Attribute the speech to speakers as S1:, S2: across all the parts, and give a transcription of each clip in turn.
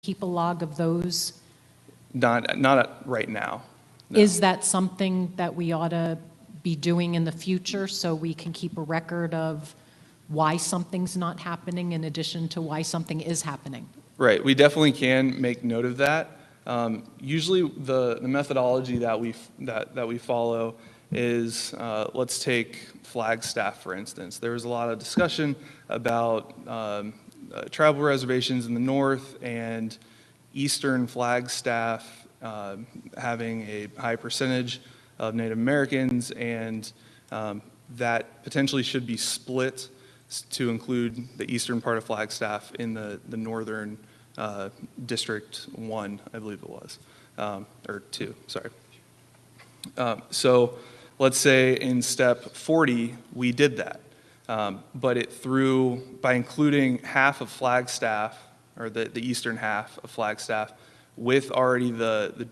S1: keep a log of those?
S2: Not right now. No.
S1: Is that something that we ought to be doing in the future so we can keep a record of why something's not happening in addition to why something is happening?
S2: Right, we definitely can make note of that. Usually the methodology that we follow is, let's take Flagstaff, for instance. There was a lot of discussion about tribal reservations in the north and eastern Flagstaff having a high percentage of Native Americans, and that potentially should be split to include the eastern part of Flagstaff in the northern District 1, I believe it was, or 2, sorry. So let's say in step 40, we did that. But by including half of Flagstaff, or the eastern half of Flagstaff, with already the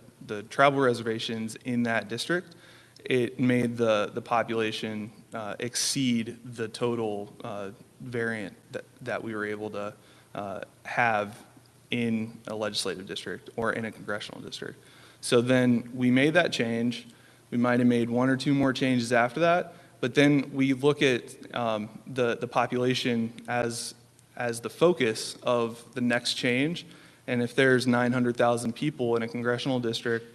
S2: tribal reservations in that district, it made the population exceed the total variant that we were able to have in a legislative district or in a congressional district. So then we made that change. We might have made one or two more changes after that, but then we look at the population as the focus of the next change. And if there's 900,000 people in a congressional district,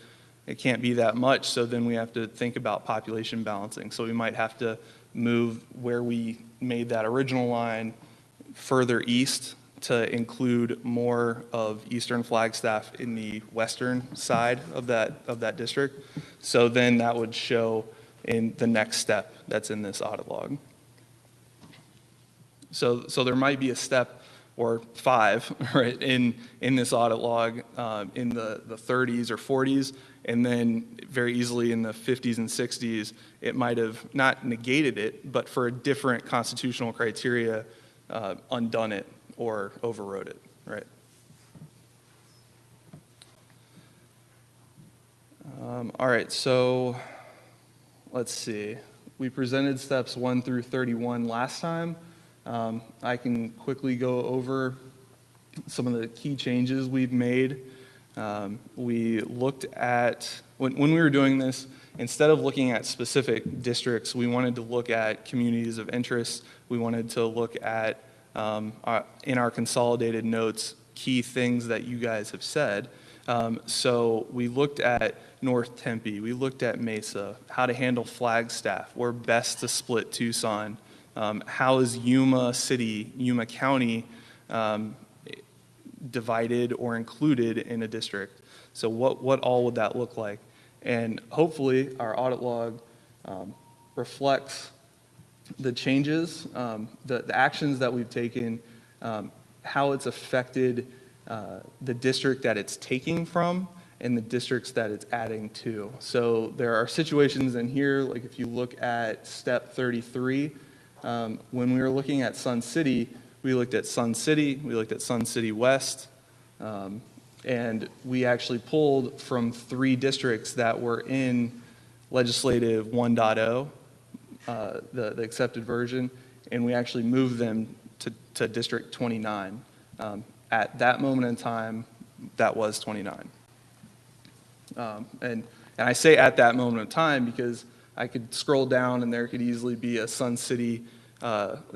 S2: it can't be that much, so then we have to think about population balancing. So we might have to move where we made that original line further east to include more of eastern Flagstaff in the western side of that district. So then that would show in the next step that's in this audit log. So there might be a step or 5, right, in this audit log in the 30s or 40s, and then very easily in the 50s and 60s, it might have not negated it, but for a different constitutional criteria, undone it or overrode it, right? All right, so let's see. We presented steps 1 through 31 last time. I can quickly go over some of the key changes we've made. We looked at, when we were doing this, instead of looking at specific districts, we wanted to look at communities of interest. We wanted to look at, in our consolidated notes, key things that you guys have said. So we looked at North Tempe, we looked at Mesa, how to handle Flagstaff, where best to split Tucson, how is Yuma County divided or included in a district. So what all would that look like? And hopefully our audit log reflects the changes, the actions that we've taken, how it's affected the district that it's taking from and the districts that it's adding to. So there are situations in here, like if you look at step 33, when we were looking at Sun City, we looked at Sun City, we looked at Sun City West, and we actually pulled from 3 districts that were in legislative 1.0, the accepted version, and we actually moved them to District 29. At that moment in time, that was 29. And I say at that moment of time because I could scroll down and there could easily be a Sun City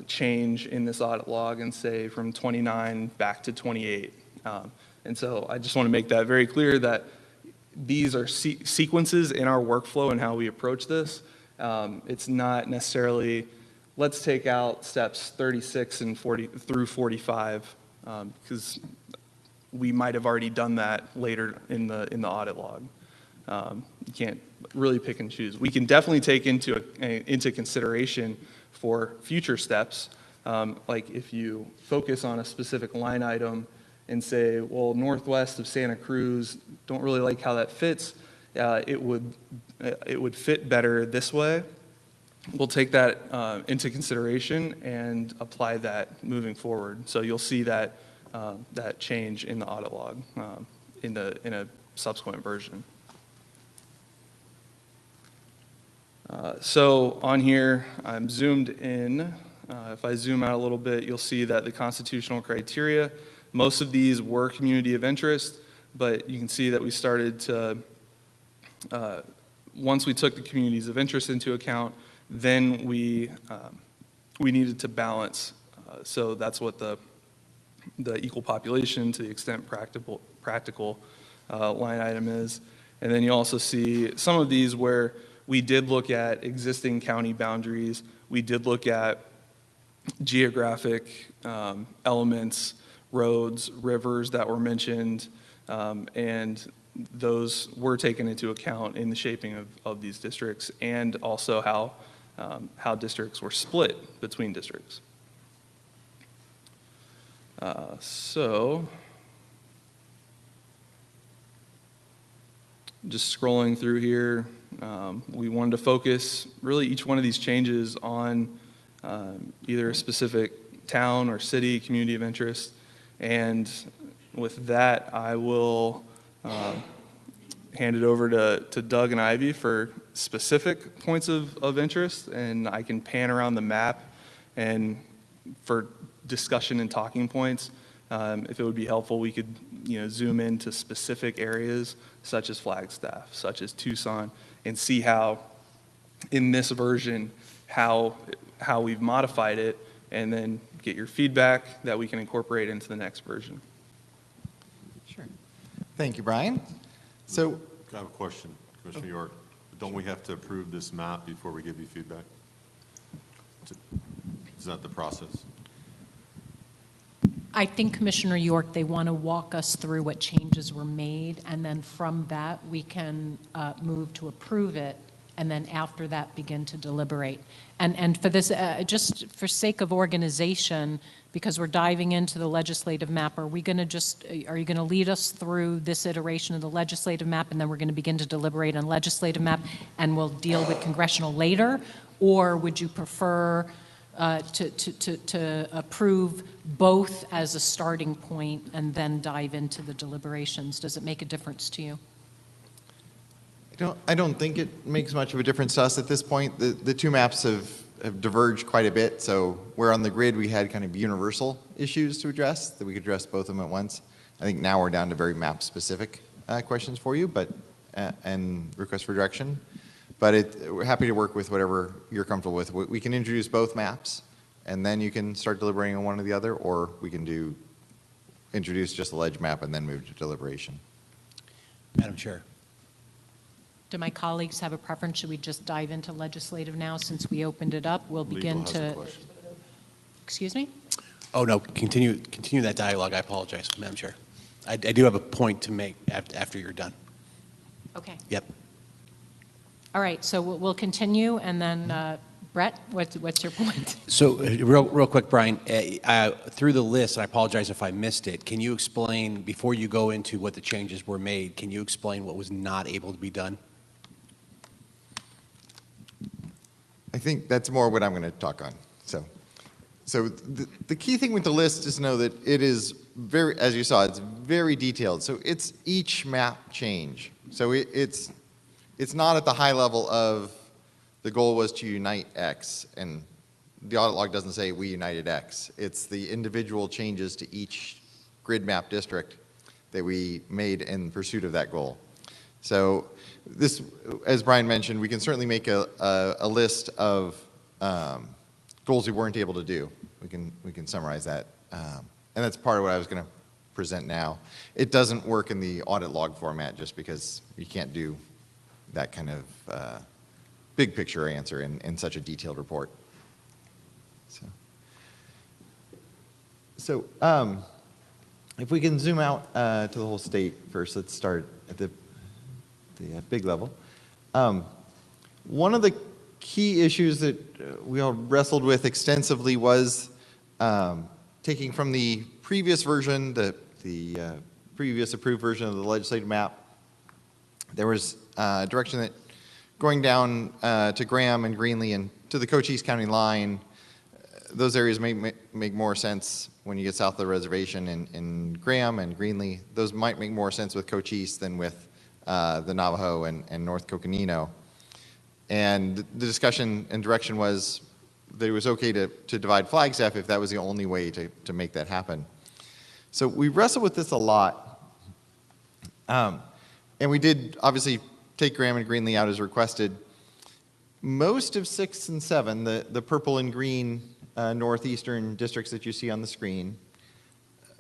S2: change in this audit log and say from 29 back to 28. And so I just want to make that very clear that these are sequences in our workflow and how we approach this. It's not necessarily, let's take out steps 36 and 40 through 45, because we might have already done that later in the audit log. You can't really pick and choose. We can definitely take into consideration for future steps, like if you focus on a specific line item and say, well, northwest of Santa Cruz, don't really like how that fits. It would fit better this way. We'll take that into consideration and apply that moving forward. So you'll see that that change in the audit log in a subsequent version. So on here, I'm zoomed in. If I zoom out a little bit, you'll see that the constitutional criteria Most of these were community of interest, but you can see that we started to, once we took the communities of interest into account, then we needed to balance. So that's what the equal population, to the extent practical line item is. And then you also see some of these where we did look at existing county boundaries. We did look at geographic elements, roads, rivers that were mentioned, and those were taken into account in the shaping of these districts, and also how districts were split between districts. So, just scrolling through here, we wanted to focus really each one of these changes on either a specific town or city, community of interest. And with that, I will hand it over to Doug and Ivy for specific points of interest, and I can pan around the map and for discussion and talking points. If it would be helpful, we could zoom into specific areas such as Flagstaff, such as Tucson, and see how in this version how we've modified it, and then get your feedback that we can incorporate into the next version.
S3: Sure. Thank you, Brian. So
S4: I have a question, Commissioner York. Don't we have to approve this map before we give you feedback? Is that the process?
S1: I think, Commissioner York, they want to walk us through what changes were made, and then from that, we can move to approve it, and then after that, begin to deliberate. And for this, just for sake of organization, because we're diving into the legislative map, are you going to lead us through this iteration of the legislative map, and then we're going to begin to deliberate on legislative map, and we'll deal with congressional later? Or would you prefer to approve both as a starting point and then dive into the deliberations? Does it make a difference to you?
S3: I don't think it makes much of a difference to us at this point. The two maps have diverged quite a bit. So where on the grid we had kind of universal issues to address, that we could address both of them at once. I think now we're down to very map-specific questions for you, and requests for direction. But we're happy to work with whatever you're comfortable with. We can introduce both maps, and then you can start deliberating on one or the other, or we can introduce just the ledge map and then move to deliberation.
S5: Madam Chair.
S1: Do my colleagues have a preference? Should we just dive into legislative now since we opened it up? We'll begin
S4: Legal has a
S1: to.
S4: question.
S1: Excuse me?
S5: Oh, no, continue that dialogue. I apologize, Madam Chair. I do have a point to make after you're done.
S1: Okay.
S5: Yep.
S1: All right, so we'll continue, and then Brett, what's your point?
S5: So real quick, Brian, through the list, and I apologize if I missed it, can you explain, before you go into what the changes were made, can you explain what was not able to be done?
S3: I think that's more what I'm going to talk on. So the key thing with the list is to know that it is very, as you saw, it's very detailed. So it's each map change. So it's not at the high level of the goal was to unite X, and the audit log doesn't say we united X. It's the individual changes to each grid map district that we made in pursuit of that goal. So this, as Brian mentioned, we can certainly make a list of goals we weren't able to do. We can summarize that, and that's part of what I was going to present now. It doesn't work in the audit log format just because you can't do that kind of big picture answer in such a detailed report. So if we can zoom out to the whole state first, let's start at the big level. One of the key issues that we all wrestled with extensively was taking from the previous version, the previous approved version of the legislative map. There was direction that going down to Graham and Greenlee and to the Cochise County line, those areas make more sense when you get south of the reservation in Graham and Greenlee. Those might make more sense with Cochise than with the Navajo and North Coconino. And the discussion and direction was that it was okay to divide Flagstaff if that was the only way to make that happen. So we wrestled with this a lot. And we did obviously take Graham and Greenlee out as requested. Most of 6 and 7, the purple and green northeastern districts that you see on the screen,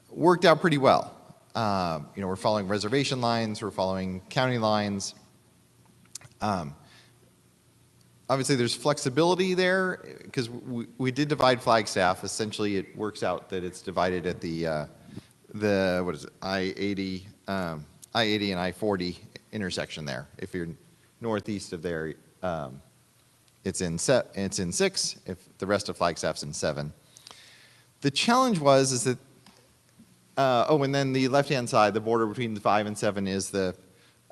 S3: worked out pretty well. We're following reservation lines, we're following county lines. Obviously, there's flexibility there because we did divide Flagstaff. Essentially, it works out that it's divided at the what is it, I-80 and I-40 intersection there. If you're northeast of there, it's in 6. If the rest of Flagstaff's in 7. The challenge is that and then the left-hand side, the border between the 5 and 7 is the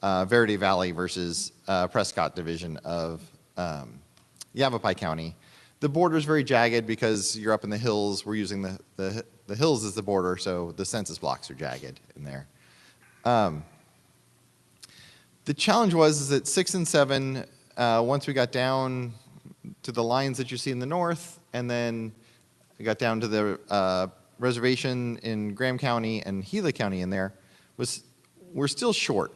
S3: Verde Valley versus Prescott division of Yavapai County. The border is very jagged because you're up in the hills. We're using the hills as the border, so the census blocks are jagged in there. The challenge is that 6 and 7, once we got down to the lines that you see in the north, and then we got down to the reservation in Graham County and Gila County in there, we're still short.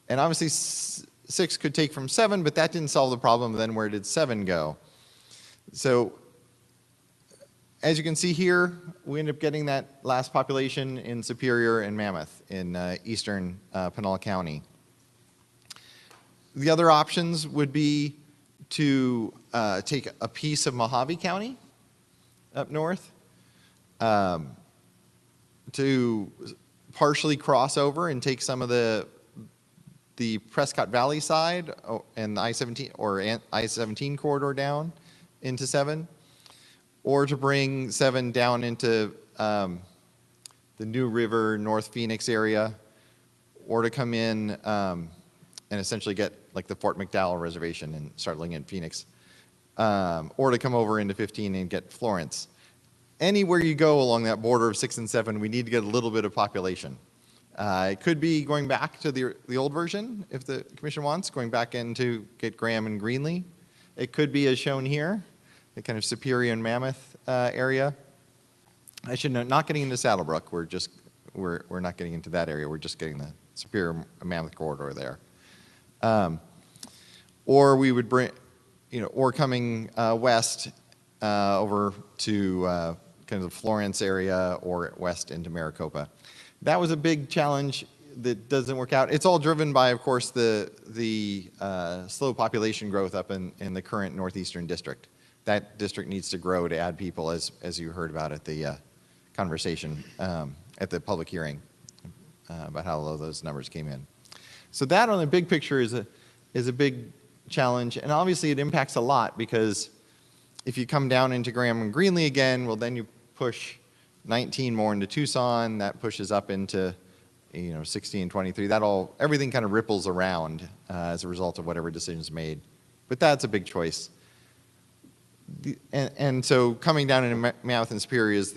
S3: And obviously 6 could take from 7, but that didn't solve the problem. Then where did 7 go? So as you can see here, we end up getting that last population in Superior and Mammoth in eastern Pinal County. The other options would be to take a piece of Mojave County up north, to partially cross over and take some of the Prescott Valley side and the I-17 or I-17 corridor down into 7, or to bring 7 down into the New River, North Phoenix area, or to come in and essentially get like the Fort McDowell reservation and start looking at Phoenix, or to come over into 15 and get Florence. Anywhere you go along that border of 6 and 7, we need to get a little bit of population. It could be going back to the old version, if the commission wants, going back in to get Graham and Greenlee. It could be as shown here, the kind of Superior and Mammoth area. I should note, not getting into Saddlebrook. We're not getting into that area. We're just getting the Superior and Mammoth corridor there. Or we would bring, or coming west over to kind of the Florence area or west into Maricopa. That was a big challenge that doesn't work out. It's all driven by, of course, the slow population growth up in the current northeastern district. That district needs to grow to add people, as you heard about at the conversation at the public hearing about how low those numbers came in. So that on the big picture is a big challenge, and obviously it impacts a lot because if you come down into Graham and Greenlee again, well then you push 19 more into Tucson, that pushes up into 16 and 23. Everything kind of ripples around as a result of whatever decision's made. But that's a big choice. And so coming down into Mammoth and Superior is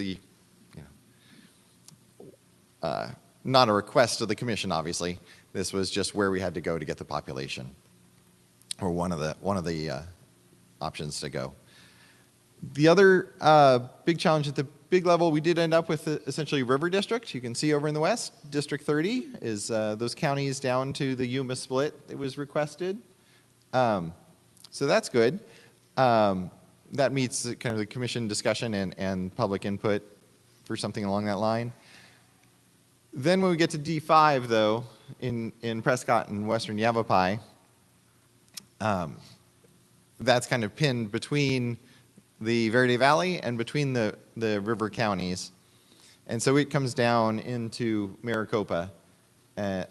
S3: not a request of the commission, obviously. This was just where we had to go to get the population, or one of the options to go. The other big challenge at the big level, we did end up with essentially river district. You can see over in the west, District 30 is those counties down to the Yuma split. It was requested. So that's good. That meets kind of the commission discussion and public input for something along that line. Then when we get to D5, though, in Prescott and western Yavapai, that's kind of pinned between the Verde Valley and between the river counties. And so it comes down into Maricopa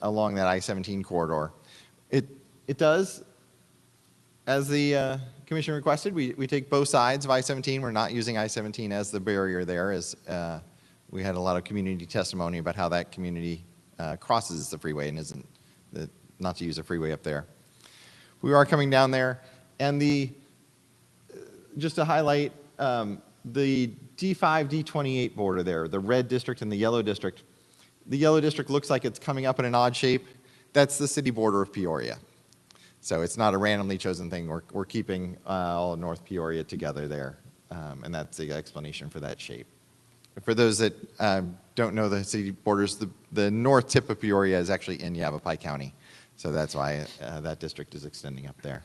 S3: along that I-17 corridor. It does, as the commission requested, we take both sides of I-17. We're not using I-17 as the barrier there, as we had a lot of community testimony about how that community crosses the freeway and isn't, not to use a freeway up there. We are coming down there, and just to highlight the D5, D28 border there, the red district and the yellow district. The yellow district looks like it's coming up in an odd shape. That's the city border of Peoria. So it's not a randomly chosen thing. We're keeping all of North Peoria together there, and that's the explanation for that shape. For those that don't know the city borders, the north tip of Peoria is actually in Yavapai County. So that's why that district is extending up there.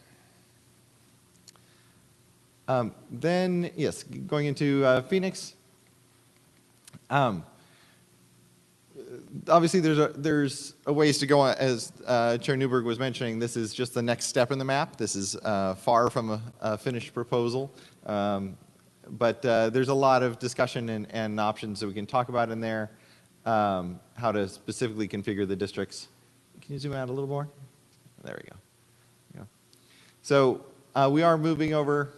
S3: Then, yes, going into Phoenix. Obviously, there's a ways to go, as Chair Newberg was mentioning. This is just the next step in the map. This is far from a finished proposal. But there's a lot of discussion and options that we can talk about in there, how to specifically configure the districts. Can you zoom out a little more? There we go. Yeah. So we are moving over.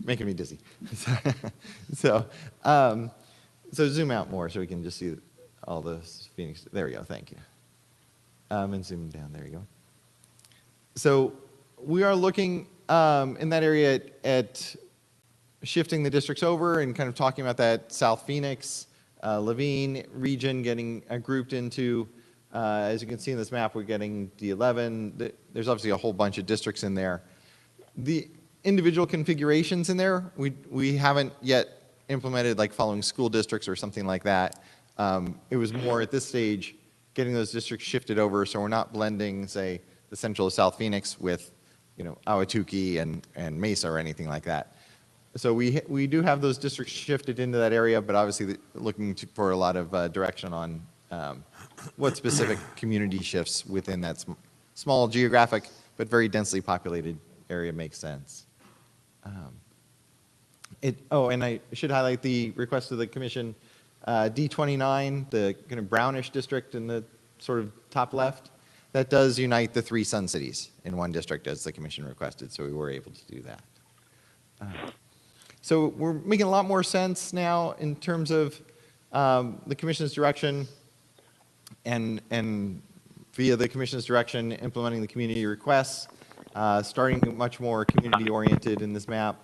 S3: Making me dizzy. So zoom out more so we can just see all the Phoenix. There we go. Thank you. And zoom down. There you go. So we are looking in that area at shifting the districts over and kind of talking about that South Phoenix, Levine region getting grouped into, as you can see in this map, we're getting D11. There's obviously a whole bunch of districts in there. The individual configurations in there, we haven't yet implemented, like following school districts or something like that. It was more at this stage getting those districts shifted over so we're not blending, say, the central of South Phoenix with, Ahwatukee and Mesa or anything like that. So we do have those districts shifted into that area, but obviously looking for a lot of direction on what specific community shifts within that small geographic but very densely populated area makes sense. And I should highlight the request of the commission, D29, the kind of brownish district in the sort of top left, that does unite the 3 Sun Cities in one district as the commission requested, so we were able to do that. So we're making a lot more sense now in terms of the commission's direction and via the commission's direction implementing the community requests, starting much more community-oriented in this map.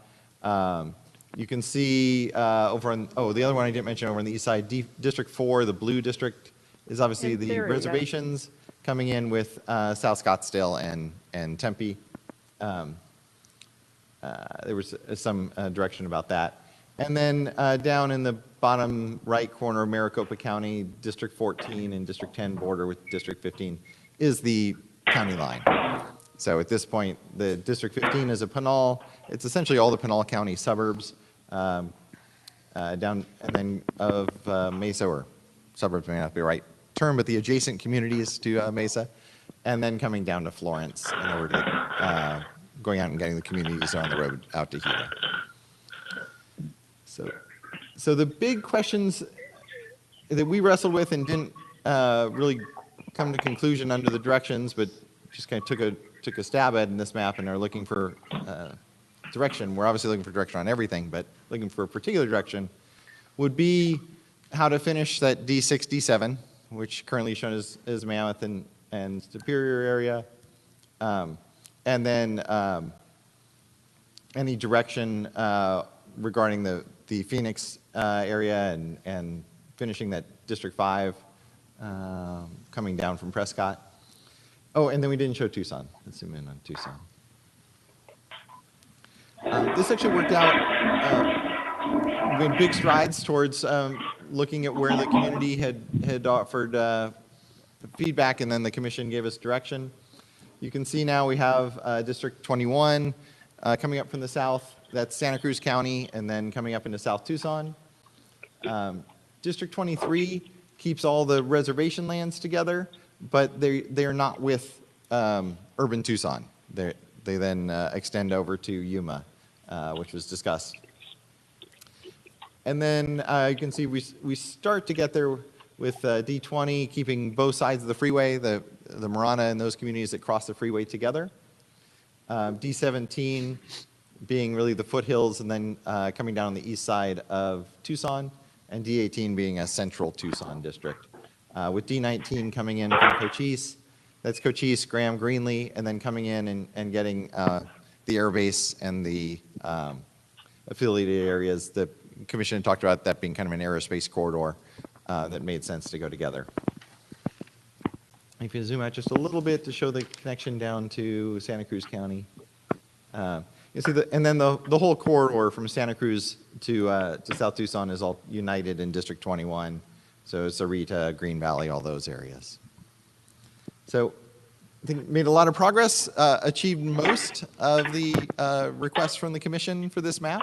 S3: You can see over on, the other one I didn't mention over on the east side, District 4, the blue district, is obviously the reservations coming in with South Scottsdale and Tempe. There was some direction about that. And then down in the bottom right corner of Maricopa County, District 14 and District 10 border with District 15 is the county line. So at this point, the District 15 is a Pinal. It's essentially all the Pinal County suburbs down, and then of Mesa, or suburbs may not be the right term, but the adjacent communities to Mesa, and then coming down to Florence in order to going out and getting the communities on the road out to Gila. So the big questions that we wrestled with and didn't really come to conclusion under the directions, but just kind of took a stab at in this map and are looking for direction. We're obviously looking for direction on everything, but looking for a particular direction would be how to finish that D6, D7, which currently is shown as Mammoth and Superior area. And then any direction regarding the Phoenix area and finishing that District 5 coming down from Prescott. Oh, and then we didn't show Tucson. Let's zoom in on Tucson. This actually worked out. We made big strides towards looking at where the community had offered feedback, and then the commission gave us direction. You can see now we have District 21 coming up from the south. That's Santa Cruz County, and then coming up into South Tucson. District 23 keeps all the reservation lands together, but they are not with urban Tucson. They then extend over to Yuma, which was discussed. And then you can see we start to get there with D20 keeping both sides of the freeway, the Marana and those communities that cross the freeway together. D17 being really the foothills and then coming down on the east side of Tucson, and D18 being a central Tucson district. With D19 coming in from Cochise, that's Cochise, Graham, Greenlee, and then coming in and getting the air base and the affiliated areas. The commission talked about that being kind of an aerospace corridor that made sense to go together. If you zoom out just a little bit to show the connection down to Santa Cruz County. You see and then the whole corridor from Santa Cruz to South Tucson is all united in District 21. So Sarita, Green Valley, all those areas. So I think made a lot of progress, achieved most of the requests from the commission for this map.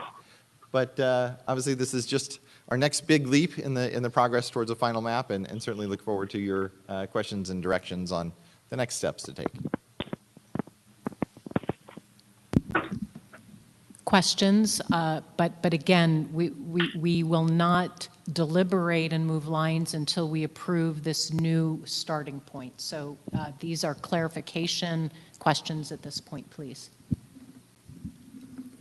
S3: But obviously this is just our next big leap in the progress towards a final map, and certainly look forward to your questions and directions on the next steps to take.
S1: Questions, but again, we will not deliberate and move lines until we approve this new starting point. So these are clarification questions at this point, please.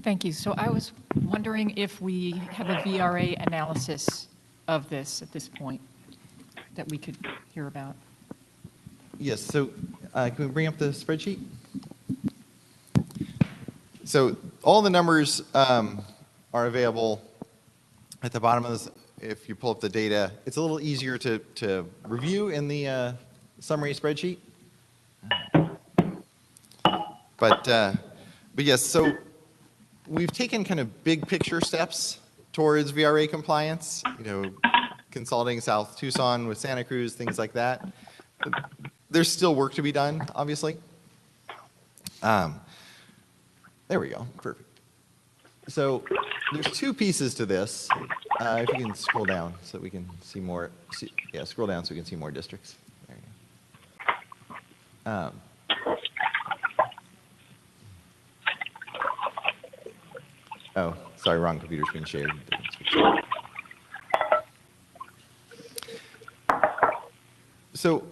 S6: Thank you. So I was wondering if we have a VRA analysis of this at this point that we could hear about.
S3: Yes, so can we bring up the spreadsheet? So all the numbers are available at the bottom of this. If you pull up the data, it's a little easier to review in the summary spreadsheet. But yes, so we've taken kind of big picture steps towards VRA compliance, consolidating South Tucson with Santa Cruz, things like that. There's still work to be done, obviously. There we go, perfect. So there's two pieces to this. If you can scroll down so that we can see more, scroll down so we can see more districts. There you go. Oh, sorry, wrong computer's being shared. So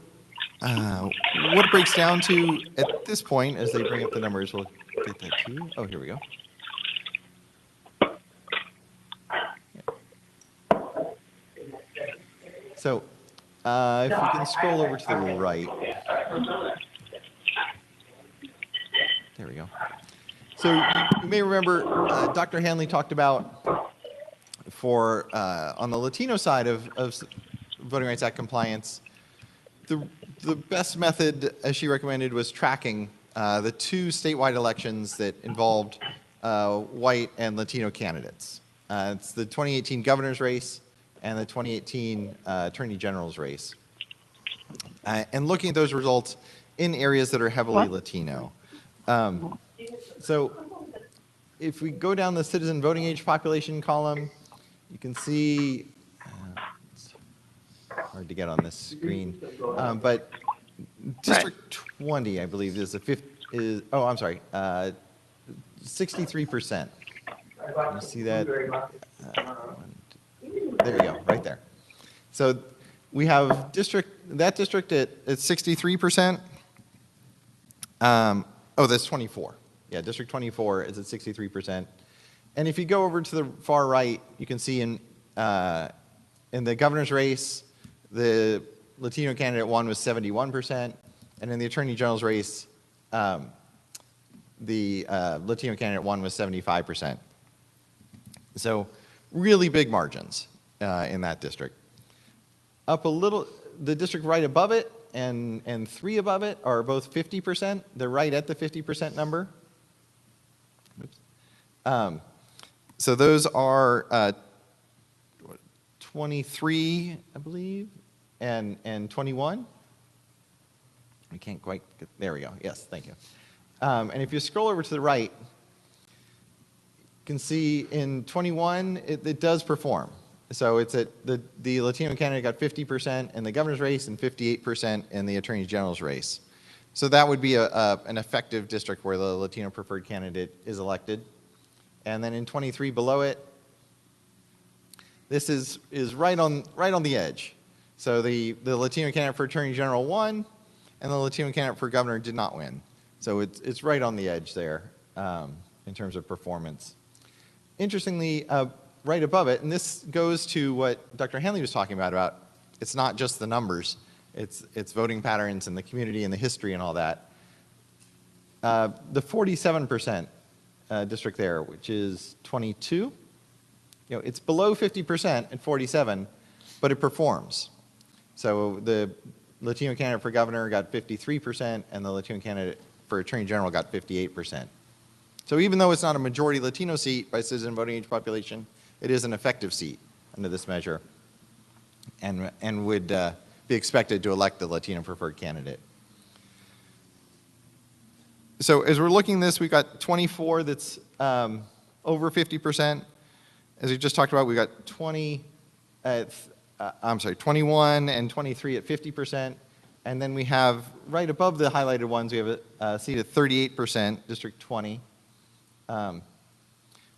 S3: what it breaks down to at this point, as they bring up the numbers, we'll get that too. Oh, here we go. So if you can scroll over to the right. There we go. So you may remember Dr. Hanley talked about on the Latino side of Voting Rights Act compliance, the best method, as she recommended, was tracking the two statewide elections that involved white and Latino candidates. It's the 2018 governor's race and the 2018 attorney general's race. And looking at those results in areas that are heavily Latino. So if we go down the citizen voting age population column, you can see, it's hard to get on this screen, but District 20, I believe, is the 63%. You see that? There you go, right there. So we have that district at 63%. Oh, that's 24. Yeah, District 24 is at 63%. And if you go over to the far right, you can see in the governor's race, the Latino candidate won with 71%, and in the attorney general's race, the Latino candidate won with 75%. So really big margins in that district. Up a little, the district right above it and three above it are both 50%. They're right at the 50% number. Oops. So those are 23, I believe, and 21. We can't quite get, there we go. Yes, thank you. And if you scroll over to the right, you can see in 21, it does perform. So it's at the Latino candidate got 50% in the governor's race and 58% in the attorney general's race. So that would be an effective district where the Latino preferred candidate is elected. And then in 23 below it, this is right on the edge. So the Latino candidate for attorney general won, and the Latino candidate for governor did not win. So it's right on the edge there in terms of performance. Interestingly, right above it, and this goes to what Dr. Hanley was talking about it's not just the numbers, it's voting patterns and the community and the history and all that. The 47% district there, which is 22, it's below 50% at 47, but it performs. So the Latino candidate for governor got 53%, and the Latino candidate for attorney general got 58%. So even though it's not a majority Latino seat by citizen voting age population, it is an effective seat under this measure and would be expected to elect the Latino preferred candidate. So as we're looking at this, we've got 24 that's over 50%. As we just talked about, we got 21 and 23 at 50%. And then we have, right above the highlighted ones, we have a seat at 38%, District 20,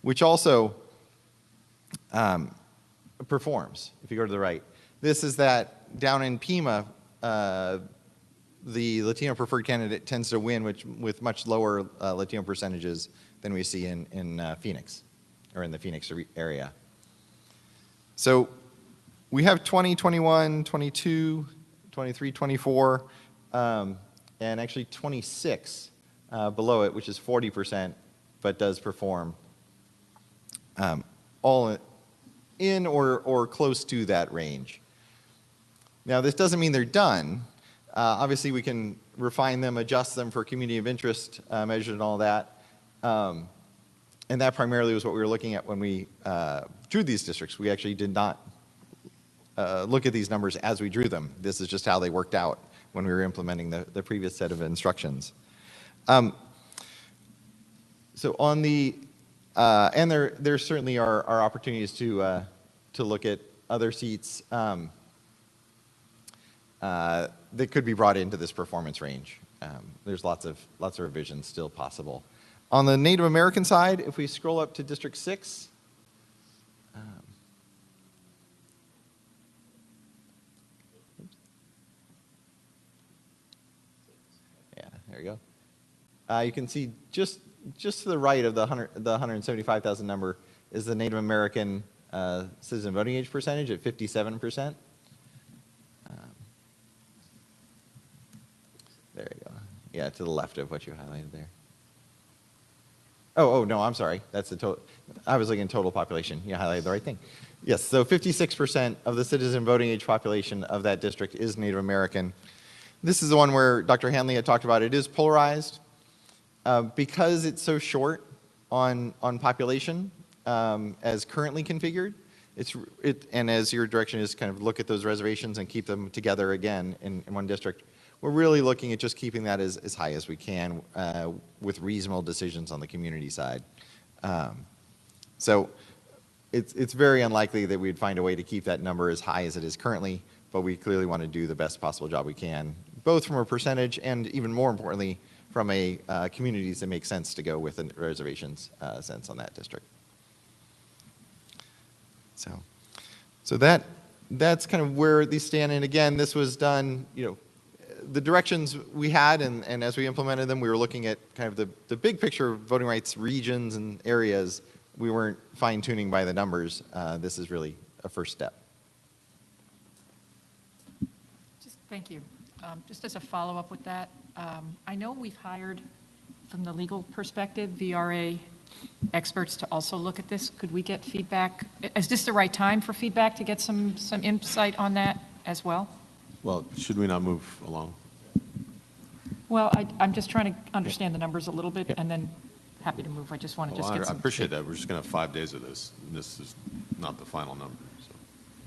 S3: which also performs, if you go to the right. This is that down in Pima, the Latino preferred candidate tends to win with much lower Latino percentages than we see in Phoenix, or in the Phoenix area. So we have 20, 21, 22, 23, 24, and actually 26 below it, which is 40%, but does perform all in or close to that range. Now, this doesn't mean they're done. Obviously, we can refine them, adjust them for community of interest measures and all that. And that primarily was what we were looking at when we drew these districts. We actually did not look at these numbers as we drew them. This is just how they worked out when we were implementing the previous set of instructions. So on the, and there certainly are opportunities to look at other seats that could be brought into this performance range. There's lots of revisions still possible. On the Native American side, if we scroll up to District 6, yeah, there you go. You can see just to the right of the 175,000 number is the Native American citizen voting age percentage at 57%. There you go. Yeah, to the left of what you highlighted there. Oh, no, I'm sorry. That's the total. I was looking at total population. You highlighted the right thing. Yes, so 56% of the citizen voting age population of that district is Native American. This is the one where Dr. Hanley had talked about. It is polarized. Because it's so short on population as currently configured, and as your direction is kind of look at those reservations and keep them together again in one district, we're really looking at just keeping that as high as we can with reasonable decisions on the community side. So it's very unlikely that we'd find a way to keep that number as high as it is currently, but we clearly want to do the best possible job we can, both from a percentage and even more importantly, from a communities that make sense to go with the reservations sense on that district. So that's kind of where these stand. And again, this was done, the directions we had, and as we implemented them, we were looking at kind of the big picture of voting rights regions and areas. We weren't fine-tuning by the numbers. This is really a first step.
S6: Thank you. Just as a follow-up with that, I know we've hired, from the legal perspective, VRA experts to also look at this. Could we get feedback? Is this the right time for feedback to get some insight on that as well?
S4: Well, should we not move along?
S6: Well, I'm just trying to understand the numbers a little bit, and then happy to move. I just want to just
S4: Well,
S6: get
S4: I
S6: some.
S4: appreciate that. We're just going to have 5 days of this, and this is not the final number. So.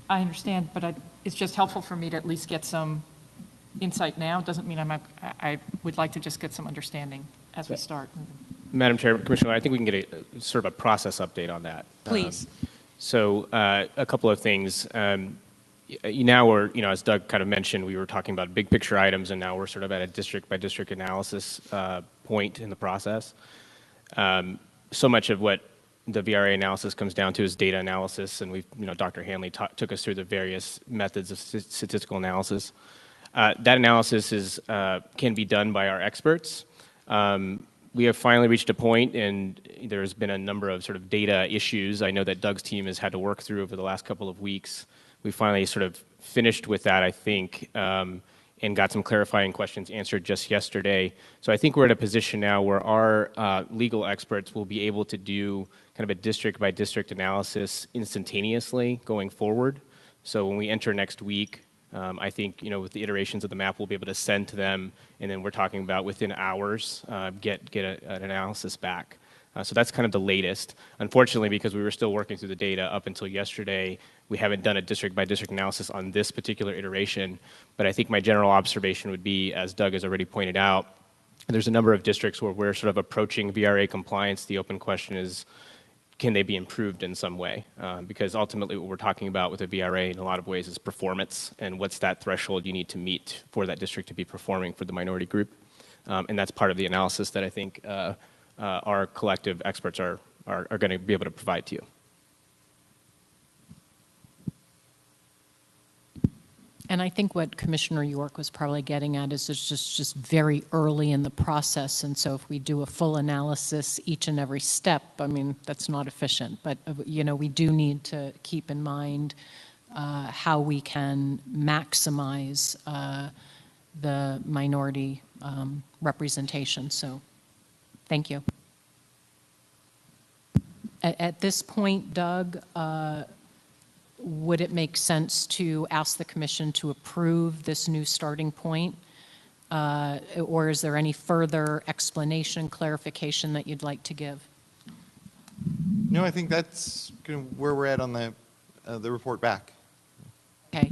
S6: I understand, but it's just helpful for me to at least get some insight now. Doesn't mean I would like to just get some understanding as we start.
S7: Madam Chair, Commissioner, I think we can get a sort of a process update on that.
S1: Please.
S7: So a couple of things. Now we're, as Doug kind of mentioned, we were talking about big picture items, and now we're sort of at a district by district analysis point in the process. So much of what the VRA analysis comes down to is data analysis, and Dr. Hanley took us through the various methods of statistical analysis. That analysis can be done by our experts. We have finally reached a point, and there's been a number of sort of data issues I know that Doug's team has had to work through over the last couple of weeks. We finally sort of finished with that, I think, and got some clarifying questions answered just yesterday. So I think we're at a position now where our legal experts will be able to do kind of a district by district analysis instantaneously going forward. So when we enter next week, I think, with the iterations of the map, we'll be able to send to them, and then we're talking about within hours, get an analysis back. So that's kind of the latest. Unfortunately, because we were still working through the data up until yesterday, we haven't done a district-by-district analysis on this particular iteration. But I think my general observation would be, as Doug has already pointed out, there's a number of districts where we're sort of approaching VRA compliance. The open question is, can they be improved in some way? Because ultimately what we're talking about with a VRA in a lot of ways is performance, and what's that threshold you need to meet for that district to be performing for the minority group. And that's part of the analysis that I think our collective experts are going to be able to provide to you.
S1: And I think what Commissioner York was probably getting at is it's just very early in the process. And so if we do a full analysis each and every step, I mean, that's not efficient. But, you know, we do need to keep in mind how we can maximize the minority representation. So thank you. At this point, Doug, would it make sense to ask the commission to approve this new starting point? Or is there any further explanation, clarification that you'd like to give?
S3: No, I think that's kind of where we're at on the report back.
S1: Okay.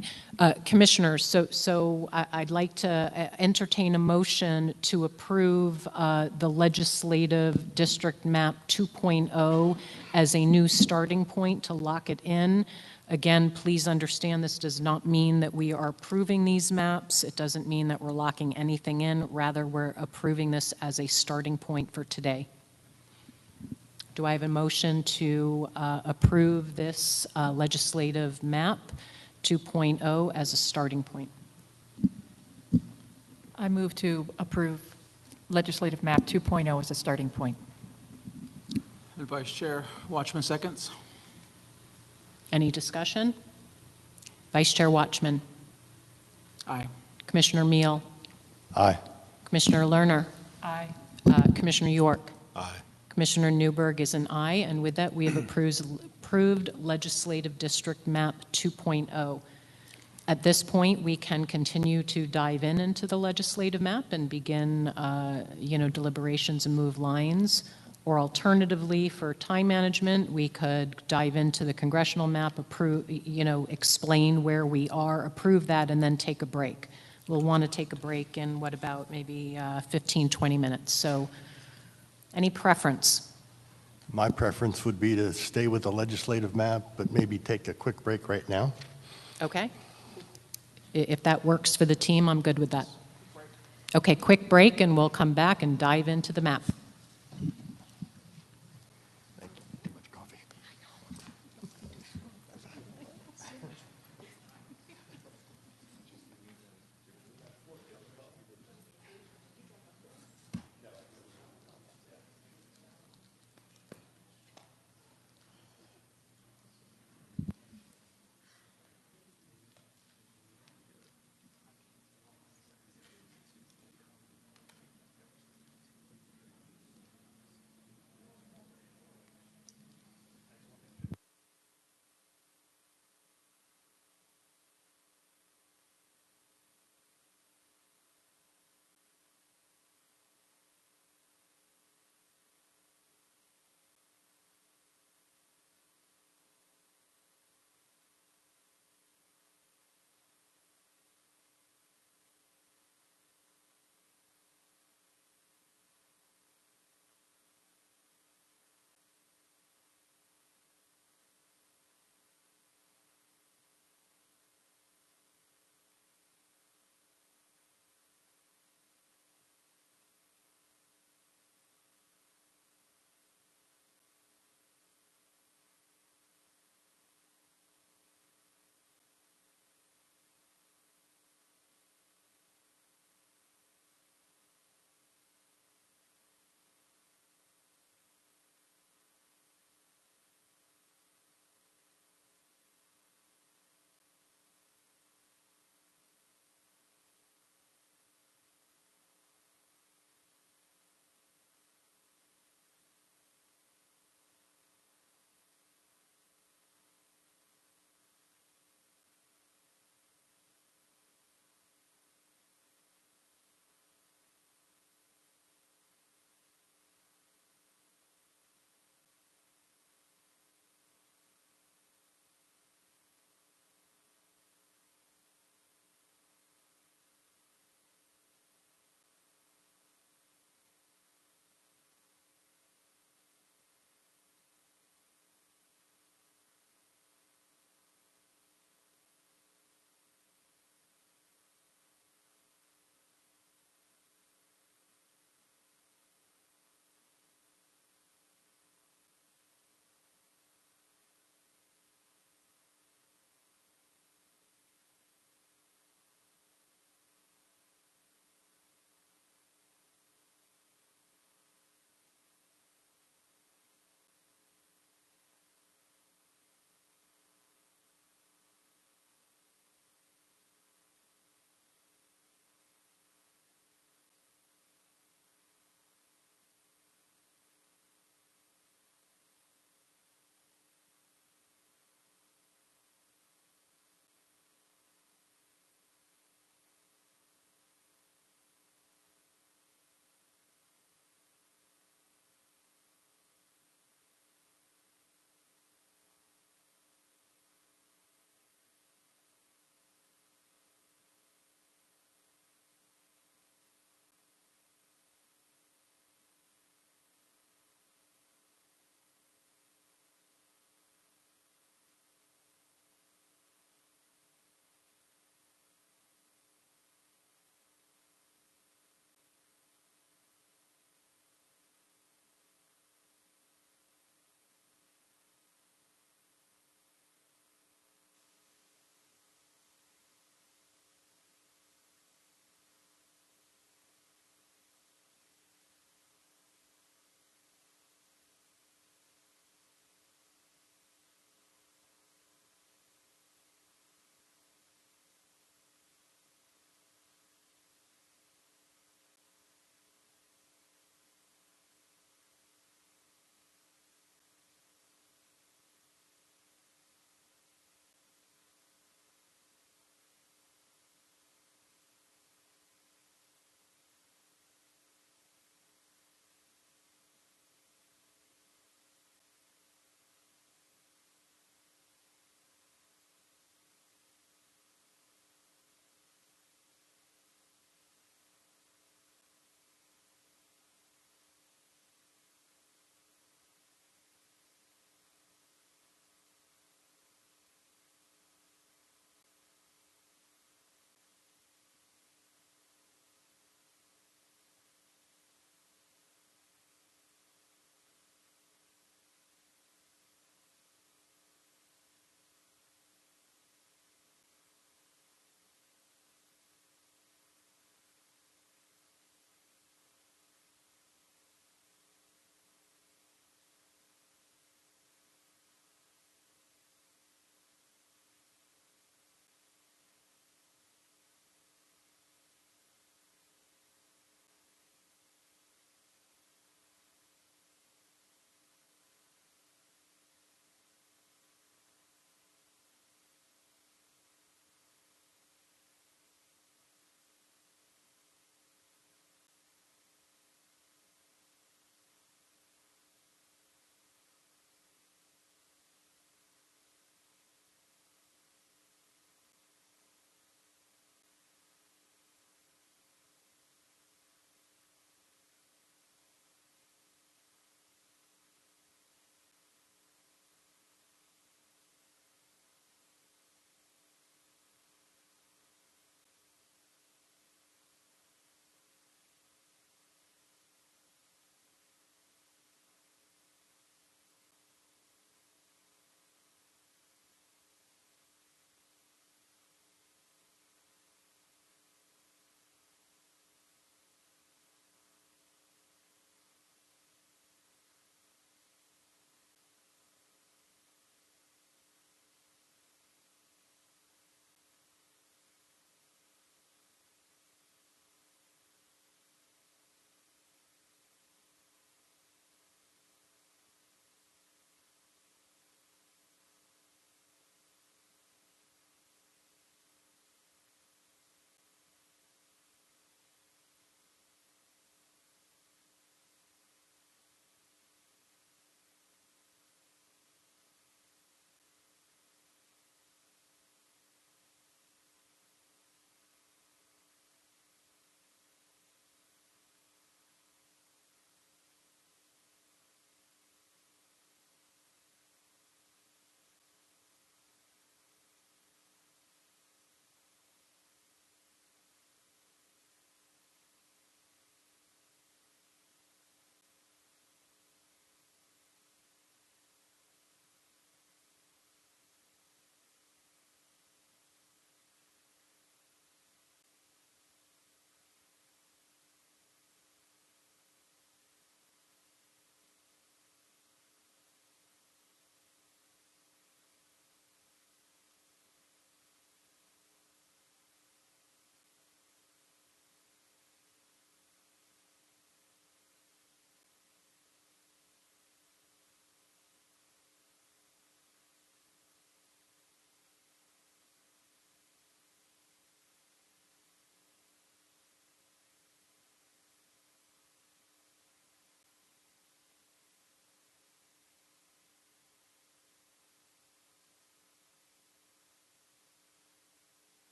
S1: Commissioners, so I'd like to entertain a motion to approve the legislative district map 2.0 as a new starting point to lock it in. Again, please understand this does not mean that we are approving these maps. It doesn't mean that we're locking anything in. Rather, we're approving this as a starting point for today. Do I have a motion to approve this legislative map 2.0 as a starting point?
S6: I move to approve legislative map 2.0 as a starting point.
S8: And Vice Chair Watchman seconds.
S1: Any discussion? Vice Chair Watchman.
S8: Aye.
S1: Commissioner Meal.
S9: Aye.
S1: Commissioner Lerner.
S6: Aye.
S1: Commissioner York.
S9: Aye.
S1: Commissioner Newberg is an aye, and with that, we have approved legislative district map 2.0. At this point, we can continue to dive into the legislative map and begin, deliberations and move lines. Or alternatively, for time management, we could dive into the congressional map, explain where we are, approve that, and then take a break. We'll want to take a break in, what about maybe 15, 20 minutes. So any preference?
S9: My preference would be to stay with the legislative map, but maybe take a quick break right now.
S1: Okay. If that works for the team, I'm good with that. Okay, quick break, and we'll come back and dive into the map.
S9: Too much coffee.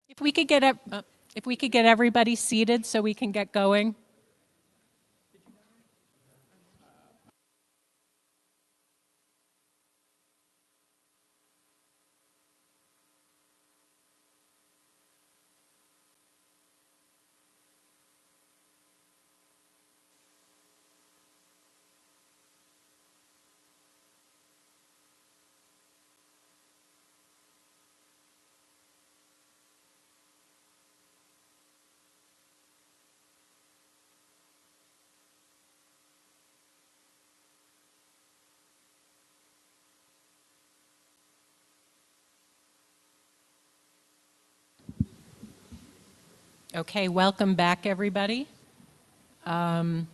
S1: If we could get everybody seated so we can get going. Okay, welcome back, everybody. I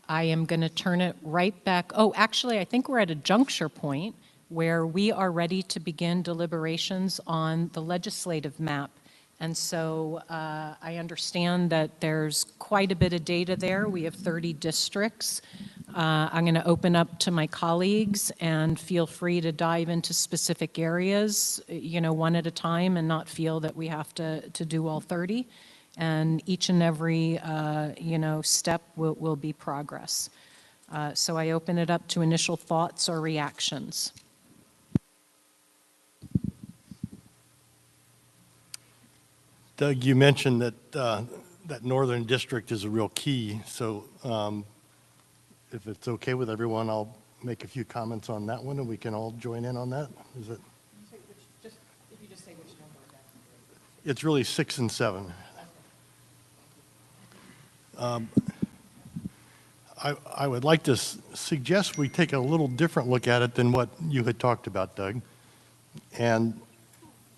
S1: am going to turn it right back. Oh, actually, I think we're at a juncture point where we are ready to begin deliberations on the legislative map. And so I understand that there's quite a bit of data there. We have 30 districts. I'm going to open up to my colleagues and feel free to dive into specific areas, one at a time, and not feel that we have to do all 30. And each and every, step will be progress. So I open it up to initial thoughts or reactions.
S9: Doug, you mentioned that that northern district is a real key, so if it's okay with everyone, I'll make a few comments on that one, and we can all join in on that. Is it?
S1: If you just say which number,
S9: It's really 6 and 7. I would like to suggest we take a little different look at it than what you had talked about, Doug. And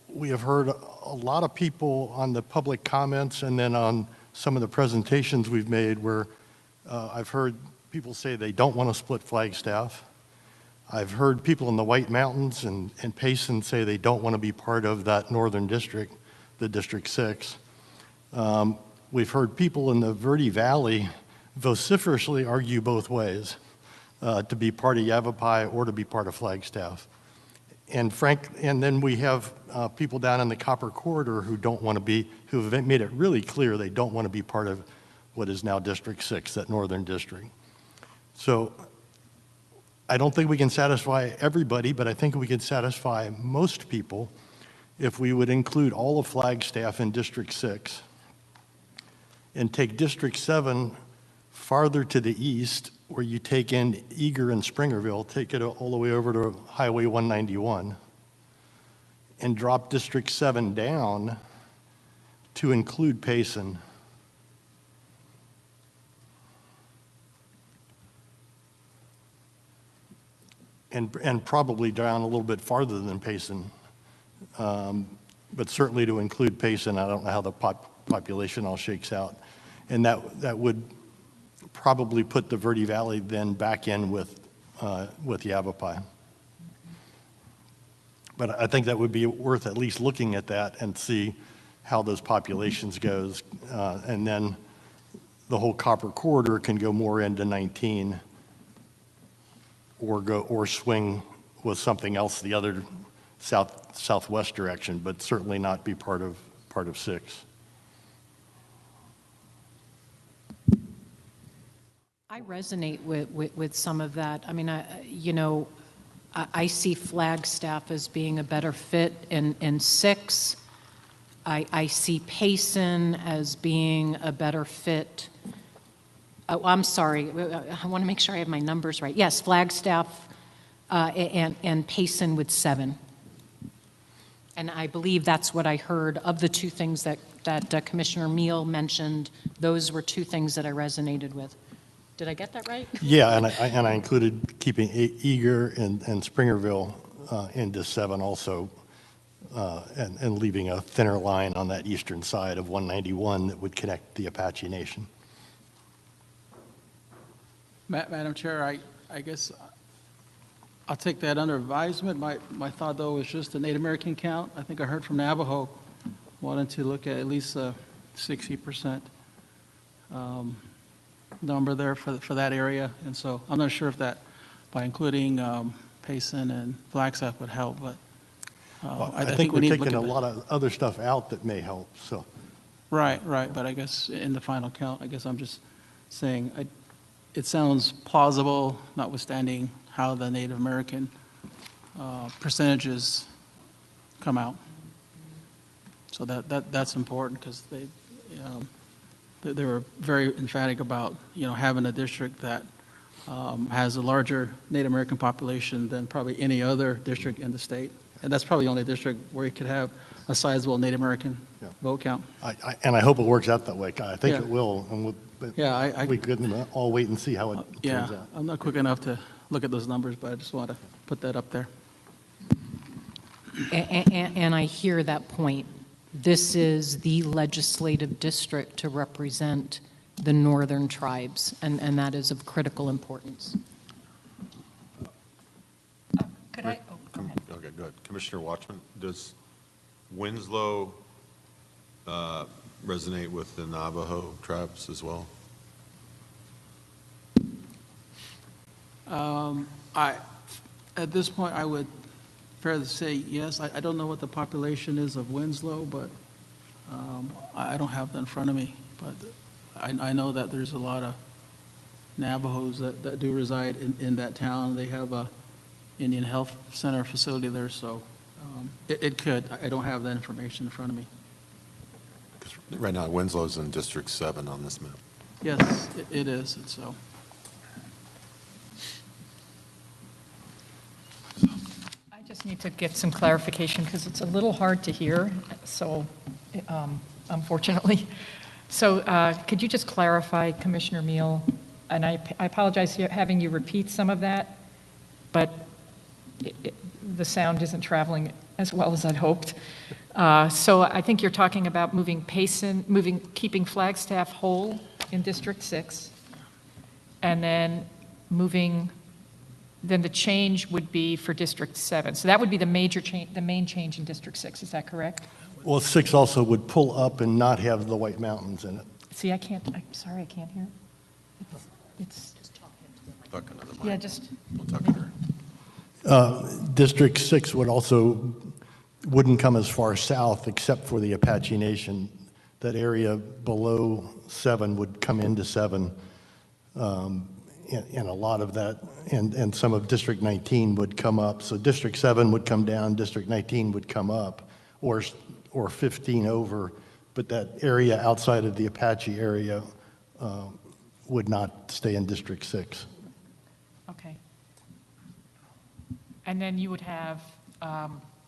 S9: we have heard a lot of people on the public comments and then on some of the presentations we've made where I've heard people say they don't want to split Flagstaff. I've heard people in the White Mountains and Payson say they don't want to be part of that northern district, the District 6. We've heard people in the Verde Valley vociferously argue both ways, to be part of Yavapai or to be part of Flagstaff. And then we have people down in the Copper Corridor who don't want to be, who have made it really clear they don't want to be part of what is now District 6, that northern district. So I don't think we can satisfy everybody, but I think we can satisfy most people if we would include all of Flagstaff in District 6 and take District 7 farther to the east, where you take in Eager and Springerville, take it all the way over to Highway 191, and drop District 7 down to include Payson. And probably down a little bit farther than Payson, but certainly to include Payson. I don't know how the population all shakes out. And that would probably put the Verde Valley then back in with Yavapai. But I think that would be worth at least looking at that and see how those populations goes. And then the whole Copper Corridor can go more into 19 or swing with something else the other southwest direction, but certainly not be part of 6.
S1: I resonate with some of that. I mean, I see Flagstaff as being a better fit in 6. I see Payson as being a better fit. Oh, I'm sorry. I want to make sure I have my numbers right. Yes, Flagstaff and Payson with 7. And I believe that's what I heard of the two things that Commissioner Meal mentioned. Those were two things that I resonated with. Did I get that right?
S9: Yeah, and I included keeping Eager and Springerville into 7 also, and leaving a thinner line on that eastern side of 191 that would connect the Apache Nation.
S8: Madam Chair, I guess I'll take that under advisement. My thought, though, is just the Native American count. I think I heard from Navajo wanting to look at least a 60% number there for that area. And so I'm not sure if that, by including Payson and Flagstaff would help, but
S9: I think
S8: we
S9: we're
S8: need to look
S9: taking
S8: at
S9: a
S8: that.
S9: lot of other stuff out that may help, so.
S8: Right, but I guess in the final count, I guess I'm just saying, it sounds plausible, notwithstanding how the Native American percentages come out. So that's important, because they were very emphatic about, having a district that has a larger Native American population than probably any other district in the state. And that's probably the only district where you could have a sizable Native American vote count.
S9: And I hope it works out that way. I think
S8: Yeah.
S9: it will, and
S8: Yeah,
S9: we could all wait and see how it turns out.
S8: I'm not quick enough to look at those numbers, but I just want to put that up there.
S1: And I hear that point. This is the legislative district to represent the northern tribes, and that is of critical importance.
S6: Could I, oh, go ahead.
S4: Okay, good. Commissioner Watchman, does Winslow resonate with the Navajo tribes as well?
S8: At this point, I would fair to say yes. I don't know what the population is of Winslow, but I don't have that in front of me. But I know that there's a lot of Navajos that do reside in that town. They have a Indian Health Center facility there, so it could. I don't have that information in front of me.
S4: 'Cause right now, Winslow's in District 7 on this map.
S8: Yes, it is, and so.
S6: I just need to get some clarification because it's a little hard to hear, so unfortunately. So could you just clarify, Commissioner Meal? And I apologize for having you repeat some of that, but the sound isn't traveling as well as I'd hoped. So I think you're talking about keeping Flagstaff whole in District 6, and then then the change would be for District 7. So that would be the major change, the main change in District 6, is that correct?
S9: Well, 6 also would pull up and not have the White Mountains in it.
S6: See, I'm sorry, I can't hear. It's
S4: Talk into the mic.
S6: yeah, just,
S4: Don't talk to her.
S9: District 6 wouldn't come as far south except for the Apache Nation. That area below 7 would come into 7. And a lot of that, and some of District 19 would come up. So District 7 would come down, District 19 would come up, or 15 over, but that area outside of the Apache area would not stay in District 6.
S6: okay. And then you would have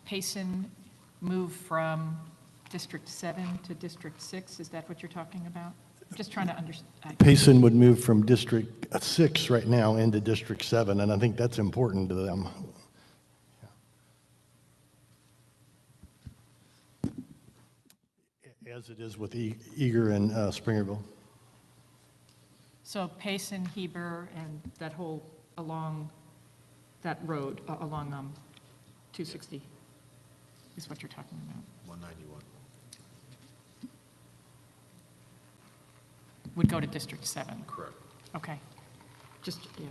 S6: Payson move from District 7 to District 6, is that what you're talking about? I'm just trying to understand.
S9: Payson would move from District 6 right now into District 7, and I think that's important to them. As it is with Eager and Springerville.
S6: So Payson, Heber, and that whole, along that road, along 260 is what you're talking about?
S4: 191.
S6: Would go to District 7?
S4: Correct.
S6: Okay. Just, yeah.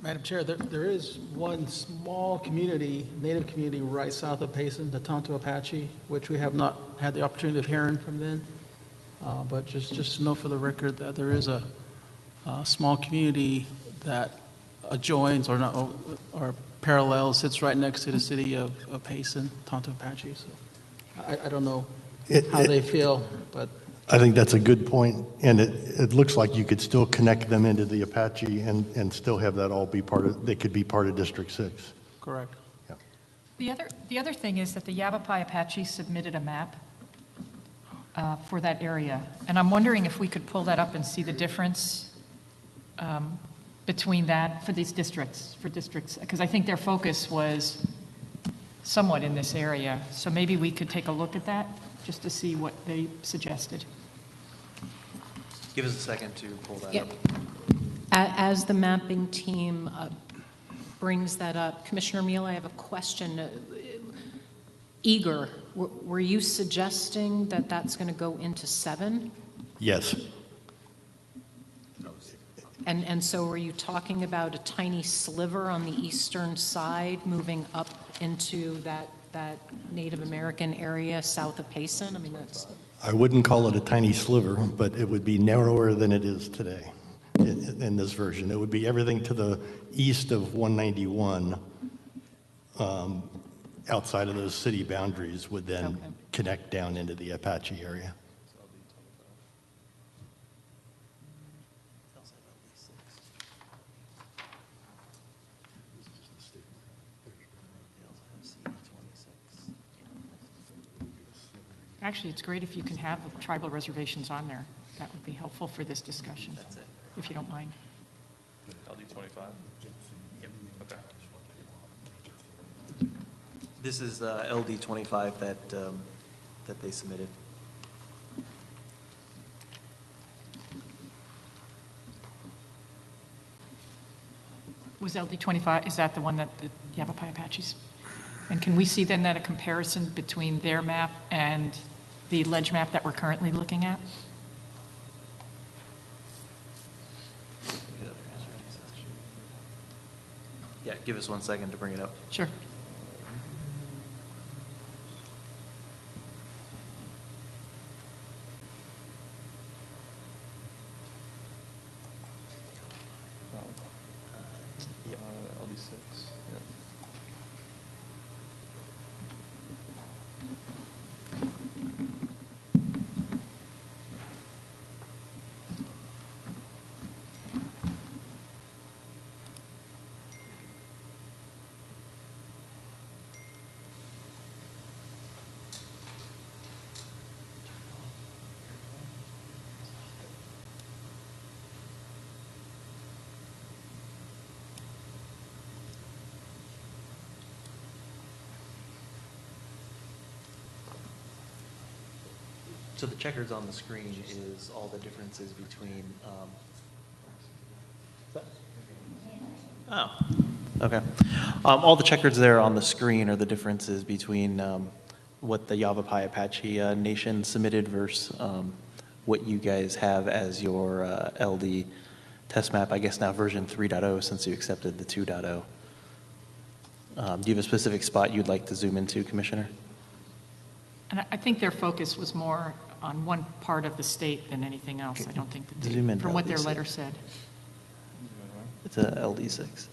S8: Madam Chair, there is one small community, native community, right south of Payson, the Tonto Apache, which we have not had the opportunity of hearing from them. But just to know for the record that there is a small community that adjoins or parallels, sits right next to the city of Payson, Tonto Apache. So I don't know how they feel, but
S9: I think that's a good point, and it looks like you could still connect them into the Apache and still have that all be they could be part of District 6.
S8: correct.
S9: Yeah.
S6: The other thing is that the Yavapai Apache submitted a map for that area, and I'm wondering if we could pull that up and see the difference between that for these districts, because I think their focus was somewhat in this area. So maybe we could take a look at that just to see what they suggested.
S10: Give us a second to pull that
S1: Yeah.
S10: up.
S1: As the mapping team brings that up, Commissioner Meal, I have a question. Eager, were you suggesting that that's going to go into 7?
S9: Yes.
S1: And so are you talking about a tiny sliver on the eastern side moving up into that Native American area south of Payson? I mean, that's,
S9: I wouldn't call it a tiny sliver, but it would be narrower than it is today in this version. It would be everything to the east of 191, outside of those city boundaries would then
S1: Okay.
S9: connect down into the Apache area.
S6: Actually, it's great if you can have the tribal reservations on there. That would be helpful for this discussion, if you don't mind.
S2: LD 25? Okay.
S10: This is LD 25 that they submitted.
S6: Was LD 25, is that the one that the Yavapai Apaches? And can we see then that a comparison between their map and the ledge map that we're currently looking at?
S10: Yeah, give us 1 second to bring it up.
S6: Sure.
S2: LD 6. Yeah.
S10: So the checkers on the screen is all the differences between, oh, okay. All the checkers there on the screen are the differences between what the Yavapai Apache Nation submitted versus what you guys have as your LD test map, I guess now version 3.0 since you accepted the 2.0. Do you have a specific spot you'd like to zoom into, Commissioner?
S6: And I think their focus was more on one part of the state than anything else. I don't think that
S10: Zoom in,
S6: from what their
S10: LD6.
S6: letter said.
S10: It's a LD6.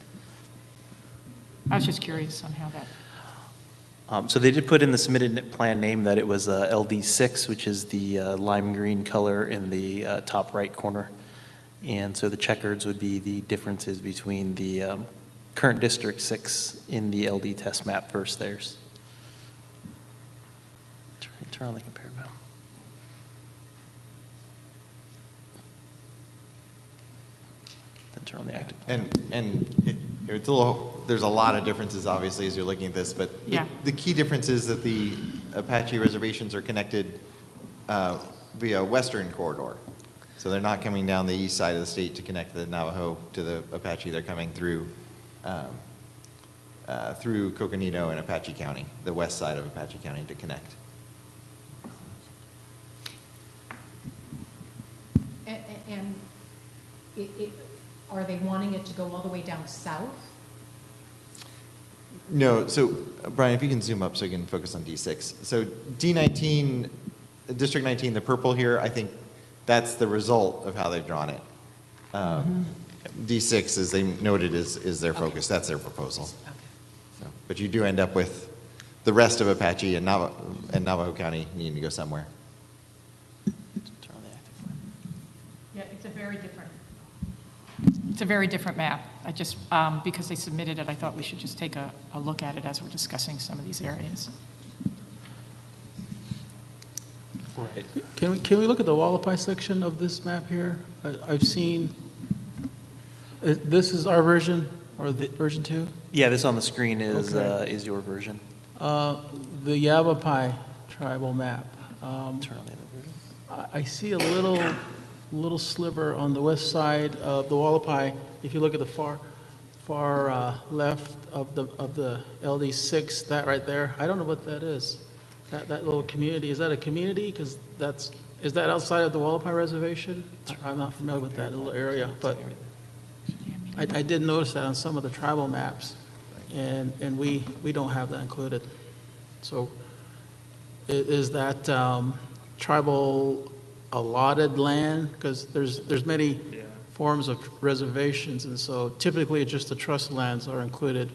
S6: I was just curious on how that,
S10: So they did put in the submitted plan name that it was LD6, which is the lime green color in the top right corner. And so the checkers would be the differences between the current District 6 in the LD test map versus theirs. Turn on the compare map. Then turn on the active.
S3: It's a little, there's a lot of differences, obviously, as you're looking at this, but
S6: Yeah.
S3: the key difference is that the Apache reservations are connected via western corridor. So they're not coming down the east side of the state to connect the Navajo to the Apache. They're coming through through Coconino and Apache County, the west side of Apache County to connect.
S1: and are they wanting it to go all the way down south?
S3: No, so Brian, if you can zoom up so you can focus on D6. So D19, District 19, the purple here, I think that's the result of how they've drawn it. D6, as they noted, is their focus. That's their proposal.
S1: Okay.
S3: So, but you do end up with the rest of Apache and Navajo County needing to go somewhere.
S10: Turn on the active one.
S6: yeah, it's a very different map. I just, because they submitted it, I thought we should just take a look at it as we're discussing some of these areas.
S8: Can we look at the Wallapai section of this map here? I've seen, this is our version, or the version 2?
S10: Yeah, this on the screen is
S8: Okay.
S10: is your version.
S8: The Yavapai tribal map.
S10: Turn on the other version.
S8: I see a little sliver on the west side of the Wallapai. If you look at the far left of the LD6, that right there, I don't know what that is. That little community, is that a community? Because is that outside of the Wallapai Reservation? I'm not familiar with that little area, but I did notice that on some of the tribal maps, and we don't have that included. So is that tribal allotted land? Because there's many forms of reservations, and so typically just the trust lands are included.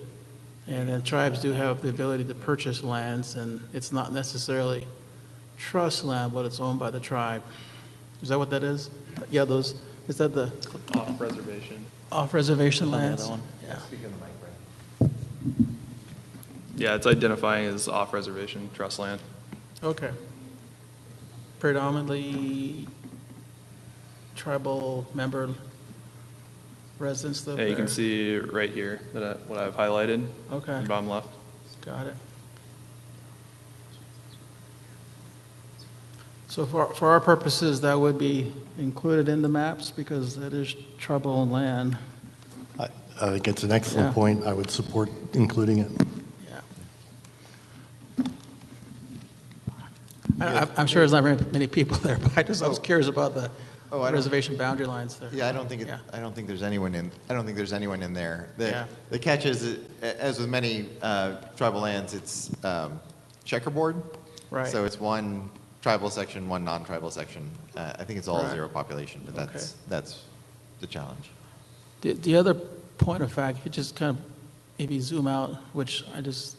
S8: And then tribes do have the ability to purchase lands, and it's not necessarily trust land, but it's owned by the tribe. Is that what that is? Yeah, is that the
S2: Off reservation.
S8: off-reservation
S10: On the
S8: lands?
S10: other one?
S8: Yeah.
S2: Yeah, it's identifying as off reservation trust land.
S8: Okay. Predominantly tribal member residents live
S2: Yeah,
S8: there?
S2: you can see right here what I've highlighted.
S8: Okay.
S2: Bottom left.
S8: Got it. So for our purposes, that would be included in the maps because that is tribal land.
S9: I think it's an excellent
S8: Yeah.
S9: point. I would support including it.
S8: Yeah. I'm sure there's not very many people there, but I was curious about the
S3: Oh, I don't-
S8: reservation boundary lines there.
S3: Yeah, I don't think
S8: Yeah.
S3: I don't think there's anyone in there.
S8: Yeah.
S3: The catch is, as with many tribal lands, it's checkerboard.
S8: Right.
S3: So it's one tribal section, one non-tribal section. I think it's all
S8: Right.
S3: zero population, but that's the challenge.
S8: The other point of fact, if you just kind of maybe zoom out, which I just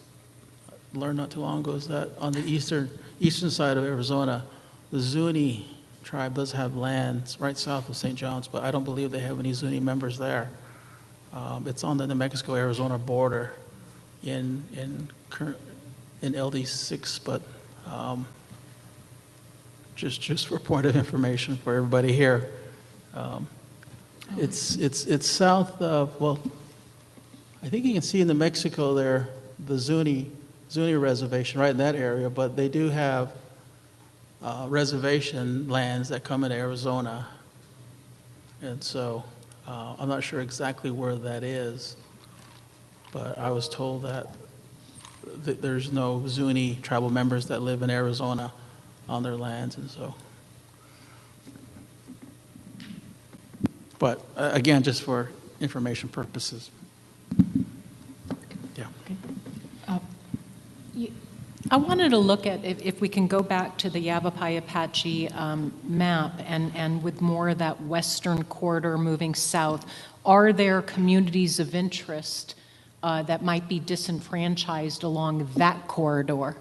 S8: learned not too long ago, is that on the eastern side of Arizona, the Zuni tribe does have lands right south of St. John's, but I don't believe they have any Zuni members there. It's on the New Mexico-Arizona border in LD6, but just for point of information for everybody here. It's south of, well, I think you can see in New Mexico there, the Zuni reservation right in that area, but they do have reservation lands that come into Arizona. And so I'm not sure exactly where that is, but I was told that there's no Zuni tribal members that live in Arizona on their lands, and so. But again, just for information purposes. Yeah.
S1: I wanted to look at, if we can go back to the Yavapai Apache map and with more of that western corridor moving south, are there communities of interest that might be disenfranchised along that corridor?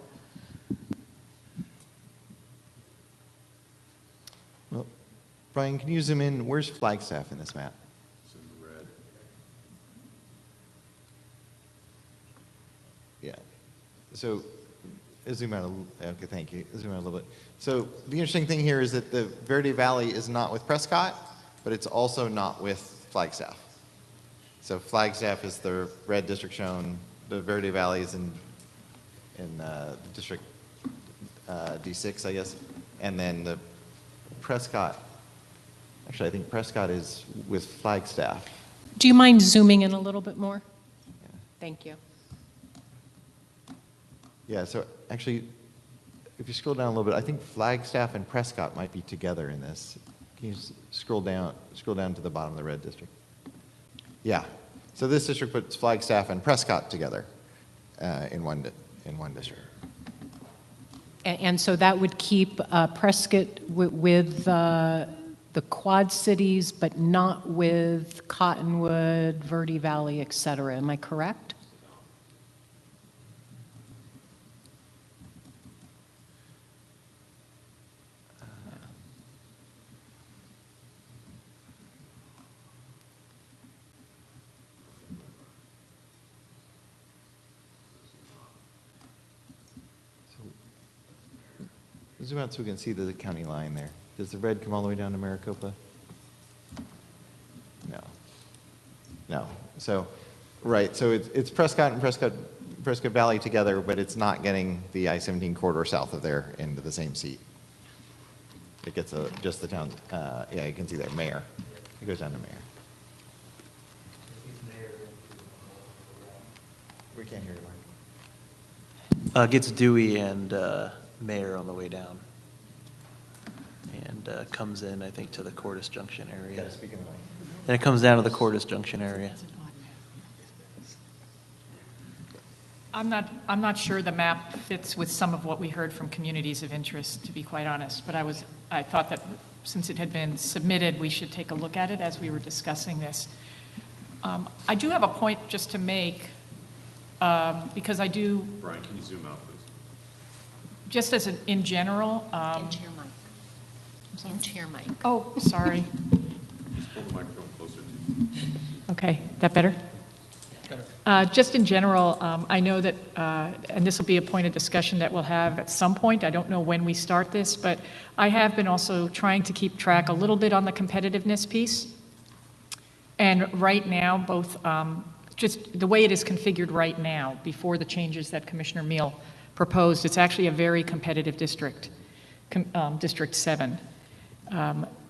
S3: Well, Brian, can you zoom in? Where's Flagstaff in this map?
S4: It's in red.
S3: Yeah. So zoom out a little. Okay, thank you. Zoom out a little bit. So the interesting thing here is that the Verde Valley is not with Prescott, but it's also not with Flagstaff. So Flagstaff is the red district shown. The Verde Valley is in district D6, I guess. And then the Prescott, actually, I think Prescott is with Flagstaff.
S1: Do you mind zooming in a little bit more? Thank you.
S3: Yeah, so actually, if you scroll down a little bit, I think Flagstaff and Prescott might be together in this. Can you scroll down to the bottom of the red district? Yeah, so this district puts Flagstaff and Prescott together in one district.
S1: And so that would keep Prescott with the Quad Cities, but not with Cottonwood, Verde Valley, et cetera. Am I correct?
S3: Zoom out so we can see the county line there. Does the red come all the way down to Maricopa? No. No. So, right, so it's Prescott and Prescott Valley together, but it's not getting the I-17 corridor south of there into the same seat. It gets just the town, yeah, you can see there, Mayor. It goes down to Mayor. We can't hear you, Mark.
S10: Gets Dewey and Mayor on the way down. And comes in, I think, to the Cordis Junction area.
S3: Speak in the mic.
S10: Then it comes down to the Cordis Junction area.
S6: I'm not sure the map fits with some of what we heard from communities of interest, to be quite honest, but I thought that since it had been submitted, we should take a look at it as we were discussing this. I do have a point just to make, because I do,
S4: Brian, can you zoom out, please?
S6: just as in general.
S1: Into your mic. Into your mic.
S6: Oh, sorry.
S4: Just pull the microphone closer to you.
S6: Okay, that better? Just in general, I know that, and this will be a point of discussion that we'll have at some point. I don't know when we start this, but I have been also trying to keep track a little bit on the competitiveness piece. And right now, both, just the way it is configured right now, before the changes that Commissioner Meal proposed, it's actually a very competitive district, District 7,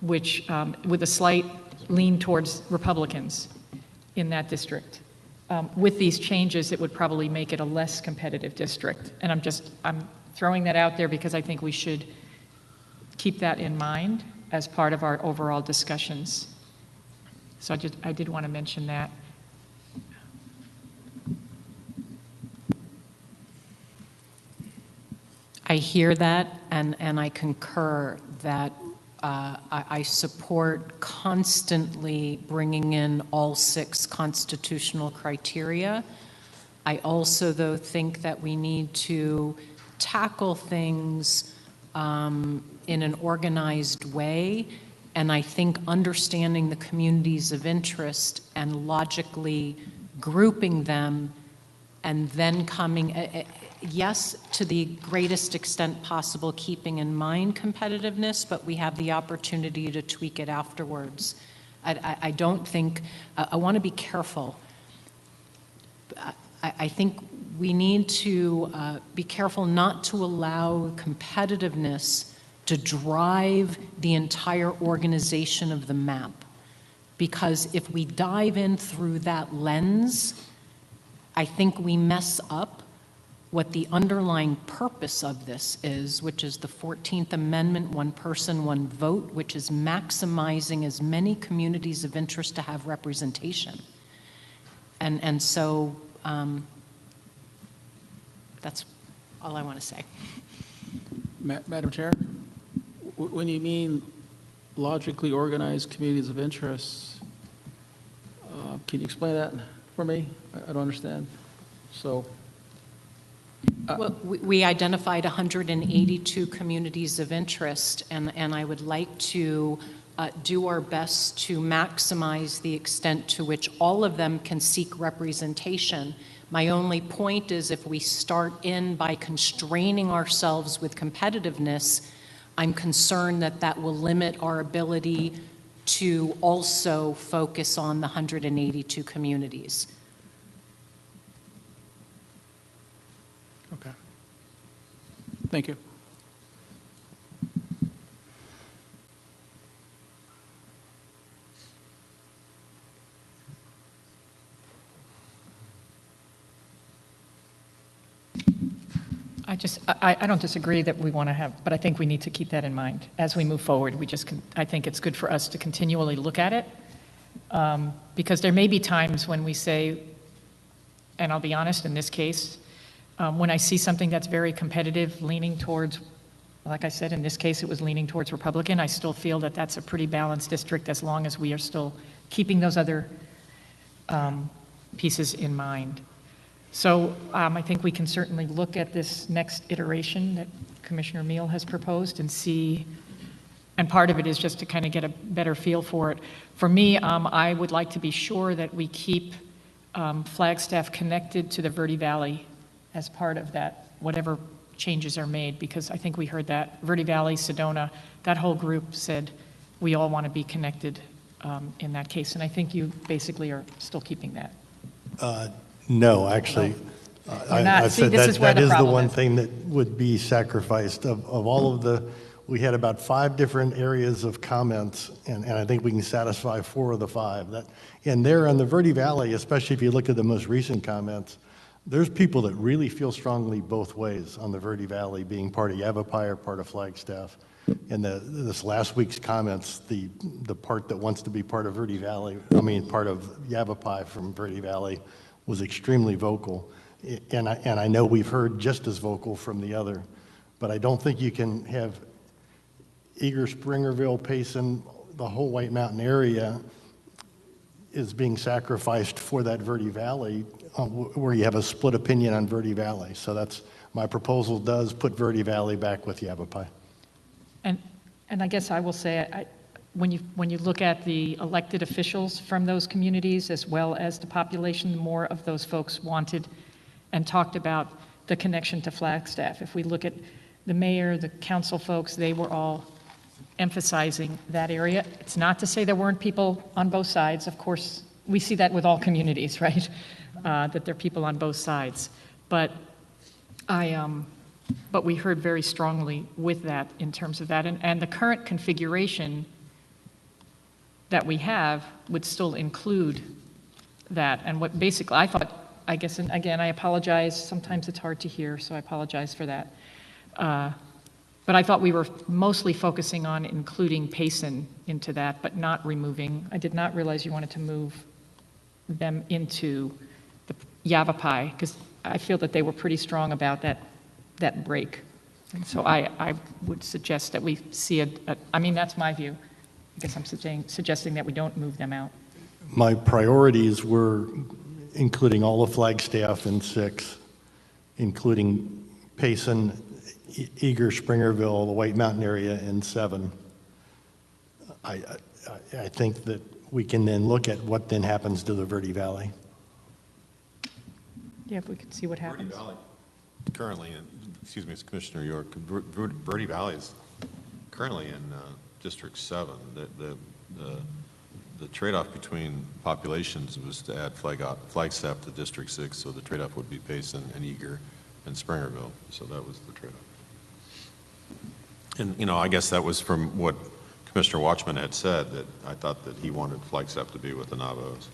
S6: which, with a slight lean towards Republicans in that district. With these changes, it would probably make it a less competitive district. And I'm throwing that out there because I think we should keep that in mind as part of our overall discussions. So I did want to mention that.
S1: I hear that, and I concur that I support constantly bringing in all 6 constitutional criteria. I also, though, think that we need to tackle things in an organized way, and I think understanding the communities of interest and logically grouping them and then coming, yes, to the greatest extent possible, keeping in mind competitiveness, but we have the opportunity to tweak it afterwards. I don't think, I want to be careful. I think we need to be careful not to allow competitiveness to drive the entire organization of the map. Because if we dive in through that lens, I think we mess up what the underlying purpose of this is, which is the 14th Amendment, one person, one vote, which is maximizing as many communities of interest to have representation. And so that's all I want to say.
S8: Madam Chair, when you mean logically organized communities of interest, can you explain that for me? I don't understand. So.
S1: Well, we identified 182 communities of interest, and I would like to do our best to maximize the extent to which all of them can seek representation. My only point is if we start in by constraining ourselves with competitiveness, I'm concerned that that will limit our ability to also focus on the 182 communities.
S8: Okay. Thank you.
S6: I don't disagree that we want to have, but I think we need to keep that in mind as we move forward. I think it's good for us to continually look at it, because there may be times when we say, and I'll be honest in this case, when I see something that's very competitive, leaning towards, like I said, in this case, it was leaning towards Republican, I still feel that that's a pretty balanced district as long as we are still keeping those other pieces in mind. So I think we can certainly look at this next iteration that Commissioner Meal has proposed and see, and part of it is just to kind of get a better feel for it. For me, I would like to be sure that we keep Flagstaff connected to the Verde Valley as part of that, whatever changes are made, because I think we heard that Verde Valley, Sedona, that whole group said we all want to be connected in that case, and I think you basically are still keeping that.
S9: No, actually. I've
S6: See,
S9: said
S6: this is where
S9: that
S6: the
S9: is the
S6: problem
S9: one
S6: is.
S9: thing that would be sacrificed. Of all of the, we had about 5 different areas of comments, and I think we can satisfy 4 of the 5. And there in the Verde Valley, especially if you look at the most recent comments, there's people that really feel strongly both ways on the Verde Valley being part of Yavapai or part of Flagstaff. And this last week's comments, the part that wants to be part of Verde Valley, part of Yavapai from Verde Valley was extremely vocal. And I know we've heard just as vocal from the other, but I don't think you can have Eager, Springerville, Payson, the whole White Mountain area is being sacrificed for that Verde Valley, where you have a split opinion on Verde Valley. So that's, my proposal does put Verde Valley back with Yavapai.
S6: And I guess I will say, when you look at the elected officials from those communities, as well as the population, more of those folks wanted and talked about the connection to Flagstaff. If we look at the mayor, the council folks, they were all emphasizing that area. It's not to say there weren't people on both sides. Of course, we see that with all communities, right? That there are people on both sides. But but we heard very strongly with that in terms of that. And the current configuration that we have would still include that. And what basically, I thought, I guess, and again, I apologize. Sometimes it's hard to hear, so I apologize for that. But I thought we were mostly focusing on including Payson into that, but not removing. I did not realize you wanted to move them into the Yavapai, because I feel that they were pretty strong about that break. And so I would suggest that we see that's my view. I guess I'm suggesting that we don't move them out.
S9: My priorities were including all of Flagstaff in 6, including Payson, Eager, Springerville, the White Mountain area in 7. I think that we can then look at what then happens to the Verde Valley.
S6: Yeah, if we could see what happens.
S4: Verde Valley, currently, excuse me, it's Commissioner York, Verde Valley is currently in District 7. The trade-off between populations was to add Flagstaff to District 6, so the trade-off would be Payson and Eager and Springerville, so that was the trade-off. And, I guess that was from what Commissioner Watchman had said, that I thought that he wanted Flagstaff to be with the Navajos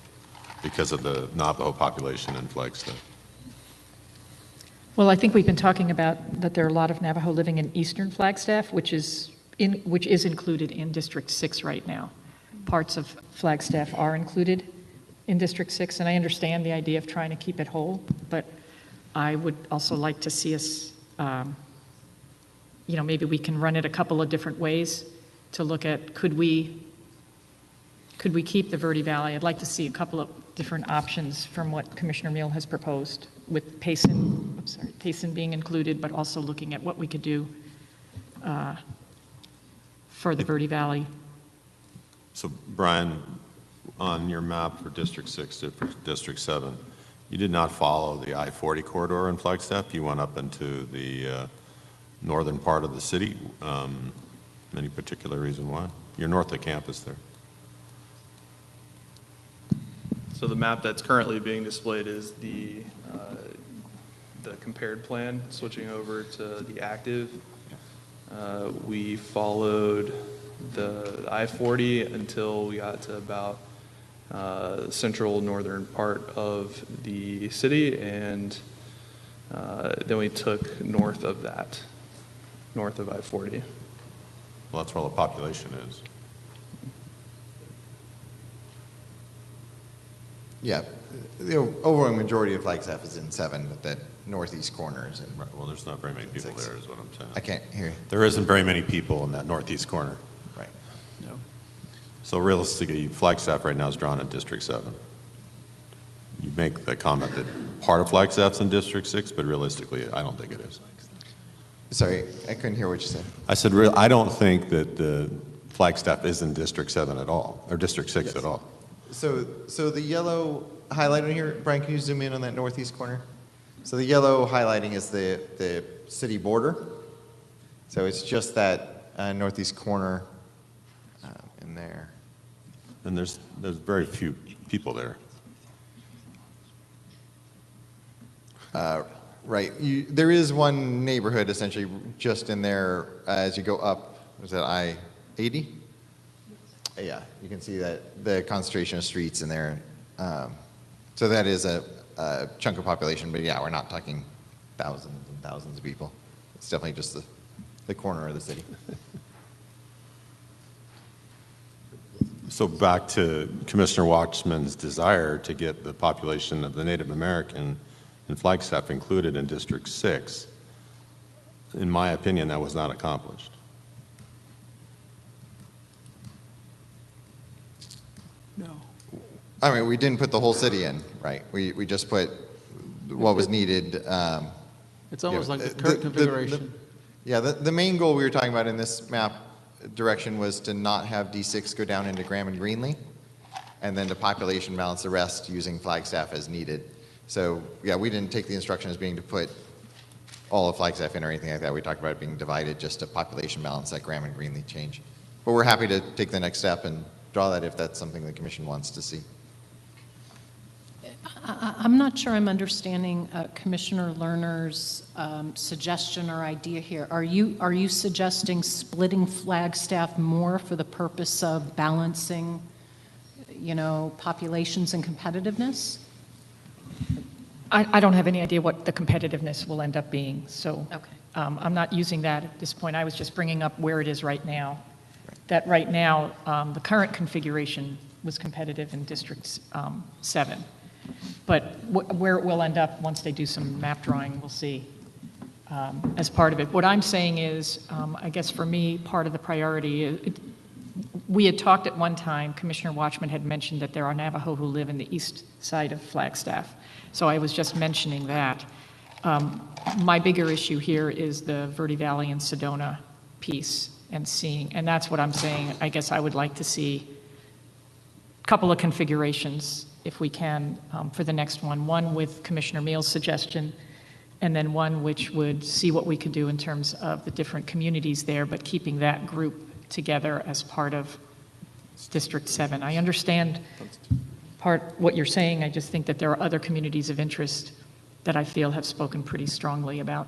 S4: because of the Navajo population in Flagstaff.
S6: Well, I think we've been talking about that there are a lot of Navajo living in eastern Flagstaff, which is included in District 6 right now. Parts of Flagstaff are included in District 6, and I understand the idea of trying to keep it whole, but I would also like to see us, maybe we can run it a couple of different ways to look at, could we keep the Verde Valley? I'd like to see a couple of different options from what Commissioner Meal has proposed, with Payson being included, but also looking at what we could do for the Verde Valley.
S4: So, Brian, on your map for District 6 to District 7, you did not follow the I-40 corridor in Flagstaff. You went up into the northern part of the city. Any particular reason why? You're north of campus there.
S2: So the map that's currently being displayed is the compared plan, switching over to the active. We followed the I-40 until we got to about central northern part of the city, and then we took north of that, north of I-40.
S4: Well, that's where all the population is.
S3: Yeah, the overwhelming majority of Flagstaff is in 7, but that northeast corner is in.
S4: Right. Well, there's not very many people
S3: 6.
S4: there, is what I'm saying.
S3: I can't hear you.
S4: There isn't very many people in that northeast corner.
S3: Right.
S6: No.
S4: So realistically, Flagstaff right now is drawn in District 7. You make the comment that part of Flagstaff's in District 6, but realistically, I don't think it is.
S3: Sorry, I couldn't hear what you said.
S4: I said, I don't think that the Flagstaff is in District 7 at all, or District 6
S3: Yes.
S4: at all.
S3: So the yellow highlighted here, Brian, can you zoom in on that northeast corner? So the yellow highlighting is the city border. So it's just that northeast corner in there.
S4: And there's very few people there.
S3: Right. There is one neighborhood essentially just in there as you go up. Was that I-80? Yeah, you can see that the concentration of streets in there. So that is a chunk of population, but yeah, we're not talking thousands and thousands of people. It's definitely just the corner of the city.
S4: So back to Commissioner Watchman's desire to get the population of the Native American and Flagstaff included in District 6, in my opinion, that was not accomplished.
S8: No.
S3: I mean, we didn't put the whole city in, right? We just put what was needed.
S8: It's almost
S3: Yeah,
S8: like the current configuration.
S3: Yeah, the main goal we were talking about in this map direction was to not have D6 go down into Graham and Greenlee, and then to population balance the rest using Flagstaff as needed. So, yeah, we didn't take the instruction as being to put all of Flagstaff in or anything like that. We talked about it being divided just to population balance that Graham and Greenlee change. But we're happy to take the next step and draw that if that's something the commission wants to see.
S1: I'm not sure I'm understanding Commissioner Lerner's suggestion or idea here. Are you suggesting splitting Flagstaff more for the purpose of balancing, populations and competitiveness?
S6: I don't have any idea what the competitiveness will end up being, so
S1: Okay.
S6: I'm not using that at this point. I was just bringing up where it is right now. That right now, the current configuration was competitive in District 7. But where it will end up once they do some map drawing, we'll see as part of it. What I'm saying is, I guess for me, part of the priority, we had talked at one time, Commissioner Watchman had mentioned that there are Navajo who live in the east side of Flagstaff. So I was just mentioning that. My bigger issue here is the Verde Valley and Sedona piece and that's what I'm saying. I guess I would like to see a couple of configurations if we can, for the next one. One with Commissioner Meal's suggestion, and then one which would see what we could do in terms of the different communities there, but keeping that group together as part of District 7. I understand what you're saying. I just think that there are other communities of interest that I feel have spoken pretty strongly about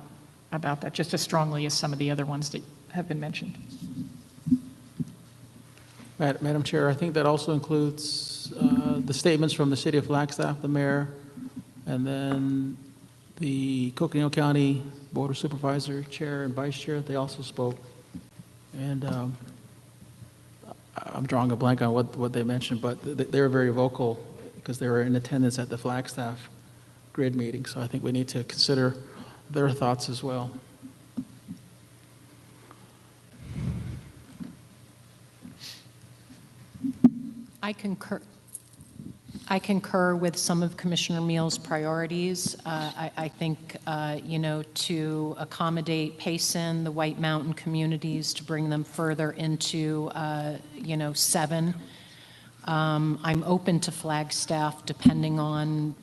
S6: that, just as strongly as some of the other ones that have been mentioned.
S8: Madam Chair, I think that also includes the statements from the city of Flagstaff, the mayor, and then the Coconino County Board of Supervisor Chair and Vice Chair. They also spoke. And I'm drawing a blank on what they mentioned, but they were very vocal because they were in attendance at the Flagstaff grid meeting. So I think we need to consider their thoughts as well.
S1: I concur with some of Commissioner Meal's priorities. I think, to accommodate Payson, the White Mountain communities, to bring them further into, 7. I'm open to Flagstaff depending on,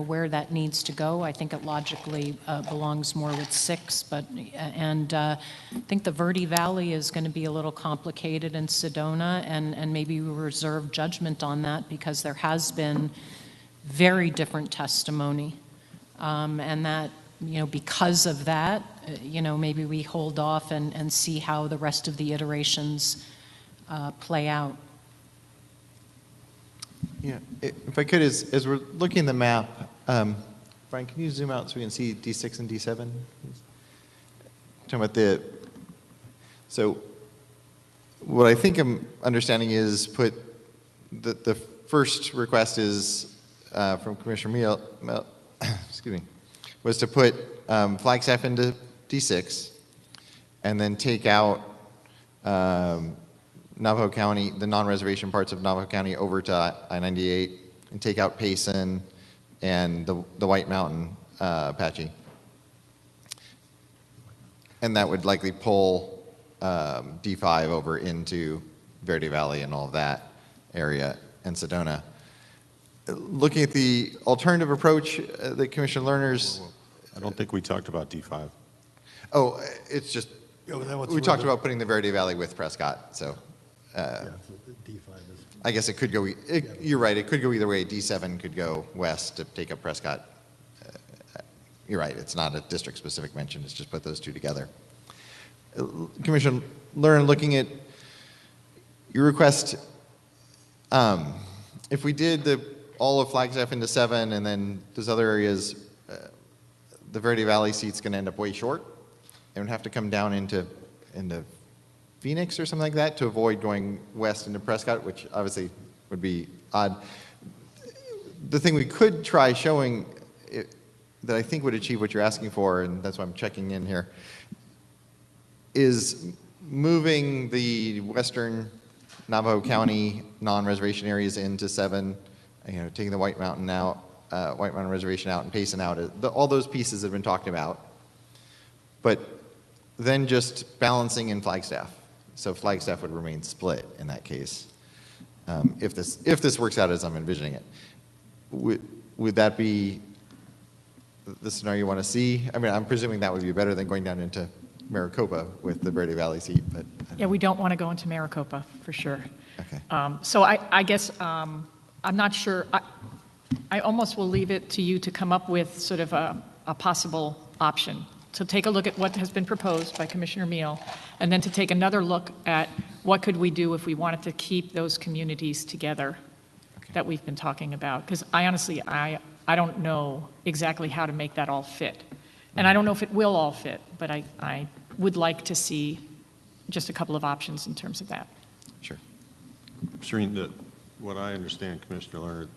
S1: where that needs to go. I think it logically belongs more with 6, I think the Verde Valley is going to be a little complicated in Sedona, and maybe we reserve judgment on that because there has been very different testimony, and that, because of that, maybe we hold off and see how the rest of the iterations play out.
S3: Yeah, if I could, as we're looking at the map, Brian, can you zoom out so we can see D6 and D7? Talking about so what I think I'm understanding is the first request is from Commissioner Meal, excuse me, was to put Flagstaff into D6 and then take out Navajo County, the non-reservation parts of Navajo County over to I-98, and take out Payson and the White Mountain Apache. And that would likely pull D5 over into Verde Valley and all of that area and Sedona. Looking at the alternative approach that Commissioner Lerner's...
S4: I don't think we talked about D5.
S3: Oh, it's just, we talked about putting the Verde Valley with Prescott, so... I guess it could go, you're right, it could go either way. D7 could go west to take up Prescott. You're right, it's not a district-specific mention, it's just put those two together. Commissioner Lerner, looking at your request, if we did all of Flagstaff into 7 and then those other areas, the Verde Valley seat's going to end up way short. It would have to come down into Phoenix or something like that to avoid going west into Prescott, which obviously would be odd. The thing we could try showing that I think would achieve what you're asking for, and that's why I'm checking in here, is moving the western Navajo County non-reservation areas into 7, taking the White Mountain out, White Mountain Reservation out and Payson out. All those pieces have been talked about. But then just balancing in Flagstaff. So Flagstaff would remain split in that case, if this works out as I'm envisioning it. Would that be the scenario you want to see? I mean, I'm presuming that would be better than going down into Maricopa with the Verde Valley seat, but.
S6: Yeah, we don't want to go into Maricopa, for sure.
S3: Okay.
S6: So I guess I'm not sure. I almost will leave it to you to come up with sort of a possible option. So take a look at what has been proposed by Commissioner Meal, and then to take another look at what could we do if we wanted to keep those communities together that we've been talking about. Because I honestly, I don't know exactly how to make that all fit. And I don't know if it will all fit, but I would like to see just a couple of options in terms of that.
S3: Sure.
S4: Shereen, what I understand, Commissioner Leonard,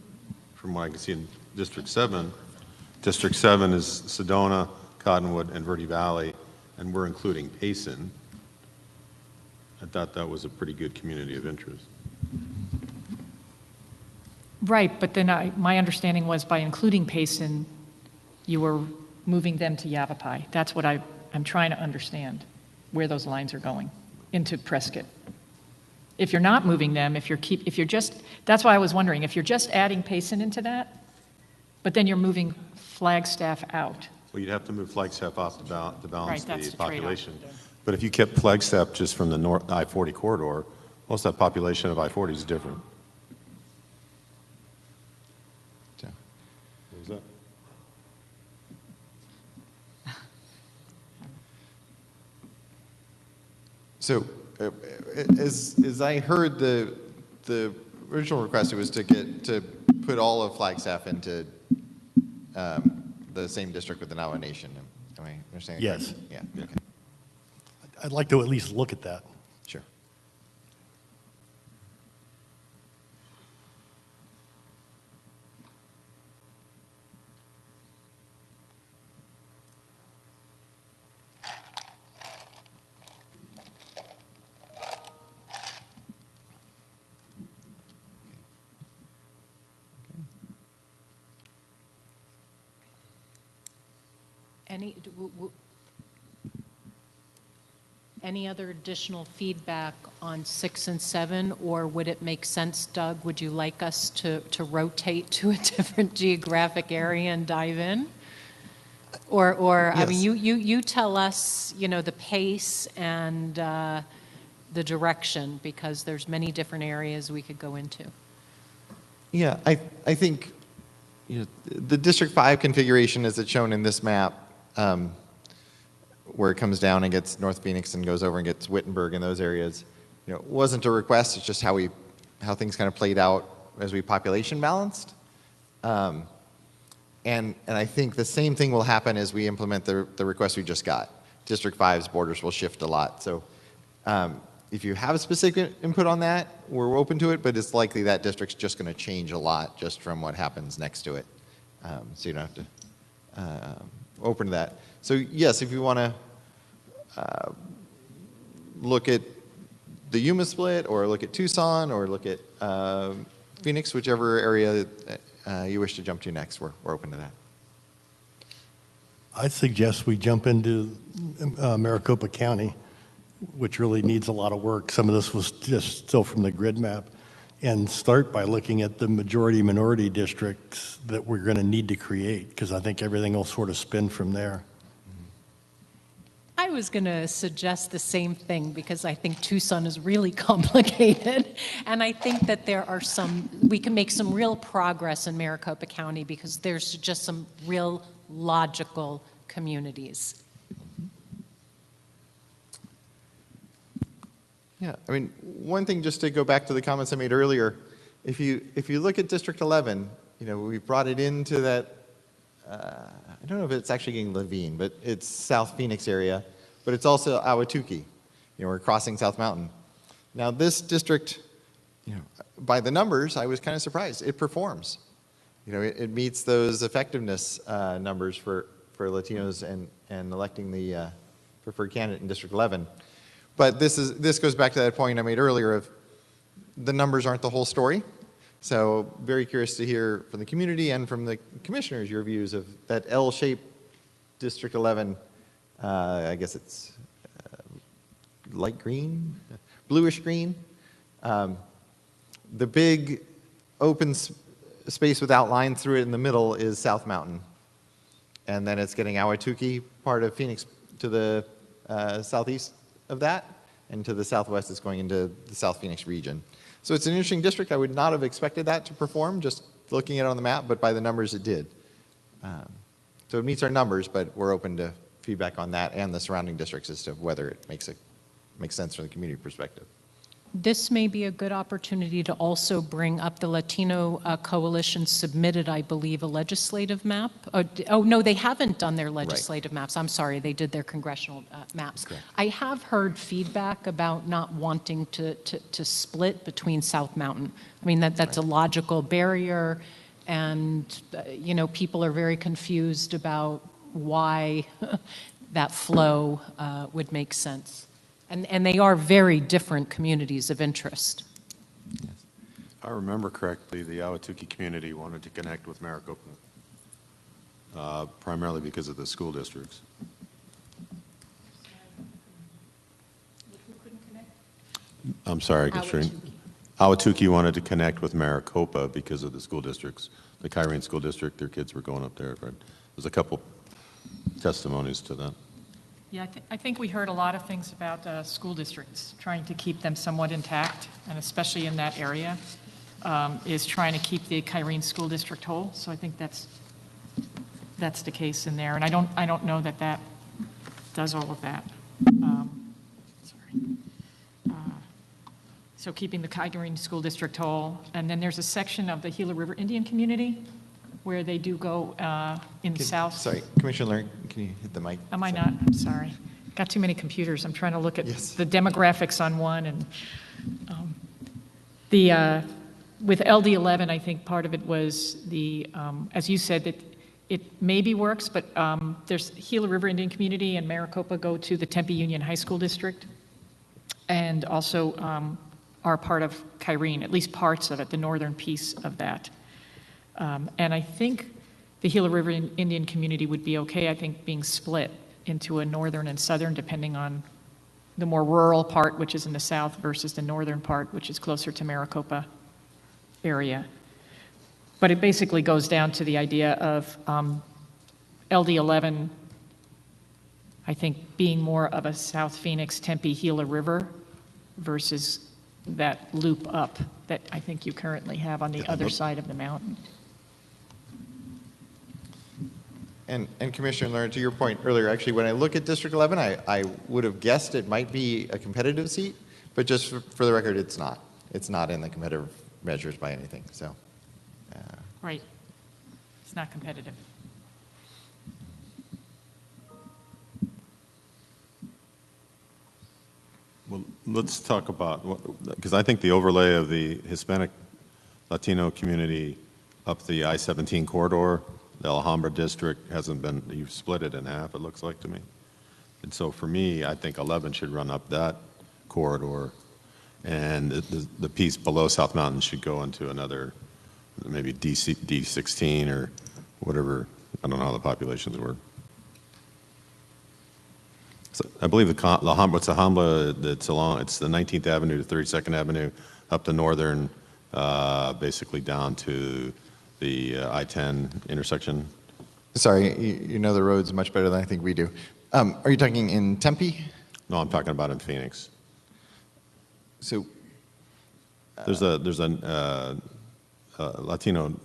S4: from what I can see in District 7 is Sedona, Cottonwood, and Verde Valley, and we're including Payson. I thought that was a pretty good community of interest.
S6: Right, but then my understanding was by including Payson, you were moving them to Yavapai. That's what I'm trying to understand, where those lines are going into Prescott. If you're not moving them, if you're just, that's why I was wondering, if you're just adding Payson into that, but then you're moving Flagstaff out.
S4: Well, you'd have to move Flagstaff off to balance
S6: Right, that's
S4: the
S6: the trade-off.
S4: population. But if you kept Flagstaff just from the north I-40 corridor, most of that population of I-40 is different.
S3: Yeah.
S4: What was that?
S3: So, as I heard the original request, it was to put all of Flagstaff into the same district with the Navajo Nation. Am I understanding?
S9: Yes.
S3: Correctly? Yeah. Okay.
S9: I'd like to at least look at that.
S3: Sure.
S1: Any other additional feedback on 6 and 7, or would it make sense, Doug, would you like us to rotate to a different geographic area and dive in? Or I mean,
S3: Yes.
S1: you tell us, the pace and the direction, because there's many different areas we could go into.
S3: Yeah, I think the District 5 configuration as it's shown in this map, where it comes down and gets North Phoenix and goes over and gets Wittenberg and those areas, wasn't a request. It's just how things kind of played out as we population balanced. And I think the same thing will happen as we implement the request we just got. District 5's borders will shift a lot. So if you have a specific input on that, we're open to it, but it's likely that district's just going to change a lot just from what happens next to it. So you don't have to open to that. So yes, if you want to look at the Yuma split, or look at Tucson, or look at Phoenix, whichever area you wish to jump to next, we're open to that.
S9: I suggest we jump into Maricopa County, which really needs a lot of work. Some of this was just still from the grid map, and start by looking at the majority-minority districts that we're going to need to create, because I think everything will sort of spin from there.
S1: I was going to suggest the same thing, because I think Tucson is really complicated. And I think that we can make some real progress in Maricopa County, because there's just some real logical communities.
S3: Yeah, I mean, one thing, just to go back to the comments I made earlier, if you look at District 11, we brought it into that, I don't know if it's actually getting Levine, but it's South Phoenix area, but it's also Ahwatukee. we're crossing South Mountain. Now, this district, by the numbers, I was kind of surprised. It performs. It meets those effectiveness numbers for Latinos and electing the preferred candidate in District 11. But this goes back to that point I made earlier of the numbers aren't the whole story. So very curious to hear from the community and from the commissioners your views of that L-shaped District 11. I guess it's light green, bluish green. The big open space with outline through it in the middle is South Mountain. And then it's getting Ahwatukee, part of Phoenix, to the southeast of that. And to the southwest, it's going into the South Phoenix region. So it's an interesting district. I would not have expected that to perform, just looking at it on the map, but by the numbers it did. So it meets our numbers, but we're open to feedback on that and the surrounding districts as to whether it makes sense from the community perspective.
S1: This may be a good opportunity to also bring up the Latino Coalition submitted, I believe, a legislative map. Oh, no, they haven't done their legislative maps. I'm sorry, they did their congressional maps.
S3: Correct.
S1: I have heard feedback about not wanting to split between South Mountain. I mean, that's a logical barrier, and, people are very confused about why that flow would make sense. And they are very different communities of interest.
S4: If I remember correctly, the Ahwatukee community wanted to connect with Maricopa, primarily because of the school districts. I'm sorry, Katrina. Ahwatukee wanted to connect with Maricopa because of the school districts. The Kyrene School District, their kids were going up there. But there's a couple testimonies to that.
S6: Yeah, I think we heard a lot of things about school districts, trying to keep them somewhat intact, and especially in that area, is trying to keep the Kyrene School District whole. So I think that's the case in there. And I don't know that does all of that. So keeping the Kyrene School District whole. And then there's a section of the Gila River Indian community where they do go in the south.
S3: Sorry, Commissioner Learn, can you hit the mic?
S6: Am I not? I'm sorry. Got too many computers. I'm trying to look at the demographics on one. And with LD11, I think part of it was as you said, that it maybe works, but there's Gila River Indian Community and Maricopa go to the Tempe Union High School District, and also are part of Kyrene, at least parts of it, the northern piece of that. And I think the Gila River Indian community would be okay, I think, being split into a northern and southern, depending on the more rural part, which is in the south, versus the northern part, which is closer to Maricopa area. But it basically goes down to the idea of LD11, I think, being more of a South Phoenix, Tempe, Gila River versus that loop up that I think you currently have on the other side of the mountain.
S3: And Commissioner Learn, to your point earlier, actually, when I look at District 11, I would have guessed it might be a competitive seat, but just for the record, it's not. It's not in the competitive measures by anything, so.
S6: Right. It's not competitive.
S4: Well, let's talk about, because I think the overlay of the Hispanic Latino community up the I-17 corridor, the Alhambra district hasn't been, you've split it in half, it looks like to me. And so for me, I think 11 should run up that corridor, and the piece below South Mountain should go into another, maybe D16 or whatever, I don't know how the populations work. So I believe the Alhambra that's along, it's the 19th Avenue to 32nd Avenue, up the northern, basically down to the I-10 intersection.
S3: Sorry, you know the roads much better than I think we do. Are you talking in Tempe?
S4: No, I'm talking about in Phoenix.
S3: So
S4: There's a Latino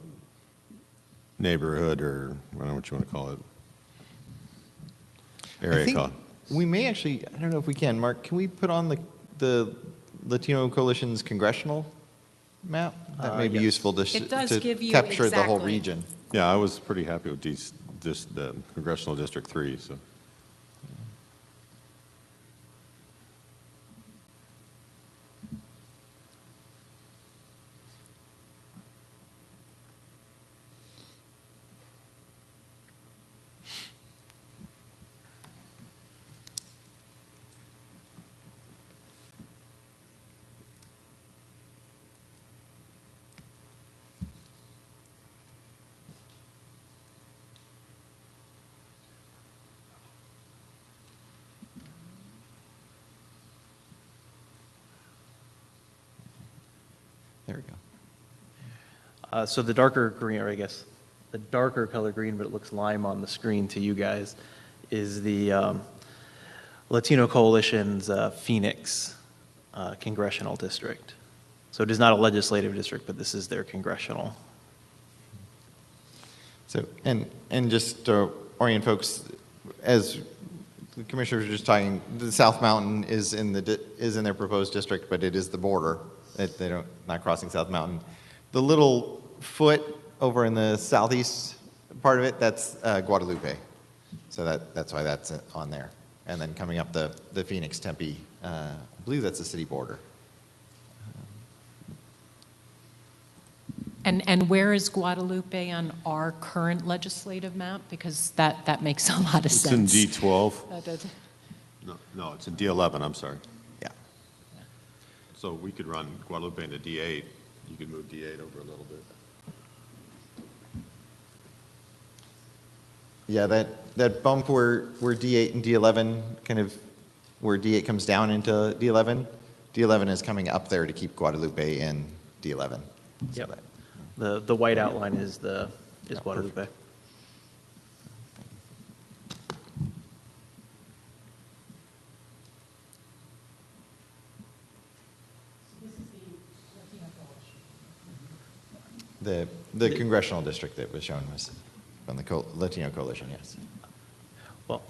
S4: neighborhood, or I don't know what you want to call it,
S3: I
S4: area
S3: think
S4: called.
S3: we may actually, I don't know if we can, Mark, can we put on the Latino Coalition's congressional map? That may be useful to capture the whole region.
S4: Yeah, I was pretty happy with the Congressional District 3, so.
S3: There we go.
S10: So the darker green, or I guess the darker color green, but it looks lime on the screen to you guys, is the Latino Coalition's Phoenix congressional district. So it is not a legislative district, but this is their congressional.
S3: So, and just to orient folks, as the commissioners were just talking, the South Mountain is in their proposed district, but it is the border. They don't, not crossing South Mountain. The little foot over in the southeast part of it, that's Guadalupe. So that's why that's on there. And then coming up the Phoenix Tempe, I believe that's the city border.
S1: And where is Guadalupe on our current legislative map? Because that makes a lot of
S4: It's
S1: sense.
S4: in D12.
S1: That does-
S4: No, it's in D11, I'm sorry.
S3: Yeah.
S4: So we could run Guadalupe into D8. You could move D8 over a little bit.
S3: Yeah, that bump where D8 and D11 kind of, where D8 comes down into D11, D11 is coming up there to keep Guadalupe in D11. So
S10: Yep. The white outline is
S3: Yeah,
S10: Guadalupe.
S3: The congressional district that was shown was from the Latino Coalition, yes.
S10: Well,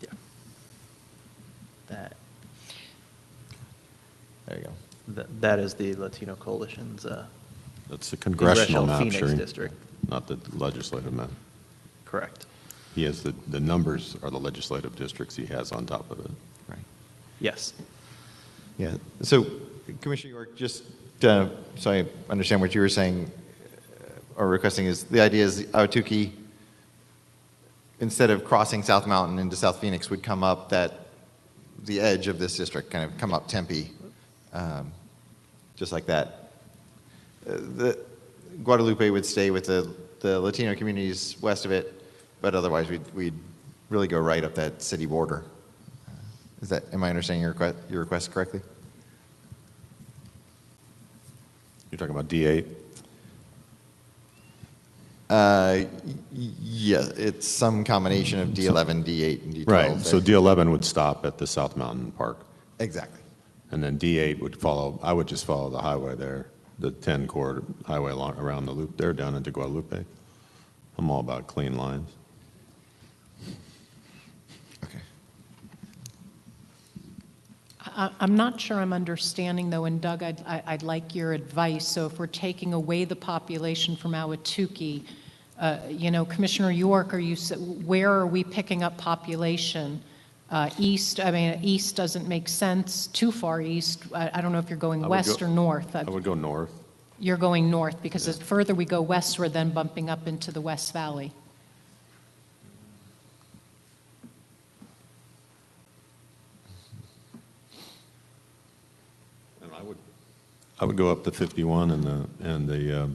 S10: yeah. That
S3: There you go.
S10: that is the Latino Coalition's
S4: That's the congressional map,
S10: Phoenix
S4: Shereen,
S10: district.
S4: not the legislative map.
S10: Correct.
S4: He has the numbers are the legislative districts he has on top of it.
S3: Right.
S10: Yes.
S3: Yeah. So, Commissioner York, just so I understand what you were saying or requesting is the idea is Ahwatukee, instead of crossing South Mountain into South Phoenix, would come up the edge of this district, kind of come up Tempe, just like that. The Guadalupe would stay with the Latino communities west of it, but otherwise we'd really go right up that city border. Am I understanding your request correctly?
S4: You're talking about D8?
S3: Yeah, it's some combination of D11, D8, and D12.
S4: Right, so D11 would stop at the South Mountain Park,
S3: Exactly.
S4: and then D8 would follow, I would just follow the highway there, the 10 corridor highway around the loop there down into Guadalupe. I'm all about clean lines.
S3: Okay.
S1: I'm not sure I'm understanding, though, and Doug, I'd like your advice. So if we're taking away the population from Ahwatukee, Commissioner York, where are we picking up population? East, east doesn't make sense, too far east. I don't know if you're going west or north.
S4: I would go north.
S1: You're going north, because the further we go west, we're then bumping up into the West Valley.
S4: And I would go up to 51 and the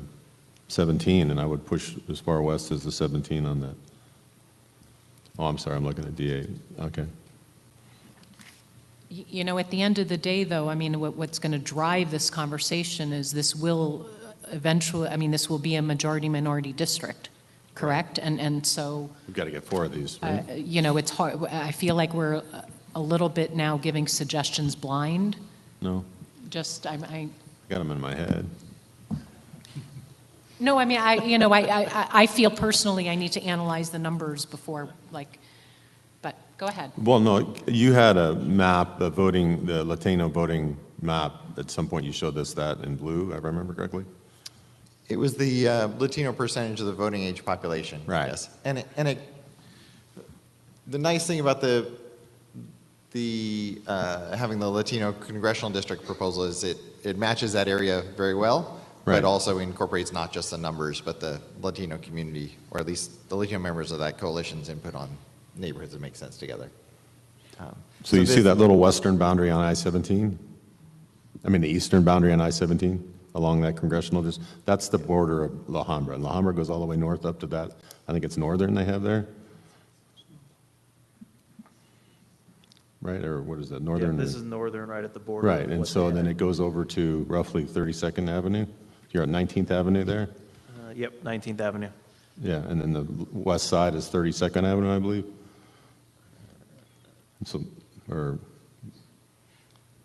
S4: 17, and I would push as far west as the 17 on that. Oh, I'm sorry, I'm looking at D8. Okay.
S1: At the end of the day, though, what's going to drive this conversation is this will eventually, this will be a majority-minority district, correct? And so,
S4: We've got to get 4 of these, right?
S1: it's hard. I feel like we're a little bit now giving suggestions blind.
S4: No,
S1: I
S4: got them in my head.
S1: No, I feel personally I need to analyze the numbers before, but go ahead.
S4: Well, no, you had a map, the Latino voting map. At some point, you showed us that in blue, if I remember correctly.
S3: It was the Latino percentage of the voting age population.
S4: Right.
S3: Yes. The nice thing about the having the Latino congressional district proposal is it matches that area very well,
S4: Right.
S3: but also incorporates not just the numbers, but the Latino community, or at least the Latino members of that coalition's input on neighborhoods that make sense together.
S4: So you see
S3: this-
S4: that little western boundary on I-17? The eastern boundary on I-17 along that congressional district? That's the border of La Habra. La Habra goes all the way north up to that. I think it's northern they have there. right? Or what is that,
S10: Yeah,
S4: northern?
S10: this is northern, right at the border.
S4: Right,
S10: of
S4: and
S10: what
S4: so
S10: they
S4: then
S10: have.
S4: it goes over to roughly 32nd Avenue? You're at 19th Avenue there?
S10: Yep, 19th Avenue.
S4: Yeah, and then the west side is 32nd Avenue, I believe? So, or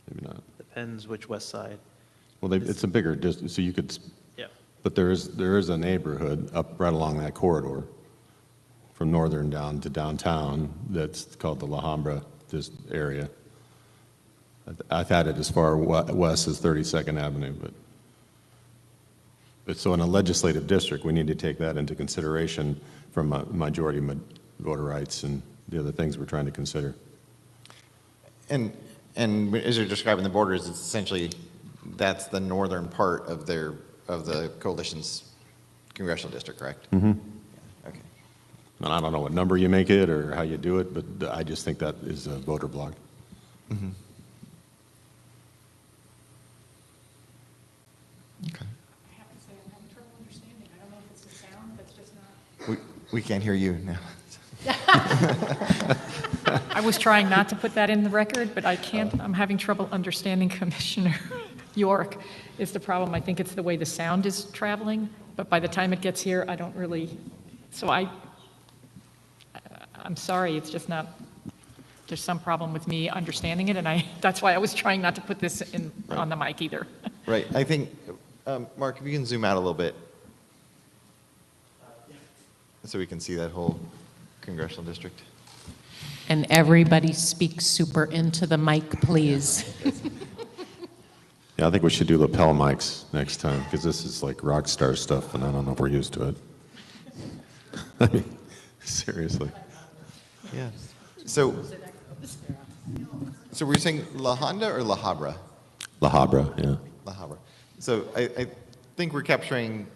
S4: maybe not.
S10: Depends which west side.
S4: Well, it's a bigger distance, so you could,
S10: Yeah.
S4: but there is a neighborhood up right along that corridor from northern down to downtown that's called the La Habra, this area. I've had it as far west as 32nd Avenue, but so in a legislative district, we need to take that into consideration from majority voter rights and the other things we're trying to consider.
S3: And as you're describing the borders, it's essentially, that's the northern part of the coalition's congressional district, correct? Mm-hmm. Okay.
S4: And I don't know what number you make it or how you do it, but I just think that is a voter block.
S3: Mm-hmm. Okay.
S6: I have to say, I'm having trouble understanding. I don't know if it's the sound that's just not.
S3: We can't hear you now.
S6: I was trying not to put that in the record, but I can't, I'm having trouble understanding Commissioner York is the problem. I think it's the way the sound is traveling, but by the time it gets here, I don't really, so I'm sorry, it's just not, there's some problem with me understanding it, and that's why I was trying not to put this in, on the mic either.
S3: Right. I think, Mark, if you can zoom out a little bit. So we can see that whole congressional district.
S1: And everybody speak super into the mic, please.
S4: Yeah, I think we should do lapel mics next time, because this is like rock star stuff, and I don't know if we're used to it. I mean, seriously.
S3: Yeah. So we're saying La Honda or La Habra?
S4: La Habra, yeah.
S3: La Habra. So I think we're capturing,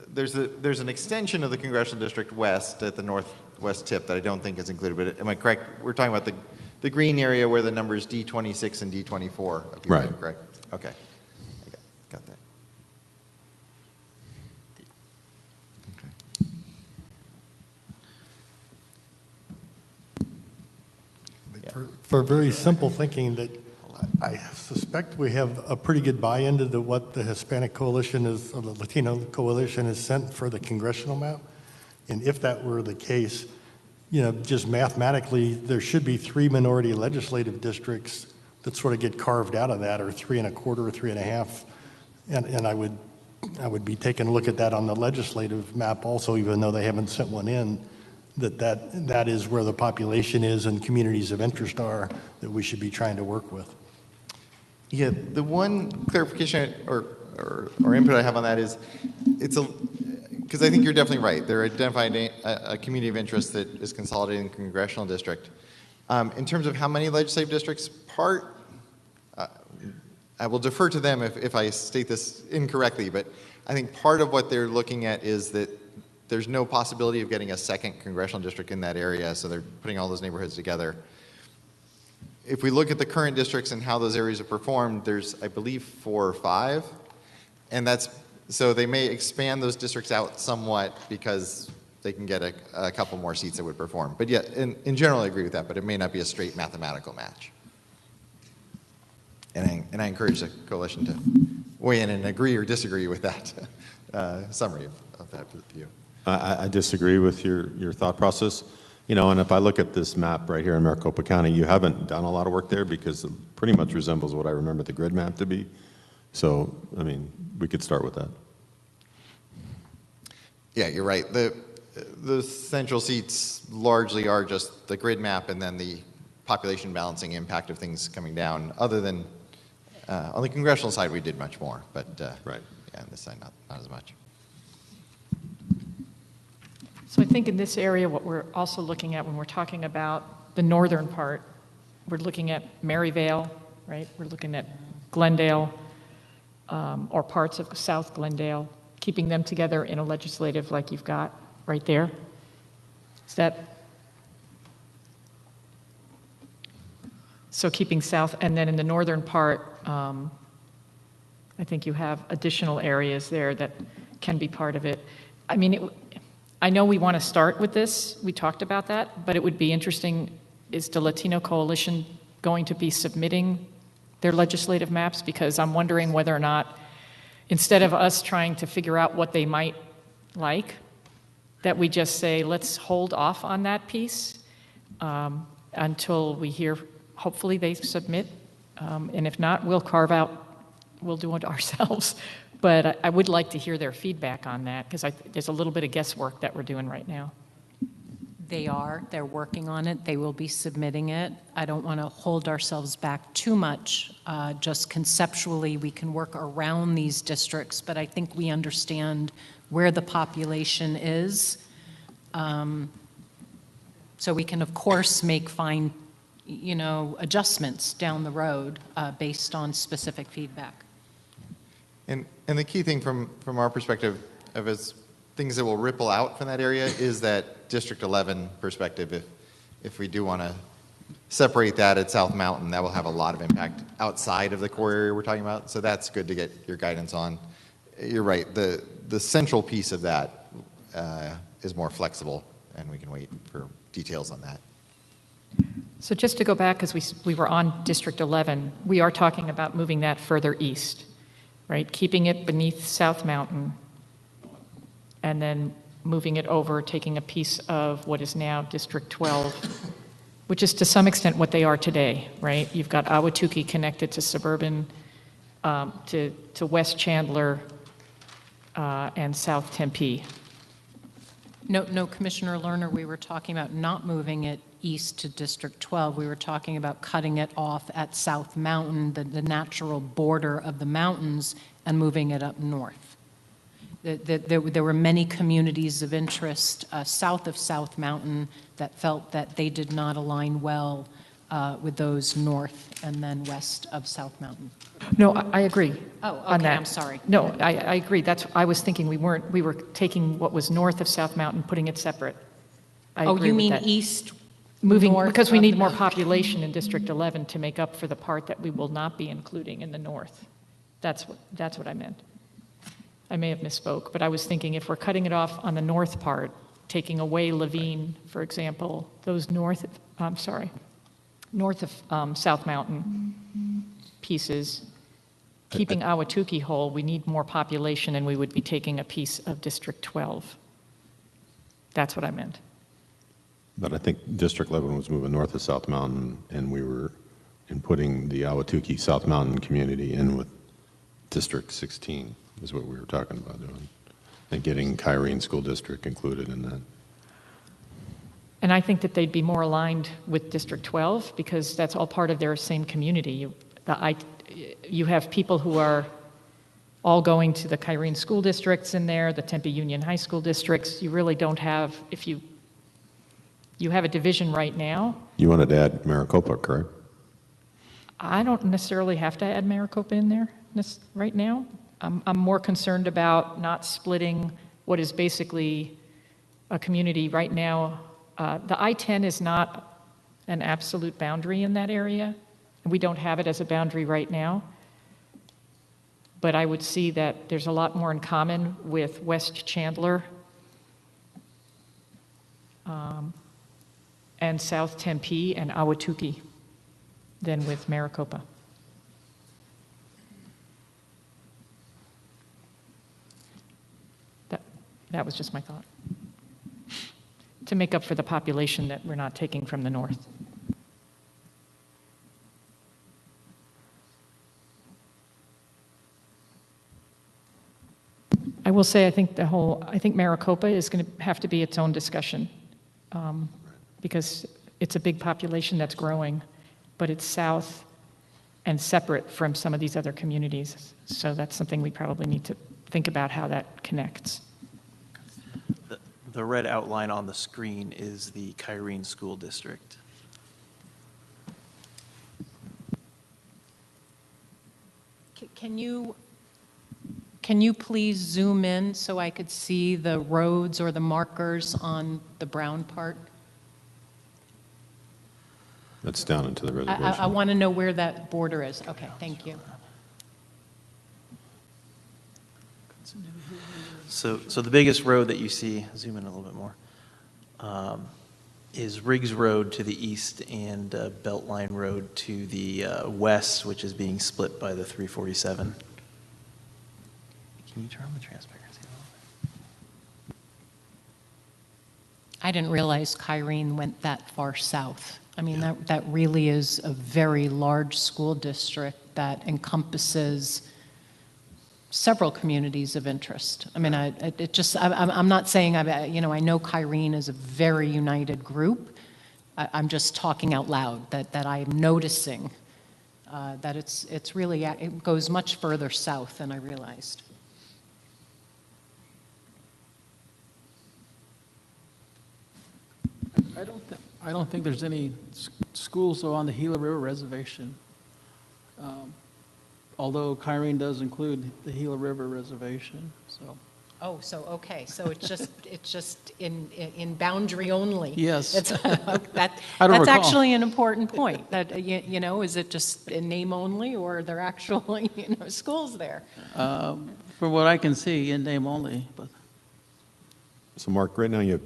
S3: there's an extension of the congressional district west at the northwest tip that I don't think is included, but am I correct? We're talking about the green area where the numbers D26 and D24 appear,
S4: Right.
S3: correct? Okay. Got that. Okay.
S9: For very simple thinking, that I suspect we have a pretty good buy-in to what the Hispanic coalition is, or the Latino coalition has sent for the congressional map. And if that were the case, just mathematically, there should be 3 minority legislative districts that sort of get carved out of that, or 3 1/4 or 3 1/2. And I would be taking a look at that on the legislative map also, even though they haven't sent one in, that is where the population is and communities of interest are that we should be trying to work with.
S3: Yeah, the one clarification or input I have on that is, because I think you're definitely right. They're identifying a community of interest that is consolidating the congressional district. In terms of how many legislative districts, I will defer to them if I state this incorrectly, but I think part of what they're looking at is that there's no possibility of getting a second congressional district in that area, so they're putting all those neighborhoods together. If we look at the current districts and how those areas have performed, there's, I believe, 4 or 5, and so they may expand those districts out somewhat because they can get a couple more seats that would perform. But yeah, in general, I agree with that, but it may not be a straight mathematical match. And I encourage the coalition to weigh in and agree or disagree with that summary of that view.
S4: I disagree with your thought process. And if I look at this map right here in Maricopa County, you haven't done a lot of work there because it pretty much resembles what I remember the grid map to be. So, I mean, we could start with that.
S3: Yeah, you're right. The central seats largely are just the grid map and then the population balancing impact of things coming down. Other than on the congressional side, we did much more, but
S4: Right.
S3: yeah, on this side, not as much.
S6: So I think in this area, what we're also looking at when we're talking about the northern part, we're looking at Maryvale, right? We're looking at Glendale, or parts of South Glendale, keeping them together in a legislative like you've got right there. Is that? So keeping south, and then in the northern part, I think you have additional areas there that can be part of it. I mean, I know we want to start with this, we talked about that, but it would be interesting is the Latino Coalition going to be submitting their legislative maps? Because I'm wondering whether or not, instead of us trying to figure out what they might like, that we just say, let's hold off on that piece until we hear, hopefully they submit. And if not, we'll do it ourselves. But I would like to hear their feedback on that, because there's a little bit of guesswork that we're doing right now.
S1: They're working on it, they will be submitting it. I don't want to hold ourselves back too much. Just conceptually, we can work around these districts, but I think we understand where the population is. So we can, of course, make fine, adjustments down the road based on specific feedback.
S3: And the key thing from our perspective of as things that will ripple out from that area is that District 11 perspective. If we do want to separate that at South Mountain, that will have a lot of impact outside of the core area we're talking about. So that's good to get your guidance on. You're right. The central piece of that is more flexible, and we can wait for details on that.
S6: So just to go back, because we were on District 11, we are talking about moving that further east, right? Keeping it beneath South Mountain, and then moving it over, taking a piece of what is now District 12, which is to some extent what they are today, right? You've got Ahwatukee connected to suburban, to West Chandler and South Tempe.
S1: No, Commissioner Lerner, we were talking about not moving it east to District 12. We were talking about cutting it off at South Mountain, the natural border of the mountains, and moving it up north. There were many communities of interest south of South Mountain that felt that they did not align well with those north and then west of South Mountain.
S6: No, I agree.
S1: Oh, okay,
S6: on that.
S1: I'm sorry.
S6: No, I agree. I was thinking we were taking what was north of South Mountain, putting it separate. I
S1: Oh,
S6: agree
S1: you
S6: with
S1: mean
S6: that.
S1: east,
S6: Moving,
S1: north
S6: because we
S1: of
S6: need
S1: the
S6: more
S1: mountain?
S6: population in District 11 to make up for the part that we will not be including in the north. That's what I meant. I may have misspoke, but I was thinking if we're cutting it off on the north part, taking away Levine, for example, those north of South Mountain pieces, keeping Ahwatukee whole, we need more population, and we would be taking a piece of District 12. That's what I meant.
S4: But I think District 11 was moving north of South Mountain, and we were putting the Ahwatukee South Mountain community in with District 16 is what we were talking about doing, and getting Kyrene School District included in that.
S6: And I think that they'd be more aligned with District 12 because that's all part of their same community. You have people who are all going to the Kyrene school districts in there, the Tempe Union High School districts. You really don't have, you have a division right now.
S4: You wanted to add Maricopa, correct?
S6: I don't necessarily have to add Maricopa in there right now. I'm more concerned about not splitting what is basically a community right now. The I-10 is not an absolute boundary in that area, and we don't have it as a boundary right now. But I would see that there's a lot more in common with West Chandler and South Tempe and Ahwatukee than with Maricopa. That was just my thought. To make up for the population that we're not taking from the north. I will say, I think Maricopa is going to have to be its own discussion because it's a big population that's growing, but it's south and separate from some of these other communities. So that's something we probably need to think about how that connects.
S10: The red outline on the screen is the Kyrene School District.
S1: Can you please zoom in so I could see the roads or the markers on the brown part?
S4: That's down into the reservation.
S1: I want to know where that border is. Okay, thank you.
S10: So the biggest road that you see, zoom in a little bit more, is Riggs Road to the east and Beltline Road to the west, which is being split by the 347. Can you turn on the transparency a little bit?
S1: I didn't realize Kyrene went that far south. I mean, that really is a very large school district that encompasses several communities of interest. I mean, I'm not saying, I know Kyrene is a very united group. I'm just talking out loud that I'm noticing that it's really, it goes much further south than I realized.
S8: I don't think there's any schools though on the Gila River Reservation. Although Kyrene does include the Gila River Reservation, so.
S1: Oh, so, okay, so it's just in boundary only?
S8: Yes.
S1: That's
S8: I don't recall.
S1: actually an important point, that, is it just in name only, or are there actually, schools there?
S8: From what I can see, in name only, but.
S4: So Mark, right now you have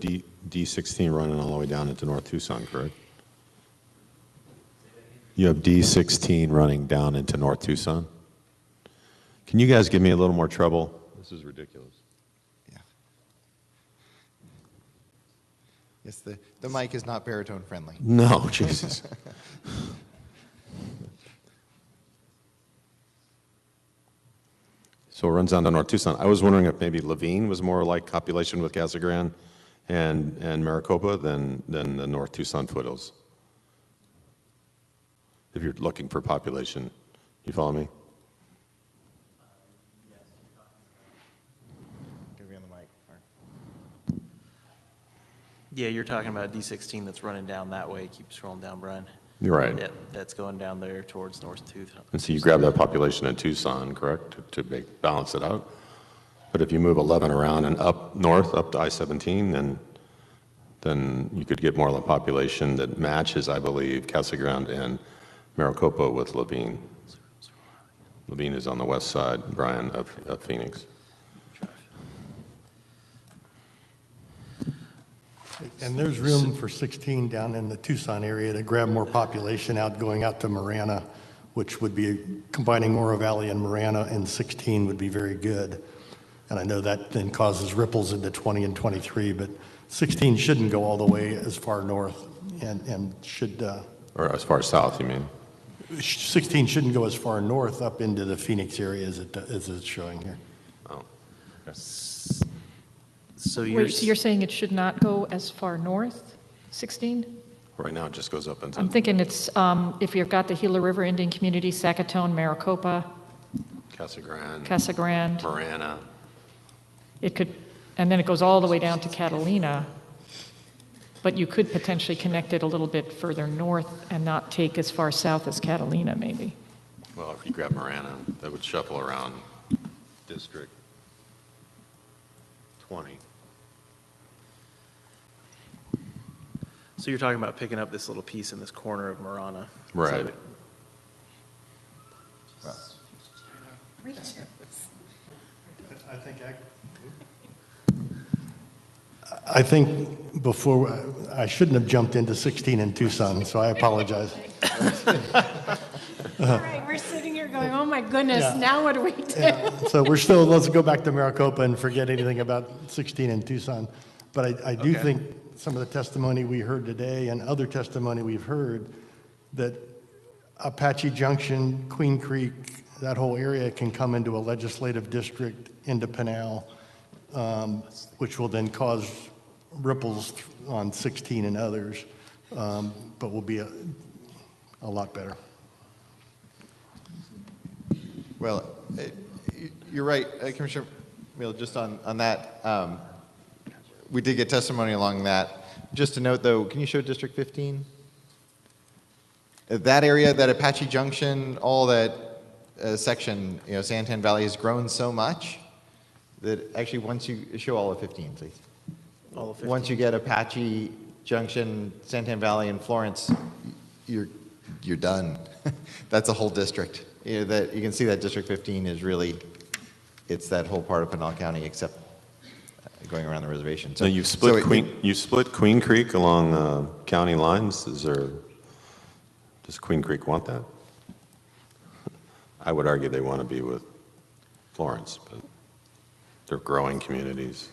S4: D16 running all the way down into North Tucson, correct? You have D16 running down into North Tucson? Can you guys give me a little more trouble? This is ridiculous.
S3: Yeah. Yes, the mic is not baritone friendly.
S4: No, Jesus. So it runs down to North Tucson. I was wondering if maybe Levine was more like population with Casa Grande and Maricopa than the North Tucson foothills. If you're looking for population, you follow me?
S3: Give me on the mic, Mark.
S10: Yeah, you're talking about D16 that's running down that way. Keep scrolling down, Brian.
S4: You're right.
S10: Yeah, that's going down there towards North Tucson.
S4: And so you grab that population in Tucson, correct, to balance it out? But if you move 11 around and up north, up to I-17, then you could get more of a population that matches, I believe, Casa Grande and Maricopa with Levine. Levine is on the west side, Brian, of Phoenix.
S9: And there's room for 16 down in the Tucson area to grab more population out, going out to Marana, which would be combining Morro Valley and Marana, and 16 would be very good. And I know that then causes ripples into 20 and 23, but 16 shouldn't go all the way as far north and should...
S4: Or as far south, you mean?
S9: 16 shouldn't go as far north up into the Phoenix area as it's showing here.
S4: Oh, okay.
S10: So
S6: Wait, so you're saying it should not go as far north, 16?
S4: Right now, it just goes up into...
S6: I'm thinking it's, if you've got the Gila River Indian Community, Sackatone, Maricopa,
S4: Casa Grande,
S6: Casa Grande,
S4: Marana.
S6: it could, and then it goes all the way down to Catalina, but you could potentially connect it a little bit further north and not take as far south as Catalina, maybe.
S4: Well, if you grab Marana, that would shuffle around District 20.
S10: So you're talking about picking up this little piece in this corner of Marana.
S4: Right.
S9: I think before, I shouldn't have jumped into 16 in Tucson, so I apologize.
S1: All right, we're sitting here going, oh my goodness,
S9: Yeah.
S1: now what do we do?
S9: Yeah, so let's go back to Maricopa and forget anything about 16 in Tucson. But I do think some of the testimony we heard today and other testimony we've heard that Apache Junction, Queen Creek, that whole area can come into a legislative district into Pinal, which will then cause ripples on 16 and others, but will be a lot better.
S3: Well, you're right, Commissioner Mill, just on that. We did get testimony along that. Just to note, though, can you show District 15? That area, that Apache Junction, all that section, Santan Valley has grown so much that actually once you show all of 15, please.
S10: All of 15.
S3: Once you get Apache Junction, Santan Valley, and Florence, you're done. That's a whole district. That you can see that District 15 is really, it's that whole part of Pinal County except going around the reservation.
S4: So you've split Queen Creek along county lines. Does Queen Creek want that? I would argue they want to be with Florence, but they're growing communities.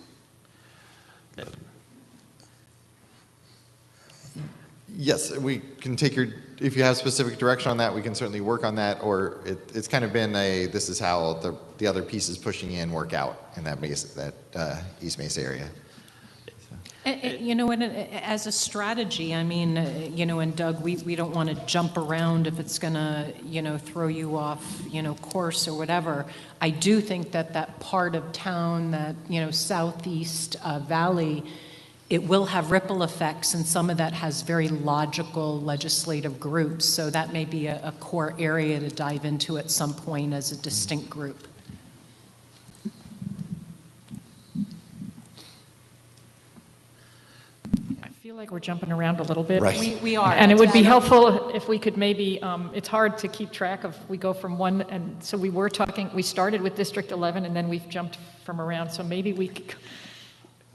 S3: Yes, we can take your, if you have specific direction on that, we can certainly work on that, or it's kind of been this is how the other pieces pushing in work out in that East Mesa area.
S1: You know, and as a strategy, I mean, you know, and Doug, we don't want to jump around if it's going to, you know, throw you off, you know, course or whatever. I do think that part of town, that, you know, southeast valley, it will have ripple effects, and some of that has very logical legislative groups. So that may be a core area to dive into at some point as a distinct group.
S6: I feel like we're jumping around a little bit.
S3: Right.
S1: We are.
S6: And it would be helpful if we could maybe, it's hard to keep track of, we go from one, and so we started with District 11, and then we've jumped from around, so maybe we could,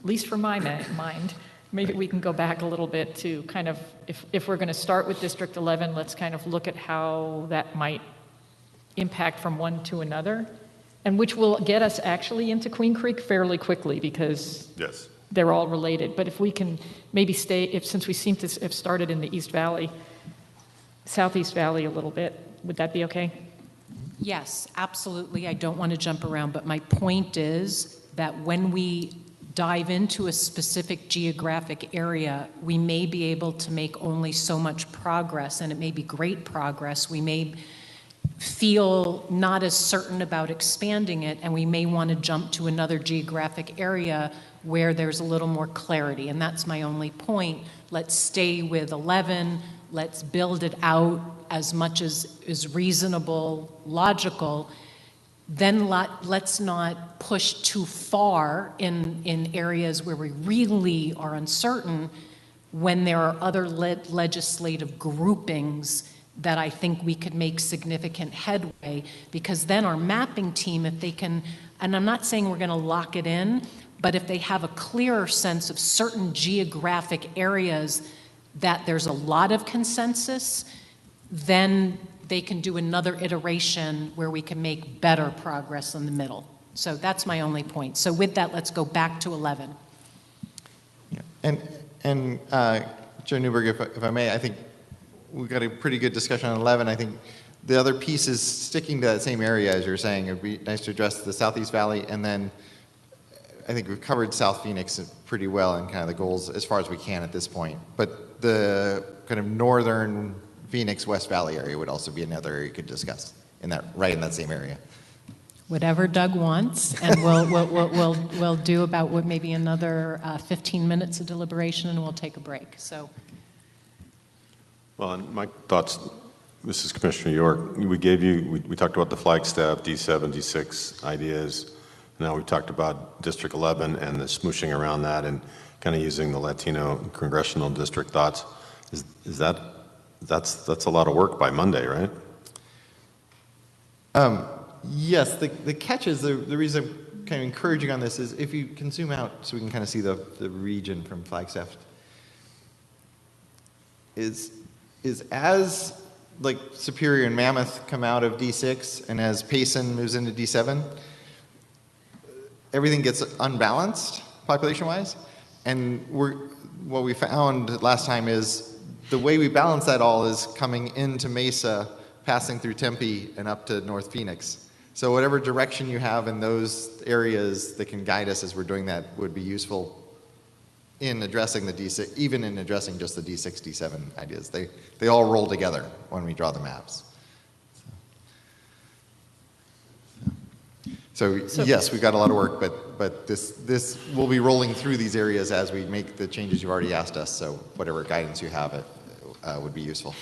S6: at least for my mind, maybe we can go back a little bit to kind of, if we're going to start with District 11, let's kind of look at how that might impact from one to another, and which will get us actually into Queen Creek fairly quickly, because
S4: Yes.
S6: they're all related. But if we can maybe since we seem to have started in the East Valley, Southeast Valley a little bit, would that be okay?
S1: Yes, absolutely. I don't want to jump around, but my point is that when we dive into a specific geographic area, we may be able to make only so much progress, and it may be great progress. We may feel not as certain about expanding it, and we may want to jump to another geographic area where there's a little more clarity, and that's my only point. Let's stay with 11. Let's build it out as much as is reasonable, logical. Then let's not push too far in areas where we really are uncertain, when there are other legislative groupings that I think we could make significant headway, because then our mapping team, if they can, and I'm not saying we're going to lock it in, but if they have a clearer sense of certain geographic areas that there's a lot of consensus, then they can do another iteration where we can make better progress in the middle. So that's my only point. So with that, let's go back to 11.
S3: Yeah. And Joe Newberg, if I may, I think we've got a pretty good discussion on 11. I think the other piece is sticking to that same area, as you're saying. It'd be nice to address the Southeast Valley, and then I think we've covered South Phoenix pretty well and kind of the goals as far as we can at this point. But the kind of northern Phoenix West Valley area would also be another area you could discuss in that, right in that same area.
S1: Whatever Doug wants, and we'll do about maybe another 15 minutes of deliberation, and we'll take a break. So.
S4: Well, and my thoughts, this is Commissioner York. We talked about the Flagstaff, D7, D6 ideas. Now we've talked about District 11 and the smooshing around that, and kind of using the Latino congressional district thoughts. That's a lot of work by Monday, right?
S3: Yes, the catch is, the reason I'm kind of encouraging on this is if you can zoom out so we can kind of see the region from Flagstaff, is as like Superior and Mammoth come out of D6 and as Payson moves into D7, everything gets unbalanced population-wise. And what we found last time is the way we balance that all is coming into Mesa, passing through Tempe and up to North Phoenix. So whatever direction you have in those areas that can guide us as we're doing that would be useful in addressing the D6, even in addressing just the D6, D7 ideas. They all roll together when we draw the maps. So yes, we've got a lot of work, but this will be rolling through these areas as we make the changes you've already asked us. So whatever guidance you have, it would be useful,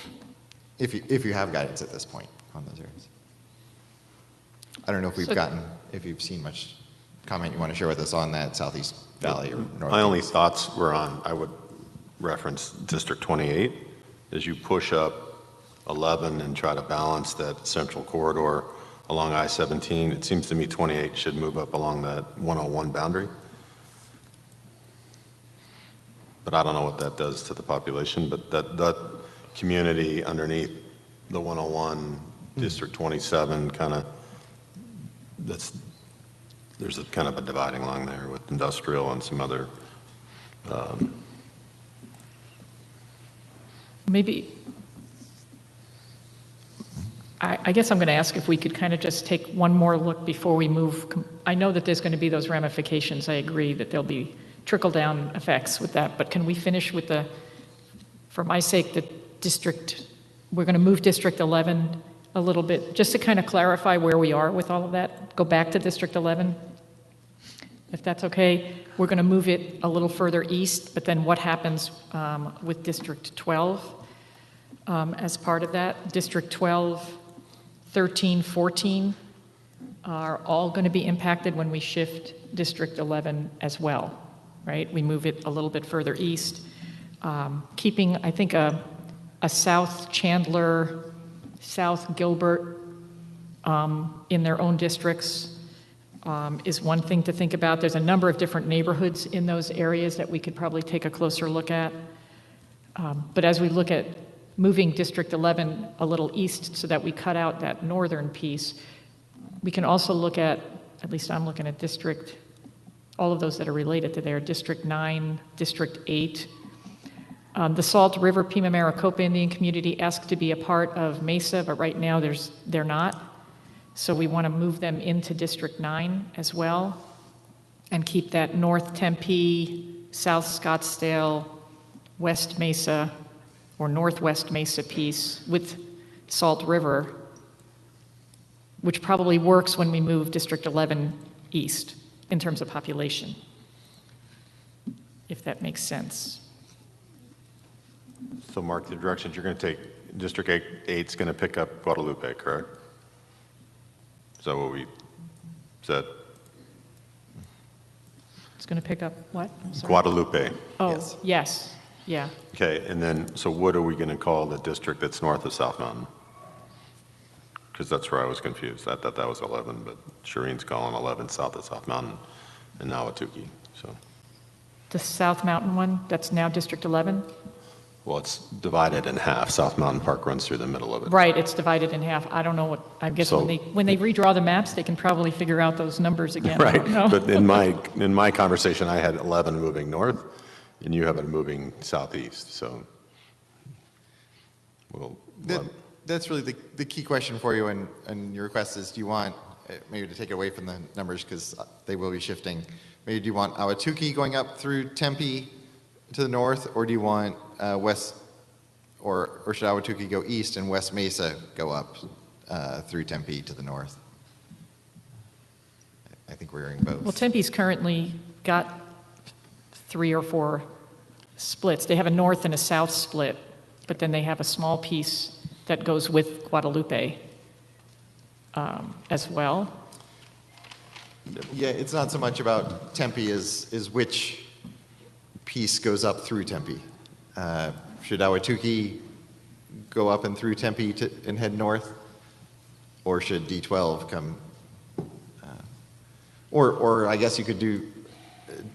S3: if you have guidance at this point on those areas. I don't know if you've seen much comment you want to share with us on that Southeast Valley or North.
S4: My only thoughts were I would reference District 28 as you push up 11 and try to balance that central corridor along I-17. It seems to me 28 should move up along that 101 boundary. but I don't know what that does to the population, but that community underneath the 101, District 27, kind of, there's a kind of a dividing line there with industrial and some other,
S6: Maybe, I guess I'm going to ask if we could kind of just take one more look before we move. I know that there's going to be those ramifications. I agree that there'll be trickle-down effects with that, but can we finish with for my sake, we're going to move District 11 a little bit, just to kind of clarify where we are with all of that. Go back to District 11, if that's okay. We're going to move it a little further east, but then what happens with District 12 as part of that? District 12, 13, 14 are all going to be impacted when we shift District 11 as well, right? We move it a little bit further east, keeping, I think, a South Chandler, South Gilbert in their own districts is one thing to think about. There's a number of different neighborhoods in those areas that we could probably take a closer look at. But as we look at moving District 11 a little east so that we cut out that northern piece, we can also look at least I'm looking at all of those that are related to there, District 9, District 8. The Salt River Pima Maricopa Indian community asked to be a part of Mesa, but right now they're not. So we want to move them into District 9 as well and keep that North Tempe, South Scottsdale, West Mesa, or Northwest Mesa piece with Salt River, which probably works when we move District 11 east in terms of population, if that makes sense.
S4: so Mark, the directions you're going to take, District 8's going to pick up Guadalupe, correct? Is that what we said?
S6: It's going to pick up what? I'm sorry.
S4: Guadalupe.
S6: Oh, yes, yeah.
S4: Okay, and then, so what are we going to call the district that's north of South Mountain? Because that's where I was confused. I thought that was 11, but Shireen's calling 11 south of South Mountain and now Atuki, so.
S6: The South Mountain one, that's now District 11?
S4: Well, it's divided in half. South Mountain Park runs through the middle of it.
S6: Right, it's divided in half. I don't know what, I guess
S4: So-
S6: when they redraw the maps, they can probably figure out those numbers again. I
S4: Right,
S6: don't know.
S4: but in my conversation, I had 11 moving north, and you have it moving southeast, so. Well,
S3: That's really the key question for you, and your request is, do you want, maybe to take it away from the numbers because they will be shifting, maybe do you want Ahwatukee going up through Tempe to the north, or do you want west, or should Ahwatukee go east and West Mesa go up through Tempe to the north? I think we're hearing both.
S6: Well, Tempe's currently got 3 or 4 splits. They have a north and a south split, but then they have a small piece that goes with Guadalupe as well.
S3: Yeah, it's not so much about Tempe as which piece goes up through Tempe. Should Ahwatukee go up and through Tempe and head north? Or should D12 come? Or I guess you could do,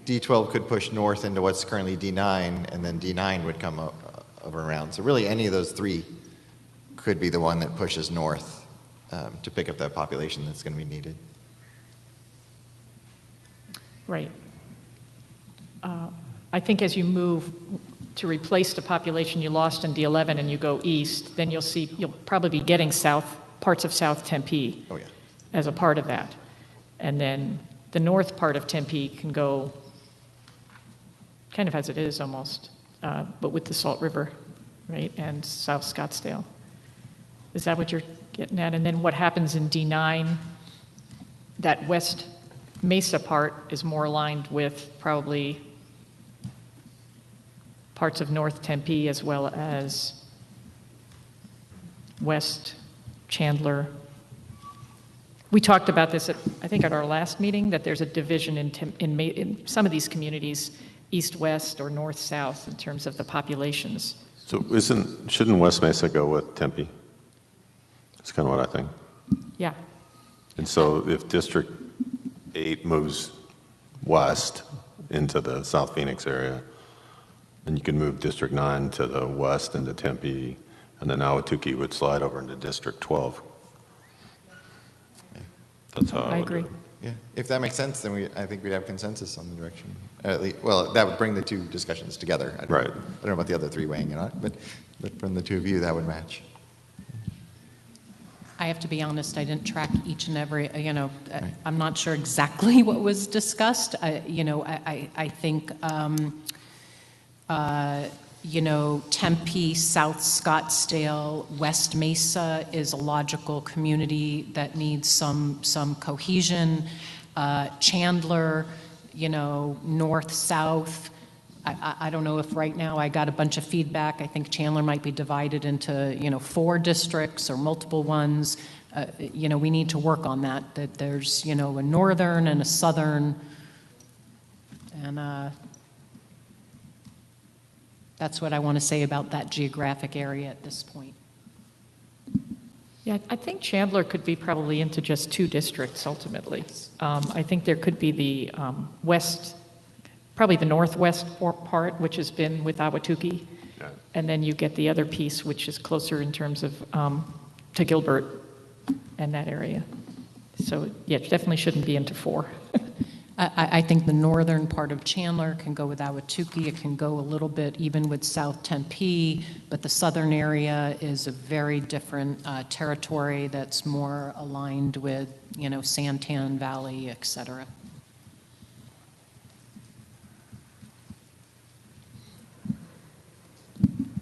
S3: D12 could push north into what's currently D9, and then D9 would come over around. So really any of those three could be the one that pushes north to pick up that population that's going to be needed.
S6: Right. I think as you move to replace the population you lost in D11 and you go east, then you'll probably be getting parts of South Tempe
S3: Oh, yeah.
S6: as a part of that. And then the north part of Tempe can go kind of as it is almost, but with the Salt River, right, and South Scottsdale. Is that what you're getting at? And then what happens in D9, that West Mesa part is more aligned with probably parts of North Tempe as well as West Chandler. We talked about this, I think, at our last meeting, that there's a division in some of these communities, east-west or north-south, in terms of the populations.
S4: So shouldn't West Mesa go with Tempe? That's kind of what I think.
S6: Yeah.
S4: And so if District 8 moves west into the South Phoenix area, And you can move District 9 to the west into Tempe, and then Ahwatukee would slide over into District 12. That's how
S6: I
S4: would do
S6: agree.
S4: it.
S3: Yeah, if that makes sense, then I think we'd have consensus on the direction. At least, well, that would bring the two discussions together.
S4: Right.
S3: I don't know about the other three weighing in on it, but from the two of you, that would match.
S1: I have to be honest, I didn't track each and every, I'm not sure exactly what was discussed. I think, Tempe, South Scottsdale, West Mesa is a logical community that needs some cohesion. Chandler, north, south. I don't know if right now I got a bunch of feedback. I think Chandler might be divided into, 4 districts or multiple ones. We need to work on that there's, a northern and a southern. And that's what I want to say about that geographic area at this point.
S6: Yeah, I think Chandler could be probably into just 2 districts ultimately. I think there could be the west, probably the northwest part, which has been with Ahwatukee.
S4: Yeah.
S6: And then you get the other piece, which is closer in terms of to Gilbert and that area. So, yeah, it definitely shouldn't be into 4.
S1: I think the northern part of Chandler can go with Ahwatukee. It can go a little bit even with South Tempe, but the southern area is a very different territory that's more aligned with, Santan Valley, et cetera.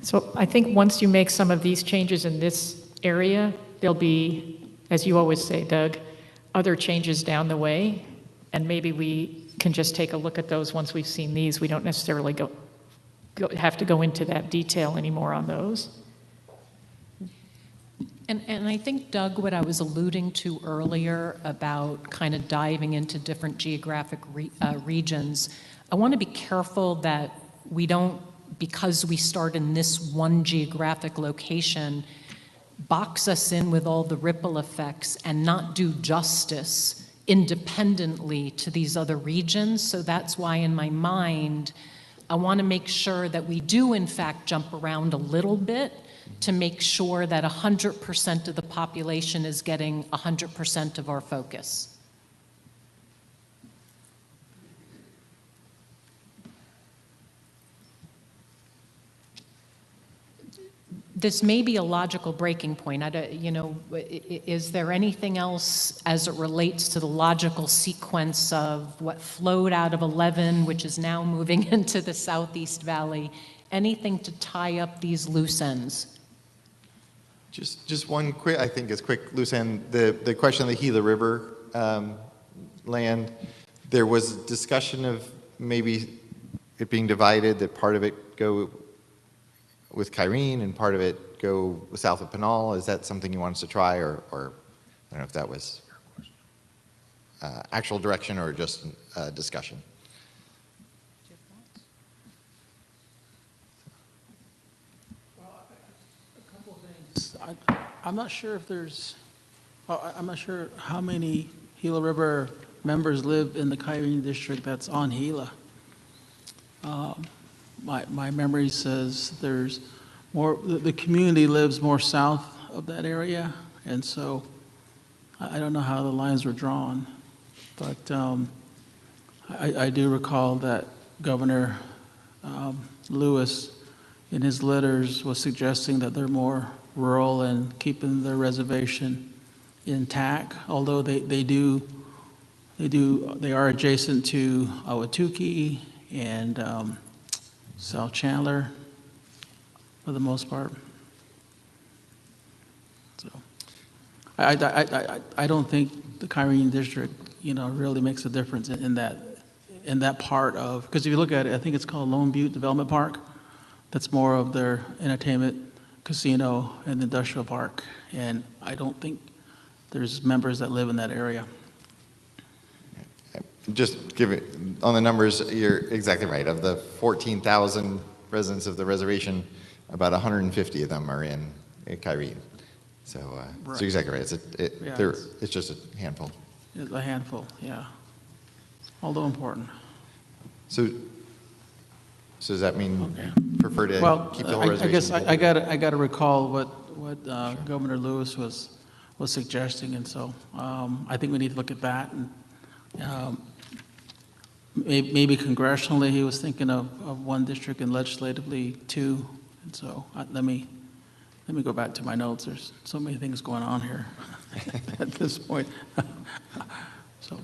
S6: So I think once you make some of these changes in this area, there'll be, as you always say, Doug, other changes down the way, and maybe we can just take a look at those once we've seen these. We don't necessarily have to go into that detail anymore on those.
S1: And I think, Doug, what I was alluding to earlier about kind of diving into different geographic regions, I want to be careful that we don't, because we start in this one geographic location, box us in with all the ripple effects and not do justice independently to these other regions. So that's why in my mind, I want to make sure that we do in fact jump around a little bit to make sure that 100% of the population is getting 100% of our focus. This may be a logical breaking point. Is there anything else as it relates to the logical sequence of what flowed out of 11, which is now moving into the Southeast Valley? Anything to tie up these loose ends?
S3: Just one quick, I think is quick loose end. The question of the Gila River land, there was discussion of maybe it being divided, that part of it go with Kyrene and part of it go south of Pinal. Is that something you want us to try, or I don't know if that was actual direction or just discussion?
S8: I'm not sure if I'm not sure how many Gila River members live in the Kyrene district that's on Gila. My memory says there's more, the community lives more south of that area, and so I don't know how the lines were drawn, but I do recall that Governor Lewis, in his letters, was suggesting that they're more rural and keeping their reservation intact, although they are adjacent to Ahwatukee and South Chandler for the most part. So I don't think the Kyrene district, really makes a difference in that part of, because if you look at it, I think it's called Lone Butte Development Park. That's more of their entertainment, casino, and industrial park. And I don't think there's members that live in that area.
S3: Just give it, on the numbers, you're exactly right. Of the 14,000 residents of the reservation, about 150 of them are in Kyrene. So,
S8: Right.
S3: so exactly right.
S8: Yeah,
S3: It's just a handful.
S8: It's a handful, yeah. Although important.
S3: So So does that mean prefer to
S8: Well,
S3: keep the whole
S8: I
S3: reservation?
S8: guess I got to recall what Governor Lewis was suggesting, and so I think we need to look at that. And maybe congressionally, he was thinking of one district and legislatively two. And so let me go back to my notes. There's so many things going on here at this point. So.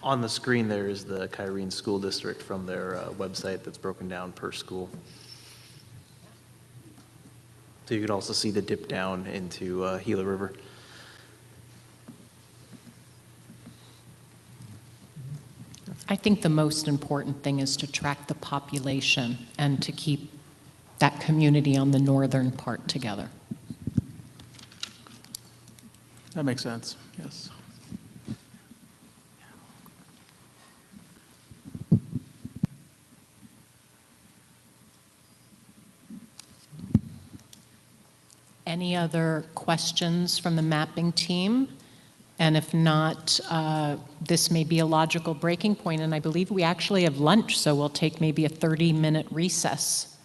S10: On the screen, there is the Kyrene School District from their website that's broken down per school. So you could also see the dip down into Gila River.
S1: I think the most important thing is to track the population and to keep that community on the northern part together.
S8: That makes sense, yes.
S1: Any other questions from the mapping team? And if not, this may be a logical breaking point, and I believe we actually have lunch, so we'll take maybe a 30-minute recess.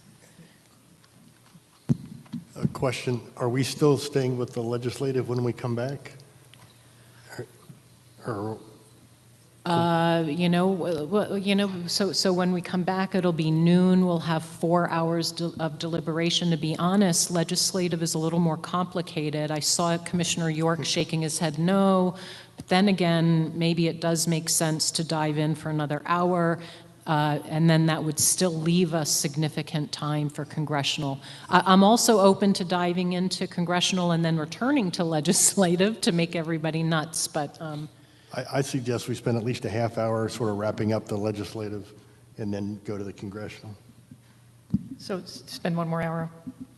S9: A question, are we still staying with the legislative when we come back? Or
S1: So when we come back, it'll be noon. We'll have 4 hours of deliberation. To be honest, legislative is a little more complicated. I saw Commissioner York shaking his head no, but then again, maybe it does make sense to dive in for another hour, and then that would still leave us significant time for congressional. I'm also open to diving into congressional and then returning to legislative to make everybody nuts, but
S9: I suggest we spend at least a half hour sort of wrapping up the legislative and then go to the congressional.
S6: So spend 1 more hour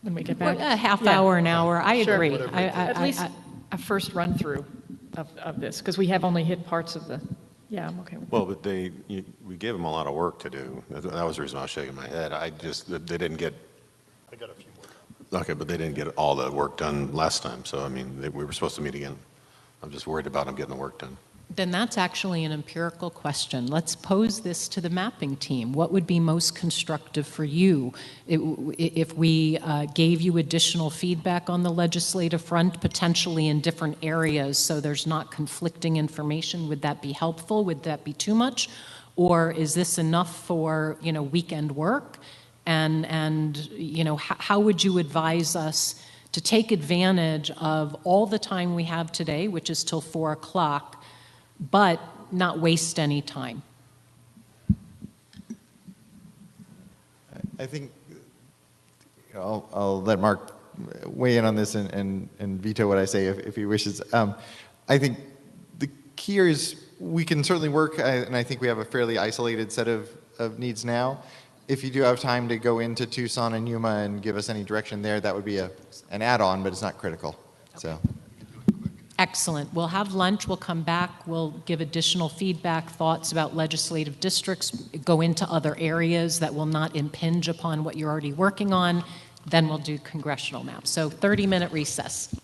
S6: when we get back?
S1: a half
S6: Yeah.
S1: hour, an hour. I
S6: Sure.
S1: agree.
S6: At least a first run-through of this, because we have only hit parts of the, yeah, I'm okay with that.
S4: Well, but we gave them a lot of work to do. That was the reason I was shaking my head. They didn't get.
S9: I got a few more.
S4: Okay, but they didn't get all the work done last time, so I mean, we were supposed to meet again. I'm just worried about them getting the work done.
S1: Then that's actually an empirical question. Let's pose this to the mapping team. What would be most constructive for you if we gave you additional feedback on the legislative front, potentially in different areas, so there's not conflicting information? Would that be helpful? Would that be too much? Or is this enough for, weekend work? And how would you advise us to take advantage of all the time we have today, which is till 4 o'clock, but not waste any time?
S3: I think I'll let Mark weigh in on this and veto what I say if he wishes. I think the key here is we can certainly work, and I think we have a fairly isolated set of needs now. If you do have time to go into Tucson and Yuma and give us any direction there, that would be an add-on, but it's not critical. So.
S1: Excellent. We'll have lunch. We'll come back. We'll give additional feedback, thoughts about legislative districts, go into other areas that will not impinge upon what you're already working on. Then we'll do congressional maps. So 30-minute recess.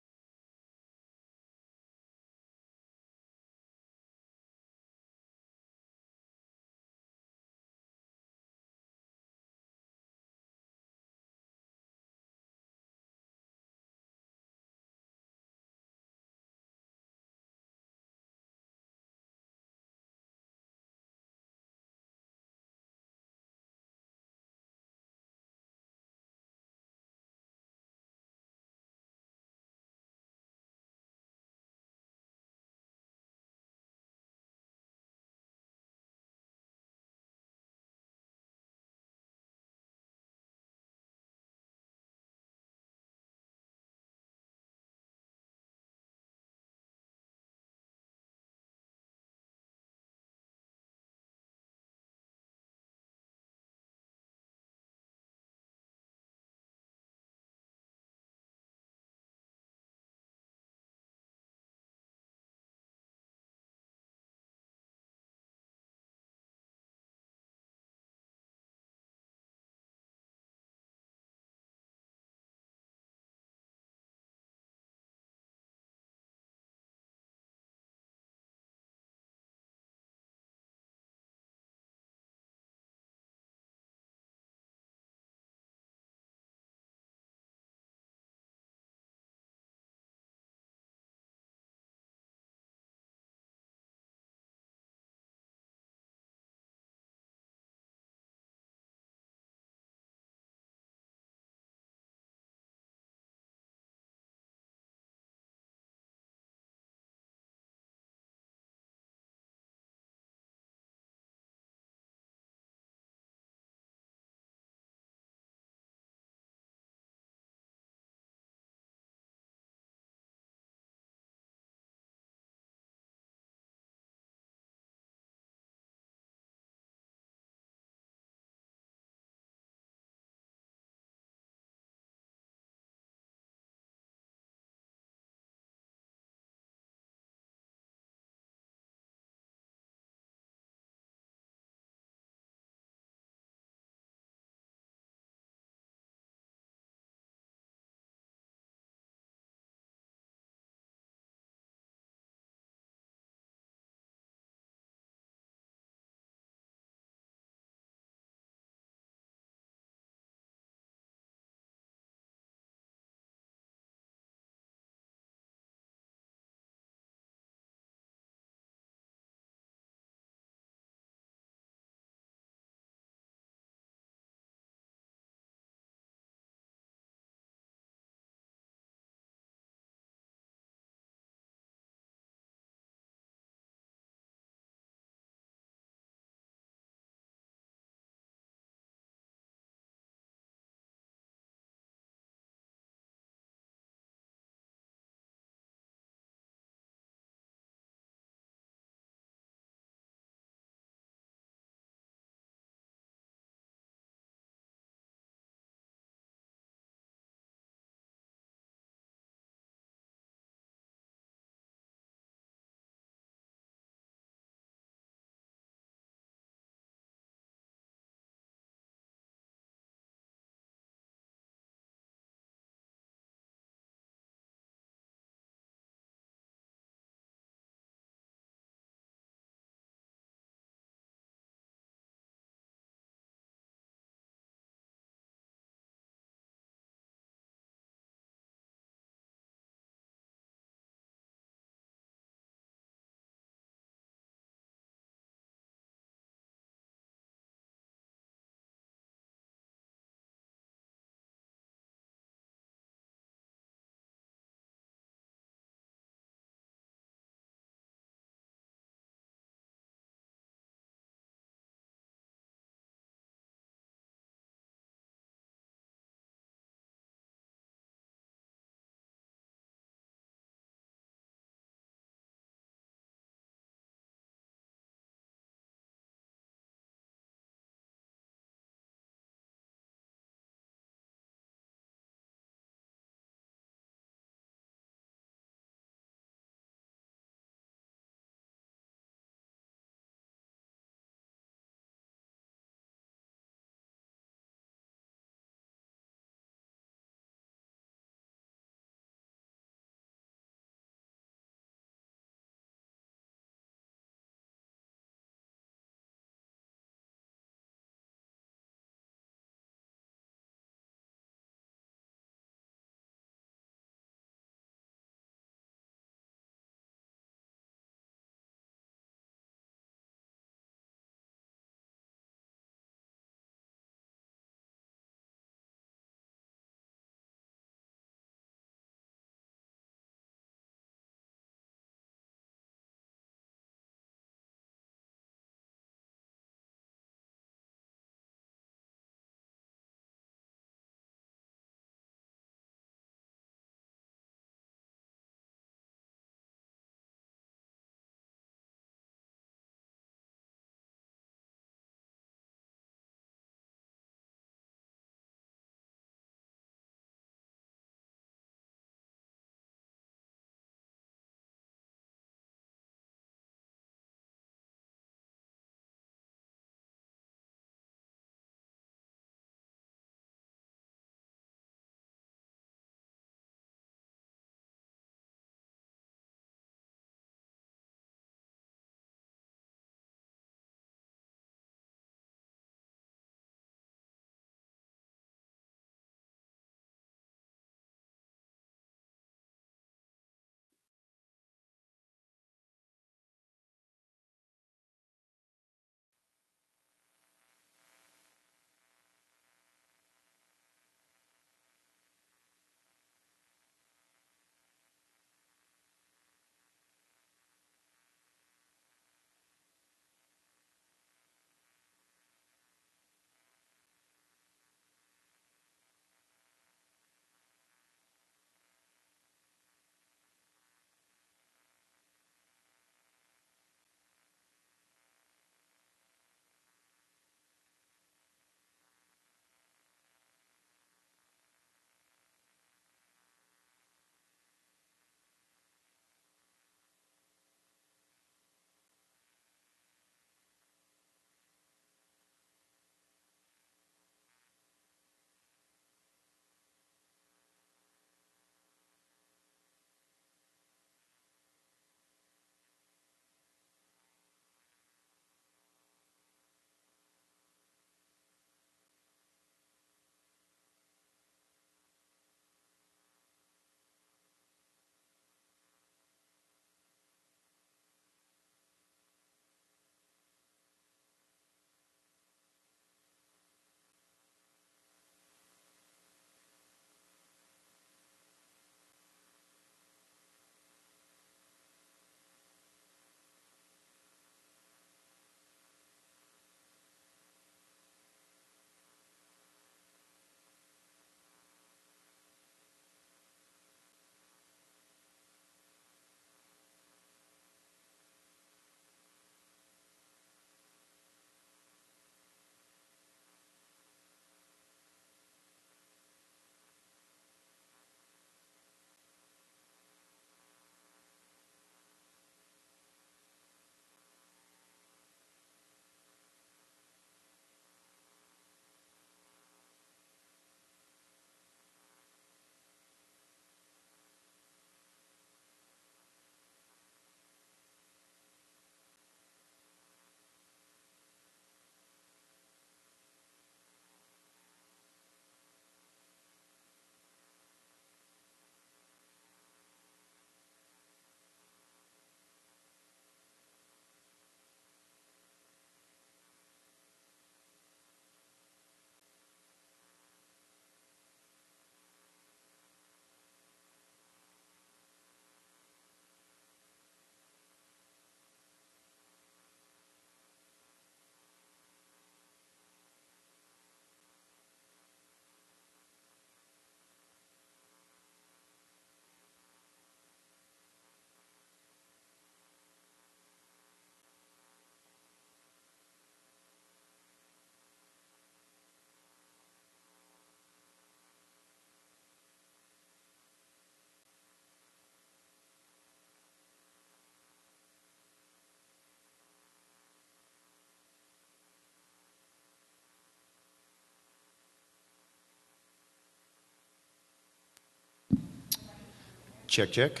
S11: Check, check.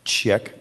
S11: Check.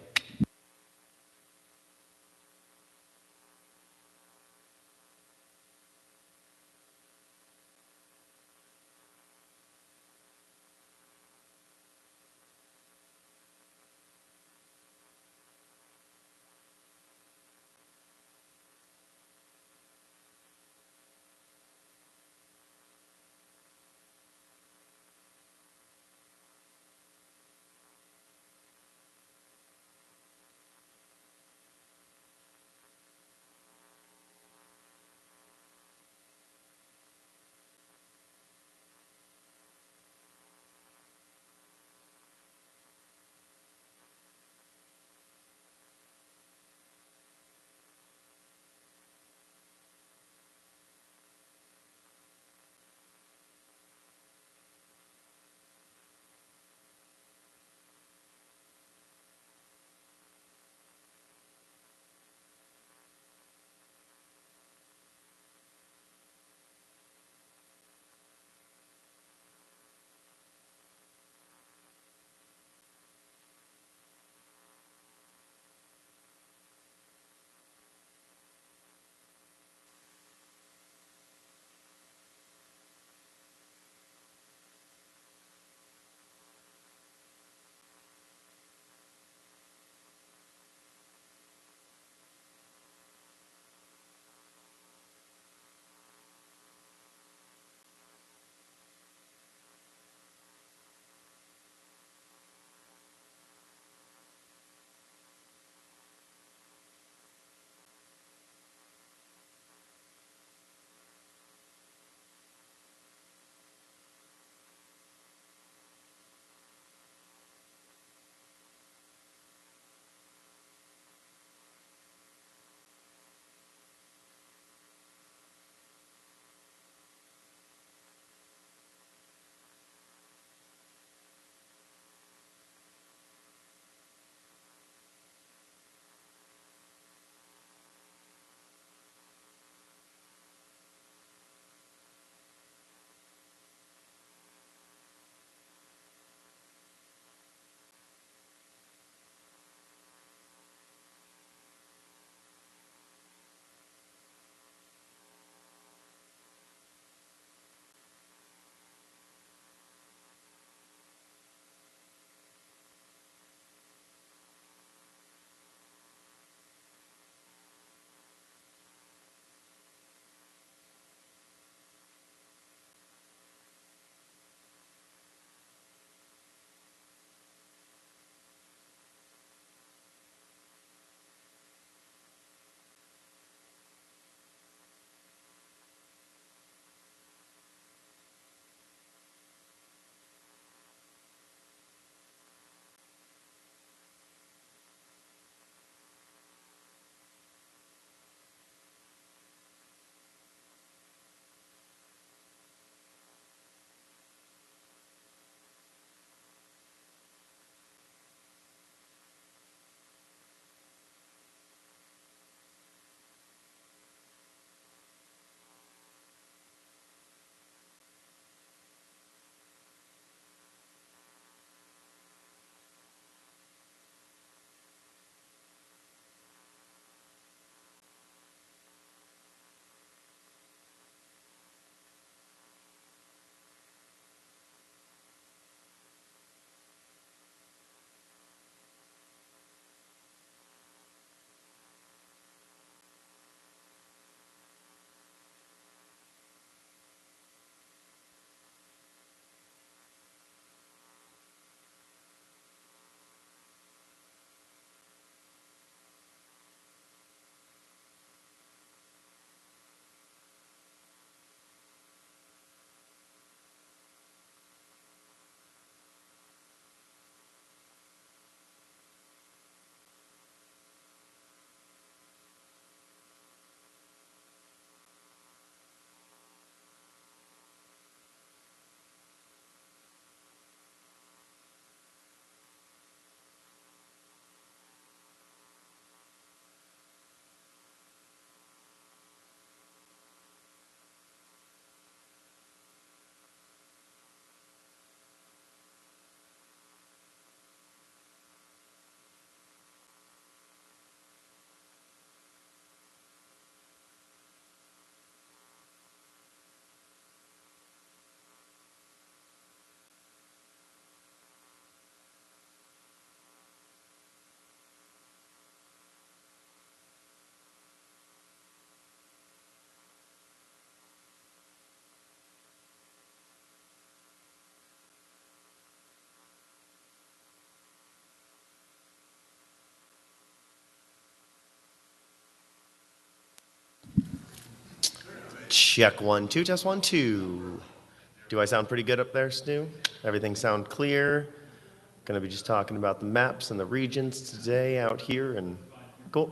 S12: Check 1, 2, test 1, 2. Do I sound pretty good up there, Stu? Everything sound clear? Going to be just talking about the maps and the regions today out here, and cool.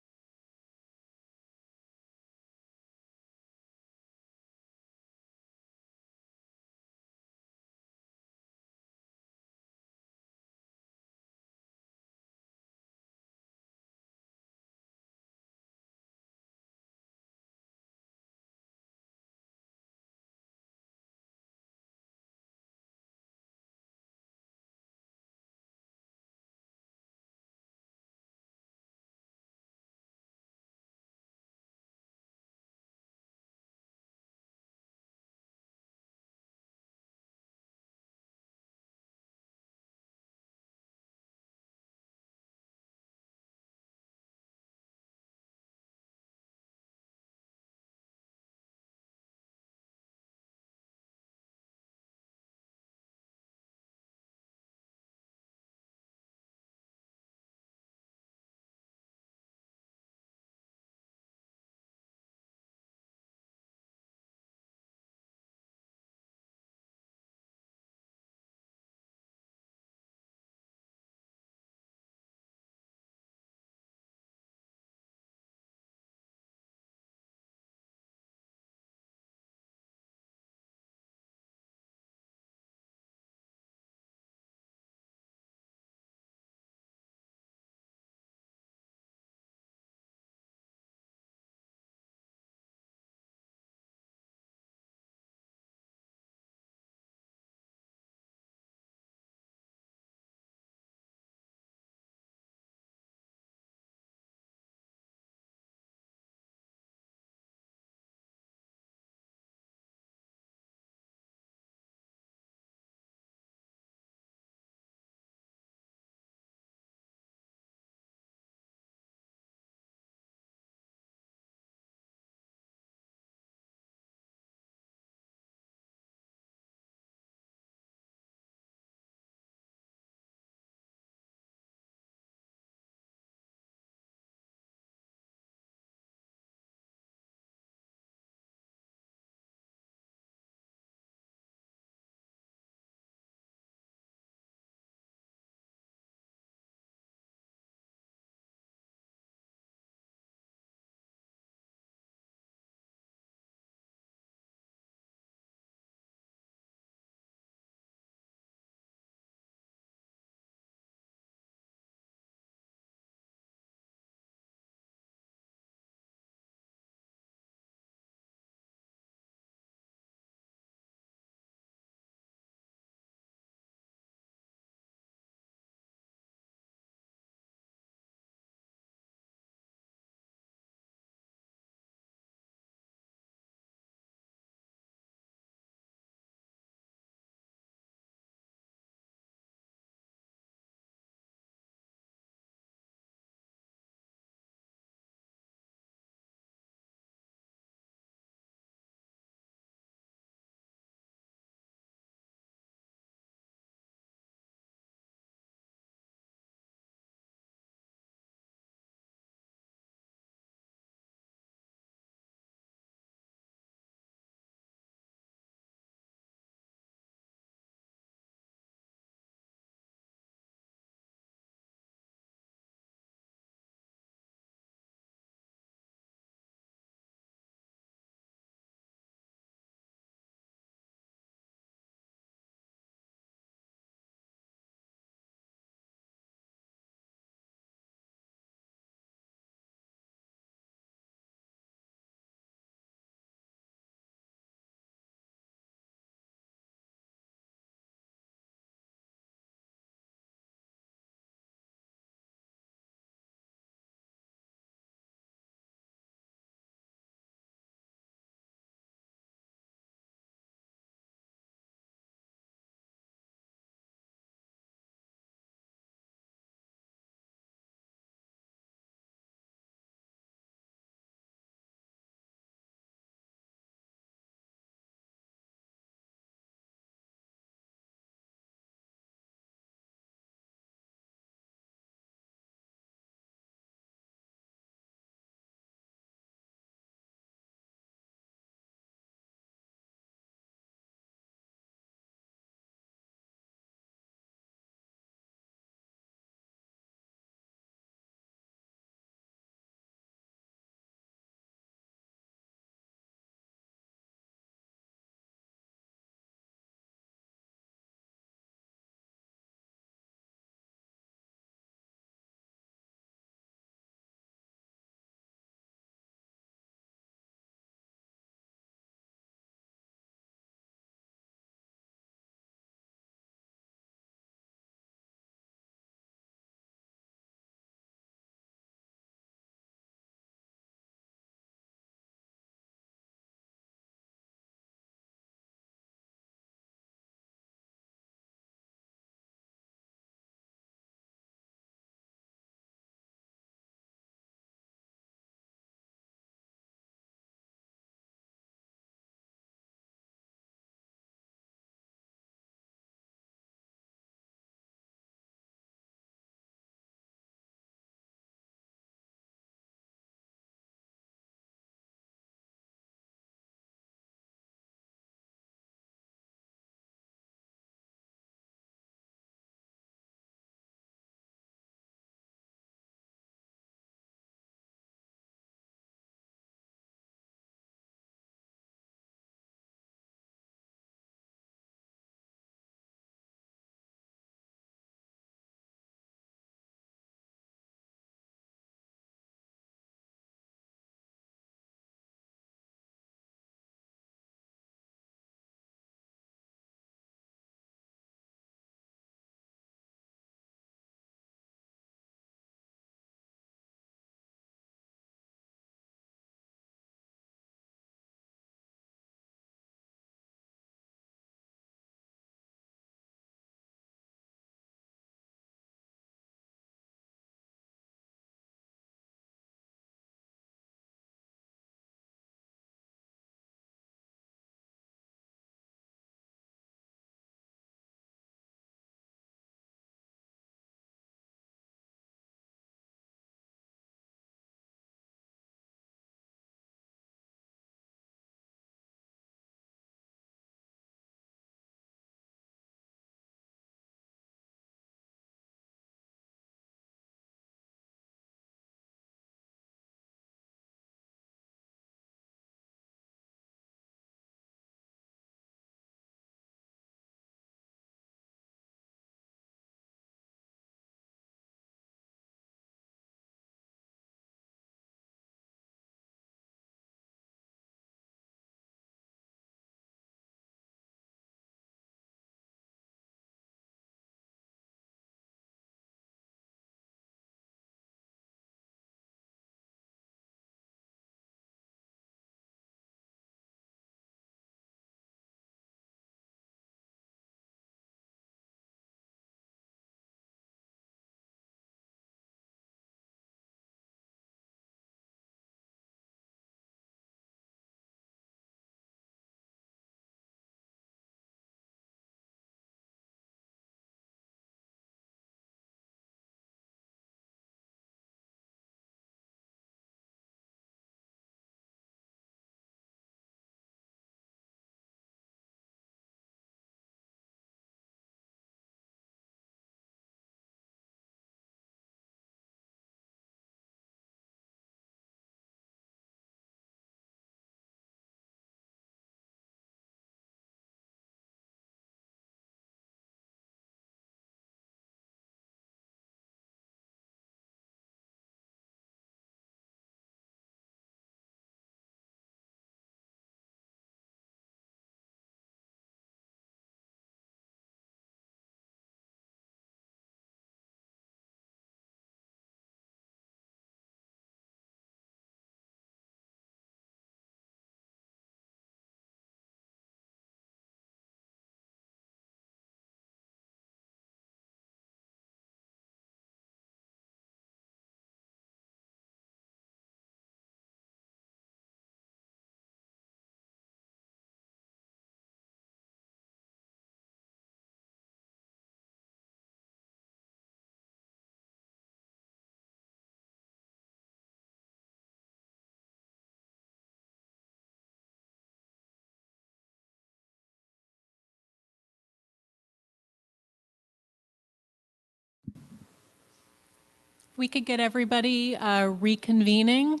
S1: we could get everybody reconvening,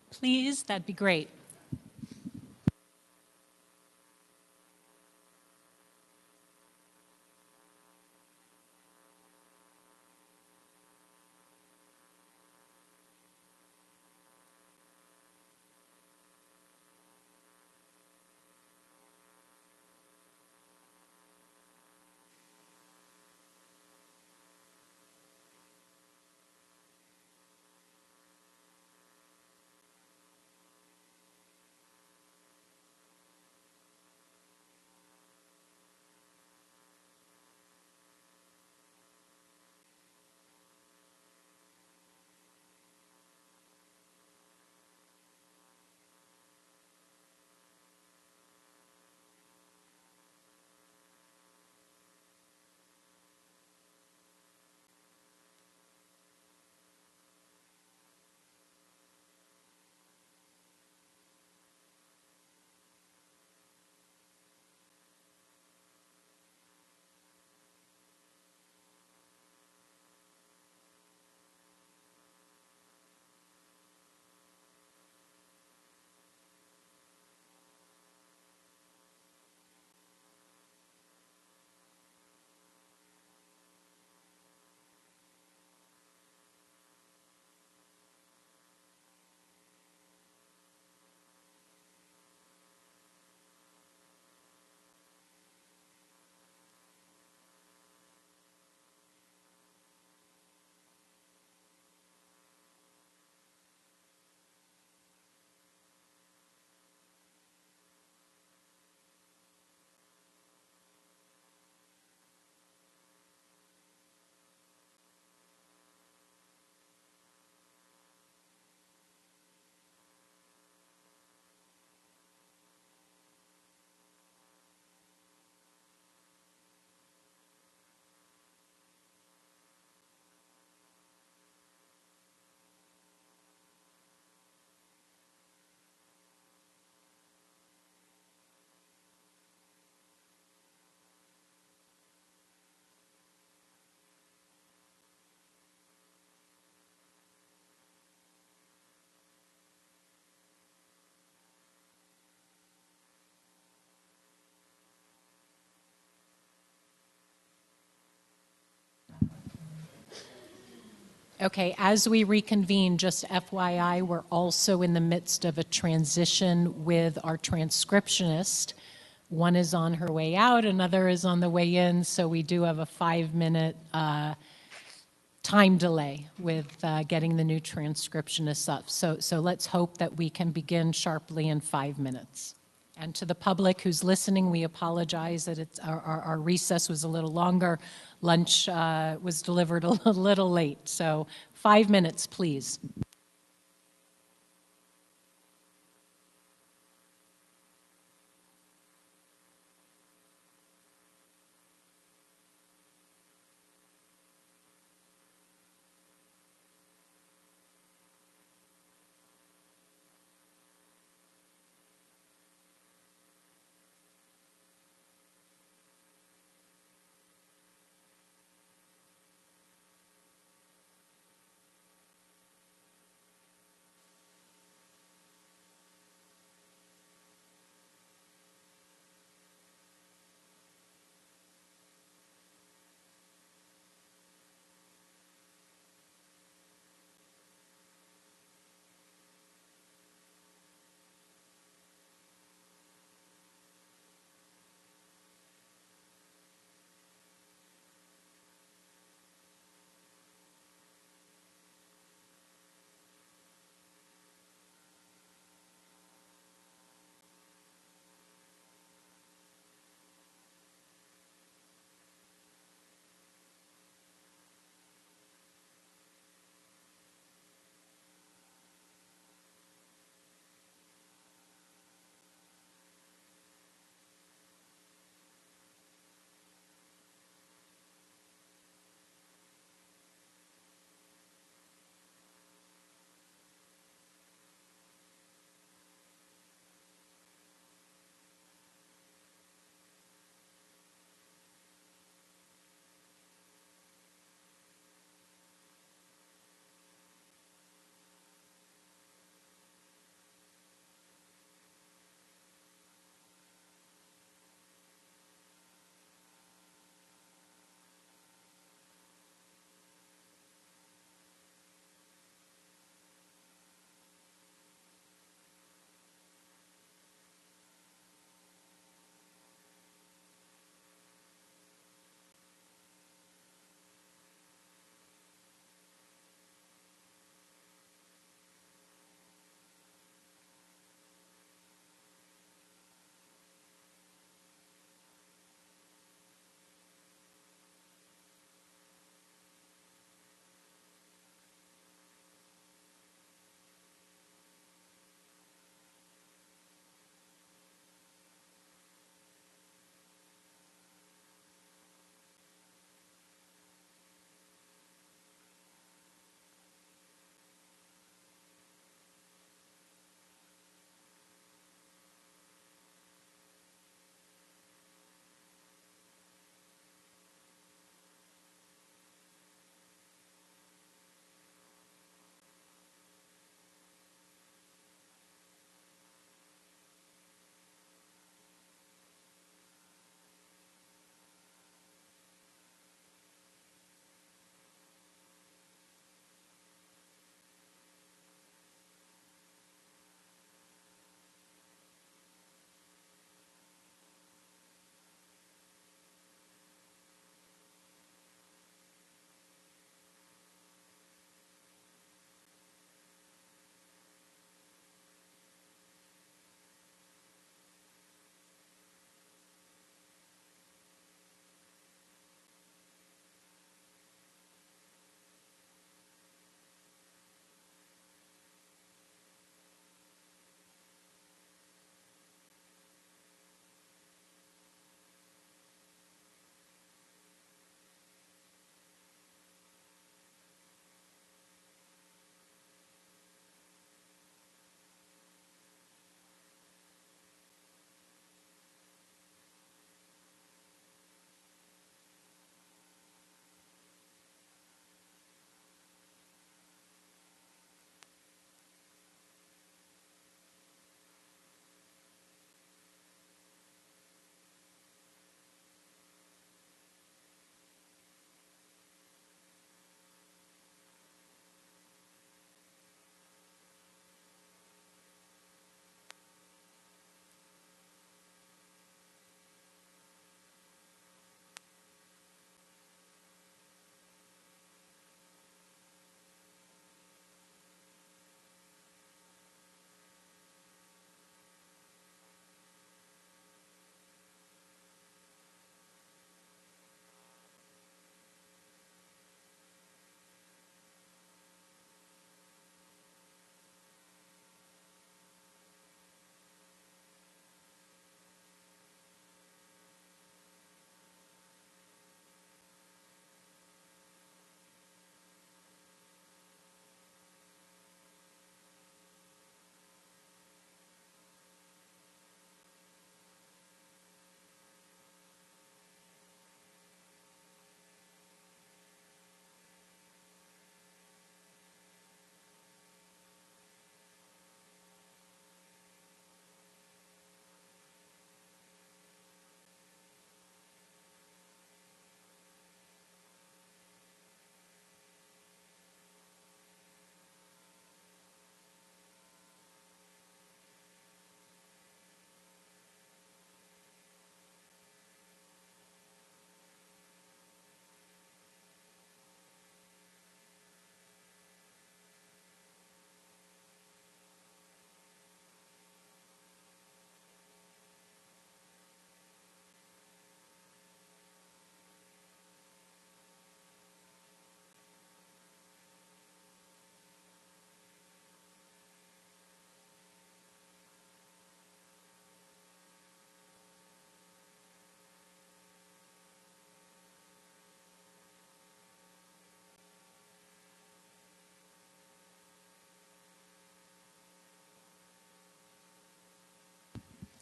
S1: please, that'd be great. Okay, as we reconvene, just FYI, we're also in the midst of a transition with our transcriptionist. One is on her way out, another is on the way in, so we do have a 5-minute time delay with getting the new transcriptionist up. So let's hope that we can begin sharply in 5 minutes. And to the public who's listening, we apologize that our recess was a little longer. Lunch was delivered a little late. So 5 minutes, please.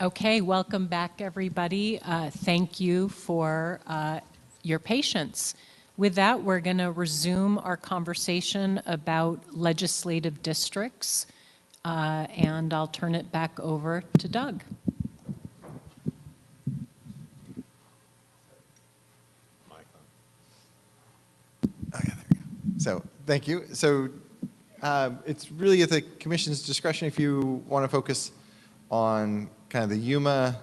S1: Okay, welcome back, everybody. Thank you for your patience. With that, we're going to resume our conversation about legislative districts, and I'll turn it back over to Doug.
S3: Okay, there we go. So, thank you. So, it's really at the commission's discretion if you want to focus on kind of the Yuma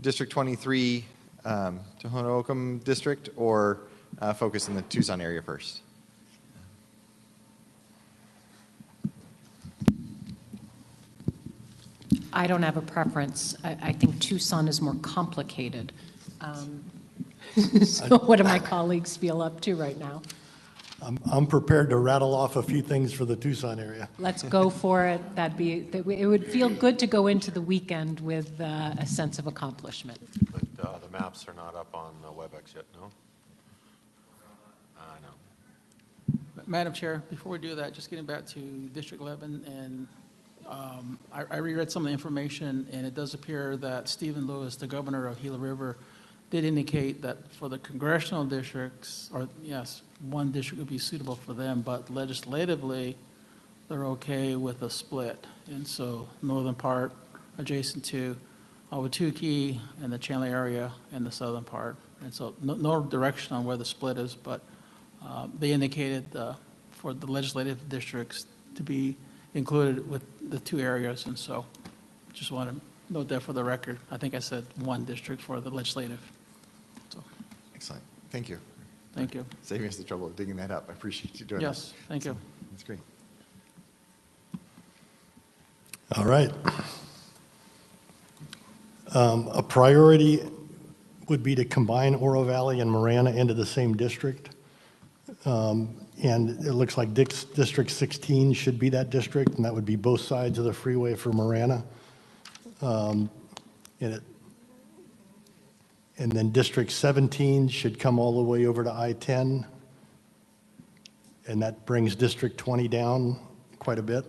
S3: District 23 Tohono O'odham District, or focus in the Tucson area first.
S1: I don't have a preference. I think Tucson is more complicated. So what do my colleagues feel up to right now?
S9: I'm prepared to rattle off a few things for the Tucson area.
S1: Let's go for it. It would feel good to go into the weekend with a sense of accomplishment.
S4: But the maps are not up on WebEx yet, no? I know.
S8: Madam Chair, before we do that, just getting back to District 11, and I reread some of the information, and it does appear that Stephen Lewis, the governor of Gila River, did indicate that for the congressional districts, or yes, one district would be suitable for them, but legislatively, they're okay with a split. And so northern part adjacent to Ahwatukee and the Chandler area, and the southern part. And so no direction on where the split is, but they indicated for the legislative districts to be included with the two areas. And so just want to note that for the record. I think I said one district for the legislative. So,
S3: Excellent. Thank you.
S8: thank you.
S3: Saving us the trouble of digging that up. I appreciate you doing that.
S8: Yes, thank you.
S3: That's great.
S9: All right. A priority would be to combine Oro Valley and Marana into the same district. And it looks like District 16 should be that district, and that would be both sides of the freeway for Marana. And then District 17 should come all the way over to I-10, and that brings District 20 down quite a bit.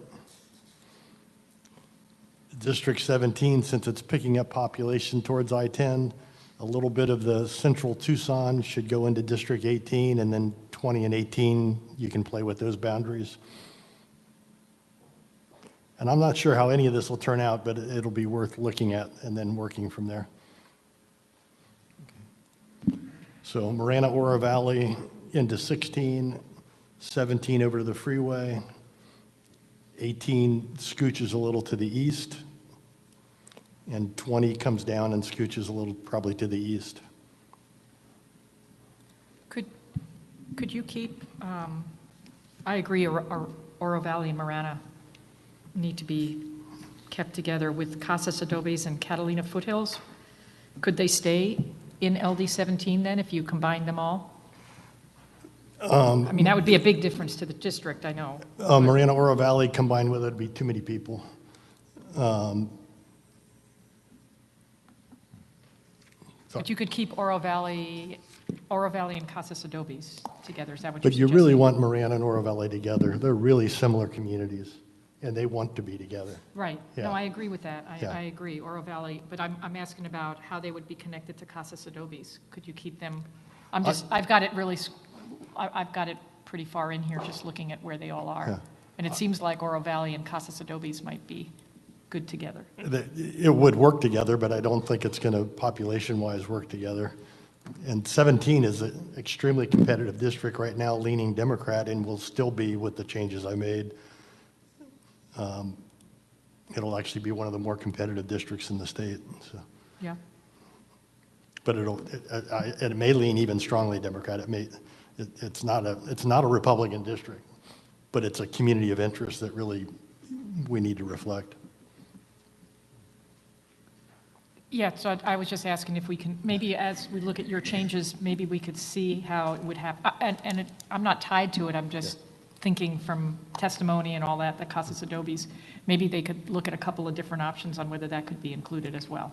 S9: District 17, since it's picking up population towards I-10, a little bit of the central Tucson should go into District 18, and then 20 and 18, you can play with those boundaries. And I'm not sure how any of this will turn out, but it'll be worth looking at and then working from there. So Marana, Oro Valley into 16, 17 over to the freeway, 18 scooches a little to the east, and 20 comes down and scooches a little probably to the east.
S6: Could you keep, I agree, Oro Valley and Marana need to be kept together with Casas Adobes and Catalina Foothills. Could they stay in LD 17 then if you combine them all? I mean, that would be a big difference to the district, I know.
S9: Marana, Oro Valley combined with it would be too many people.
S6: But you could keep Oro Valley and Casas Adobes together, is that what
S9: But
S6: you're
S9: you really
S6: suggesting?
S9: want Marana and Oro Valley together. They're really similar communities, and they want to be together.
S6: Right,
S9: Yeah.
S6: no, I agree with that,
S9: Yeah.
S6: I agree, Oro Valley, but I'm asking about how they would be connected to Casas Adobes. Could you keep them, I've got it pretty far in here, just looking at where they all
S9: Yeah.
S6: are. And it seems like Oro Valley and Casas Adobes might be good together.
S9: It would work together, but I don't think it's going to, population-wise, work together. And 17 is an extremely competitive district right now, leaning Democrat, and will still be with the changes I made. It'll actually be one of the more competitive districts in the state. So.
S6: Yeah.
S9: But it may lean even strongly Democrat. It's not a Republican district, but it's a community of interest that really we need to reflect.
S6: Yeah, so I was just asking if we can, maybe as we look at your changes, maybe we could see how it would happen. I'm not tied to it, I'm just thinking from testimony and all that, the Casas Adobes, maybe they could look at a couple of different options on whether that could be included as well.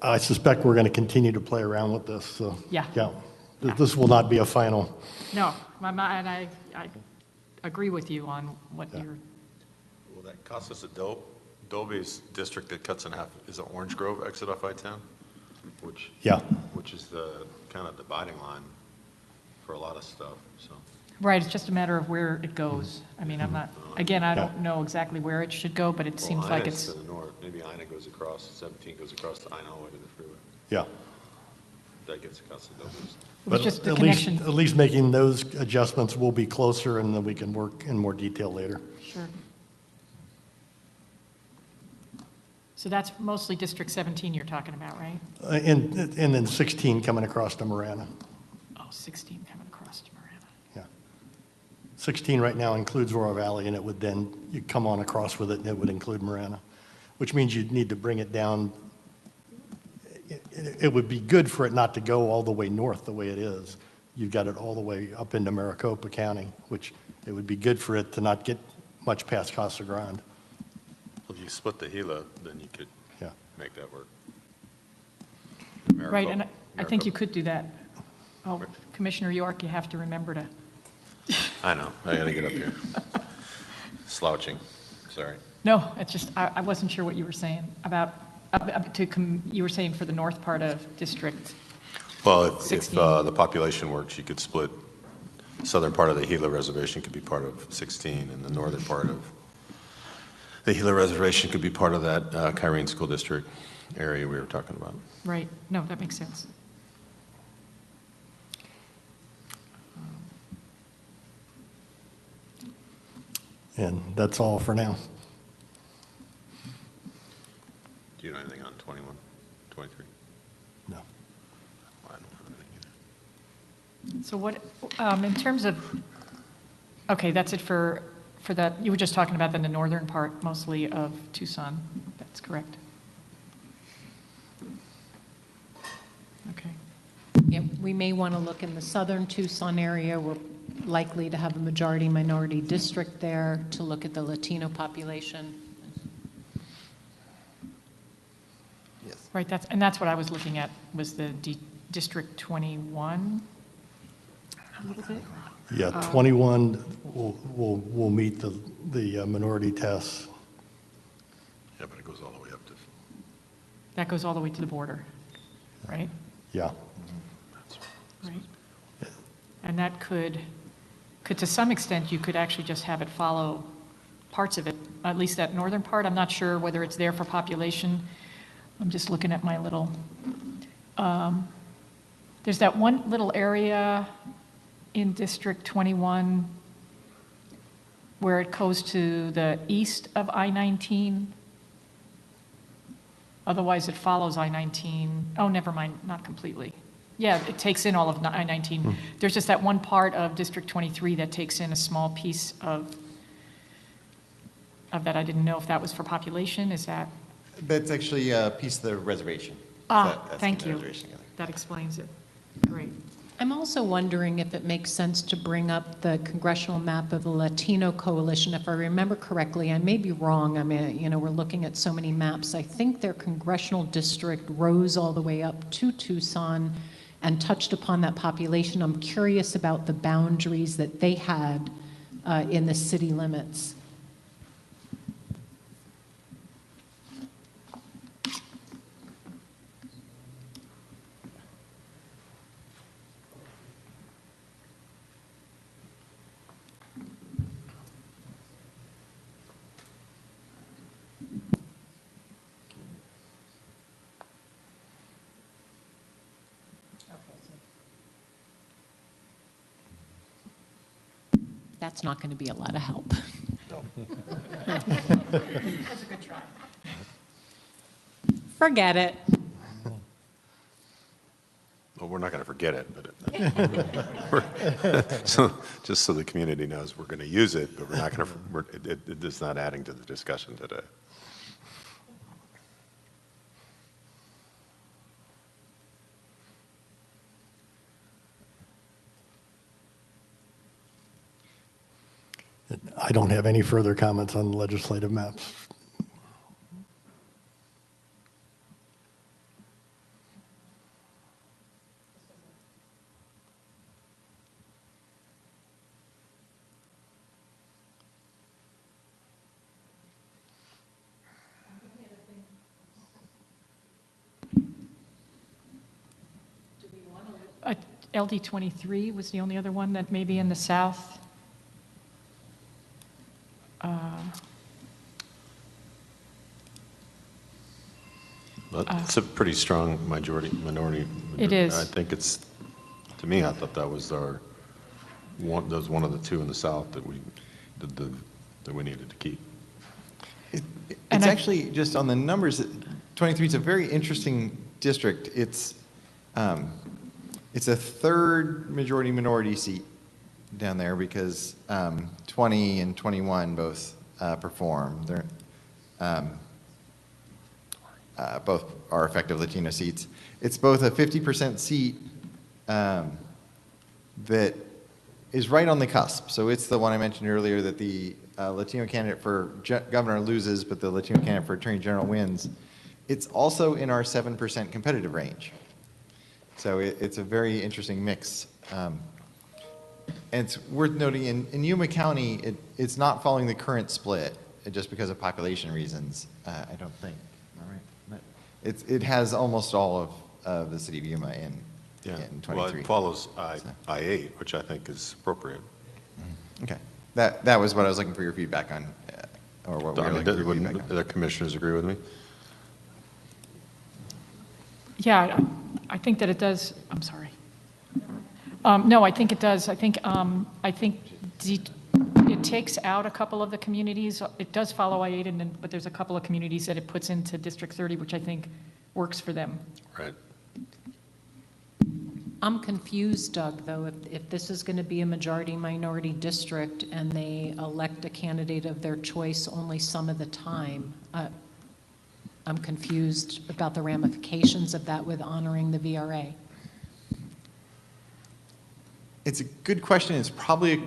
S9: I suspect we're going to continue to play around with this. So
S6: Yeah.
S9: This will not be a final.
S6: No, and I agree with you on what you're,
S4: Will that Casas Dolby's district that cuts in half is an Orange Grove exit off I-10, which.
S9: Yeah.
S4: Which is the kind of dividing line for a lot of stuff, so.
S6: Right, it's just a matter of where it goes. I mean, I'm not, again, I don't know exactly where it should go, but it seems like
S4: Ina's
S6: it's,
S4: to the north, maybe Ina goes across, 17 goes across to Ina all the way to the freeway.
S9: Yeah.
S4: That gets across to Dolby's.
S6: it was just the
S9: At least,
S6: connection.
S9: at least making those adjustments will be closer, and then we can work in more detail later.
S6: Sure. So that's mostly District 17 you're talking about, right?
S9: And then 16 coming across to Marana.
S6: Oh, 16 coming across to Marana.
S9: Yeah. 16 right now includes Royal Valley, and it would then, you come on across with it, and it would include Marana, which means you'd need to bring it down. It would be good for it not to go all the way north the way it is. You've got it all the way up into Maricopa County, which it would be good for it to not get much past Casa Grande.
S4: If you split the Gila, then you could
S9: Yeah.
S4: make that work.
S6: Right, and I think you
S4: Maricopa.
S6: could do that. Oh, Commissioner York, you have to remember to,
S4: I know, I gotta get up here. Slouching, sorry.
S6: no, it's just, I wasn't sure what you were saying about, you were saying for the north part of District.
S4: Well, if
S6: 16.
S4: the population works, you could split, southern part of the Gila Reservation could be part of 16, and the northern part of the Gila Reservation could be part of that Kyrene School District area we were talking about.
S6: Right, no, that makes sense.
S9: And that's all for now.
S4: Do you know anything on 21, 23?
S9: No.
S4: I don't know anything either.
S6: So what, in terms of, okay, that's it for that, you were just talking about then the northern part mostly of Tucson, that's correct? Okay,
S1: Yeah, we may want to look in the southern Tucson area. We're likely to have a majority-minority district there to look at the Latino population.
S3: Yes.
S6: right, that's what I was looking at, was the District 21, a little bit?
S9: Yeah, 21 will meet the minority tests.
S4: Yeah, but it goes all the way up to,
S6: That goes all the way to the border, right?
S9: Yeah.
S6: Right. And that could to some extent, you could actually just have it follow parts of it, at least that northern part. I'm not sure whether it's there for population. I'm just looking at my little, there's that one little area in District 21 where it goes to the east of I-19. Otherwise, it follows I-19. Oh, never mind, not completely. Yeah, it takes in all of I-19. There's just that one part of District 23 that takes in a small piece of that. I didn't know if that was for population. Is that?
S3: That's actually a piece of the reservation. That's
S6: Thank
S3: the
S6: you.
S3: reservation together.
S6: That explains it. Great.
S1: I'm also wondering if it makes sense to bring up the congressional map of the Latino Coalition. If I remember correctly, I may be wrong. I mean, we're looking at so many maps. I think their congressional district rose all the way up to Tucson and touched upon that population. I'm curious about the boundaries that they had in the city limits. That's not going to be a lot of help.
S6: That's a good try.
S1: Forget it.
S4: well, we're not going to forget it, but so, just so the community knows, we're going to use it, but we're not going to, it is not adding to the discussion today.
S9: I don't have any further comments on legislative maps.
S6: LD 23 was the only other one that may be in the south.
S4: But it's a pretty strong minority.
S6: It is.
S4: I think it's, to me, I thought that was that was one of the two in the south that that we needed to keep.
S3: It's actually, just on the numbers, 23 is a very interesting district. It's a third majority-minority seat down there because 20 and 21 both perform. They're, both are effective Latino seats. It's both a 50% seat that is right on the cusp. So it's the one I mentioned earlier that the Latino candidate for governor loses, but the Latino candidate for attorney general wins. It's also in our 7% competitive range. So it's a very interesting mix. And it's worth noting in Yuma County, it's not following the current split just because of population reasons, I don't think. All right. It has almost all of the city of Yuma in 23.
S4: Well, it follows I-8, which I think is appropriate.
S3: Okay. That was what I was looking for your feedback on, or what we were looking for your feedback on.
S4: The commissioners agree with me?
S6: Yeah, I think that it does. I'm sorry. No, I think it does. I think it takes out a couple of the communities. It does follow I-8, but there's a couple of communities that it puts into District 30, which I think works for them.
S4: Right.
S1: I'm confused, Doug, though, if this is going to be a majority-minority district and they elect a candidate of their choice only some of the time. I'm confused about the ramifications of that with honoring the VRA.
S3: It's a good question. It's probably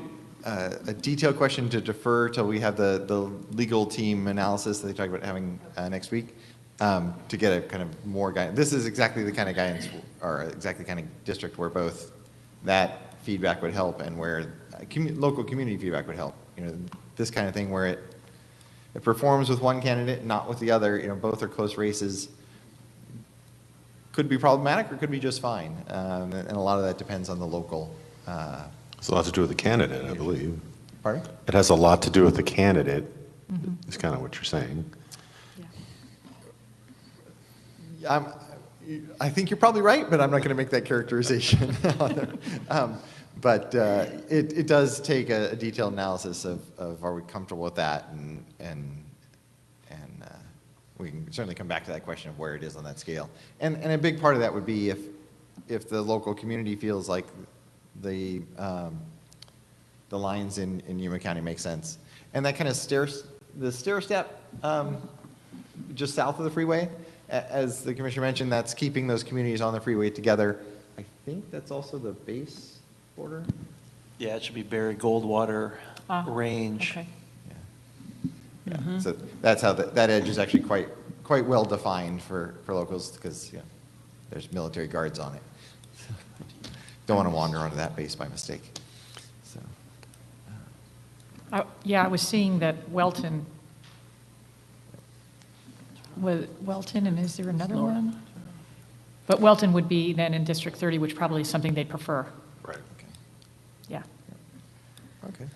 S3: a detailed question to defer till we have the legal team analysis that they talk about having next week to get a kind of more guidance. This is exactly the kind of guidance or exactly the kind of district where both that feedback would help and where local community feedback would help. You know, this kind of thing where it performs with one candidate, not with the other. You know, both are close races. Could be problematic or could be just fine. And a lot of that depends on the local.
S4: It's a lot to do with the candidate, I believe.
S3: Pardon?
S4: It has a lot to do with the candidate, is kind of what you're saying.
S3: I think you're probably right, but I'm not going to make that characterization. But it does take a detailed analysis of are we comfortable with that, and we can certainly come back to that question of where it is on that scale. And a big part of that would be if the local community feels like the lines in Yuma County make sense, and that kind of the stair step just south of the freeway. As the commissioner mentioned, that's keeping those communities on the freeway together. I think that's also the base border.
S10: Yeah, it should be Barry Goldwater range.
S6: Okay.
S3: Yeah. So that's how that edge is actually quite well defined for locals because there's military guards on it. Don't want to wander onto that base by mistake. So.
S6: I was seeing that Welton, and is there another one? But Welton would be then in District 30, which probably is something they'd prefer.
S4: Right.
S3: Okay.
S6: Yeah.
S3: Okay.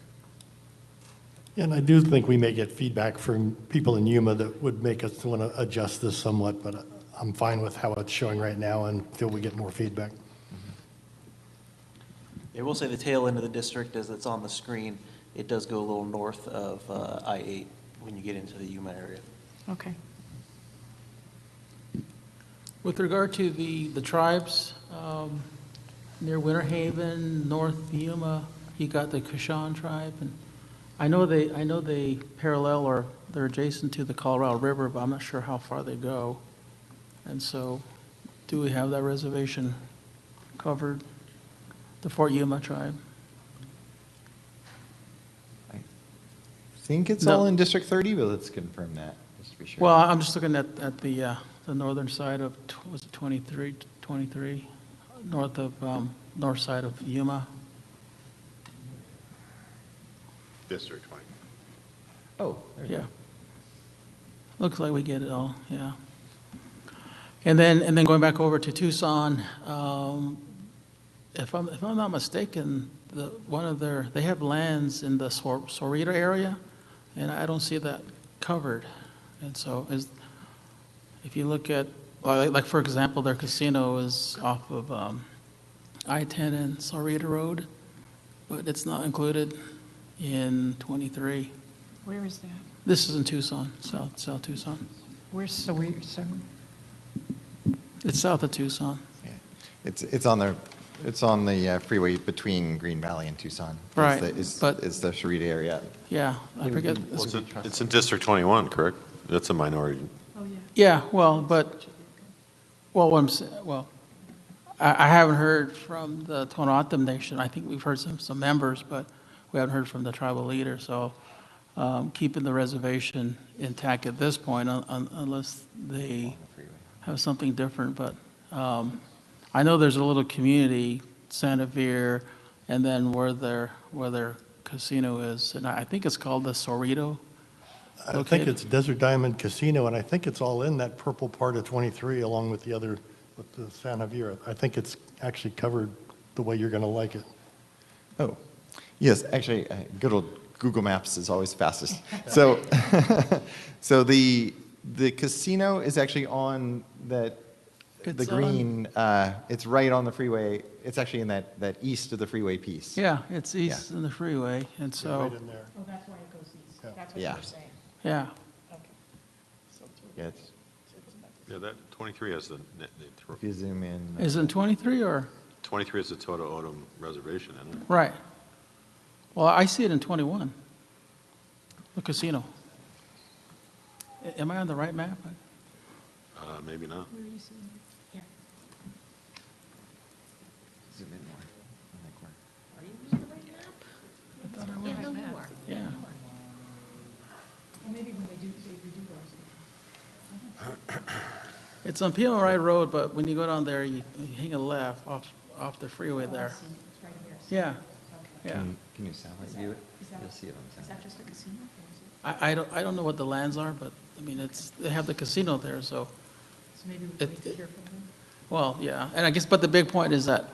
S9: And I do think we may get feedback from people in Yuma that would make us want to adjust this somewhat, but I'm fine with how it's showing right now until we get more feedback.
S10: I will say the tail end of the district, as it's on the screen, it does go a little north of I-8 when you get into the Yuma area.
S6: Okay.
S8: With regard to the tribes, near Winter Haven, North Yuma, you got the Kushan tribe, and I know they parallel or they're adjacent to the Colorado River, but I'm not sure how far they go. And so, do we have that reservation covered? The Fort Yuma tribe?
S3: I think it's
S8: No.
S3: all in District 30, but let's confirm that just to be sure.
S8: Well, I'm just looking at the northern side of, was it 23, north side of Yuma.
S4: District 20.
S3: Oh, there you
S8: Yeah.
S3: go.
S8: Looks like we get it all, yeah. And then going back over to Tucson, if I'm not mistaken, they have lands in the Sorita area, and I don't see that covered. And so if you look at, like, for example, their casino is off of I-10 and Sorita Road, but it's not included in 23.
S6: Where is that?
S8: This is in Tucson, South Tucson.
S6: Where's Sahuarita?
S8: It's south of Tucson.
S3: It's on the freeway between Green Valley and Tucson.
S8: Right,
S3: It's
S8: but-
S3: the Sharita area.
S8: Yeah, I forget.
S4: Well, it's in District 21, correct? That's a minority.
S8: Yeah, well, I haven't heard from the Tohono Nation. I think we've heard some members, but we haven't heard from the tribal leader. So keeping the reservation intact at this point, unless they have something different. But I know there's a little community, Santa Fe, and then where their casino is, and I think it's called the Sorrito.
S9: I think
S8: Located.
S9: it's Desert Diamond Casino, and I think it's all in that purple part of 23 along with the other, with the Santa Vera. I think it's actually covered the way you're going to like it.
S3: Oh, yes, actually, good old Google Maps is always fastest. So, so the casino is actually on the
S8: It's
S3: green, it's right on the freeway. It's actually in that east of the freeway piece.
S8: Yeah, it's east in the freeway, and so,
S9: Right in there.
S6: Oh, that's why it goes east. That's what
S3: Yeah.
S6: you're saying.
S8: yeah.
S3: Yeah,
S4: Yeah, that 23 has
S3: if you zoom in.
S8: Is it in 23 or?
S4: 23 is the Toto Odom Reservation, isn't it?
S8: Right. Well, I see it in 21, the casino. Am I on the right map?
S4: Maybe not.
S6: Where are you seeing it? Here.
S3: Zoom in more. in that corner.
S6: Are you using the right map? I thought I was right map.
S8: Yeah.
S6: Well, maybe when they redo those.
S8: It's on Pima Ride Road, but when you go down there, you hang a left off the freeway there.
S6: It's right here.
S8: Yeah, yeah.
S3: Can you satellite view it?
S6: Is that-
S3: You'll see it on
S6: Is
S3: satellite.
S6: that just a casino? Or is it-
S8: I don't know what the lands are, but, I mean, they have the casino there, so,
S6: So maybe we can wait to
S8: It-
S6: hear from them?
S8: well, yeah. And I guess, but the big point is that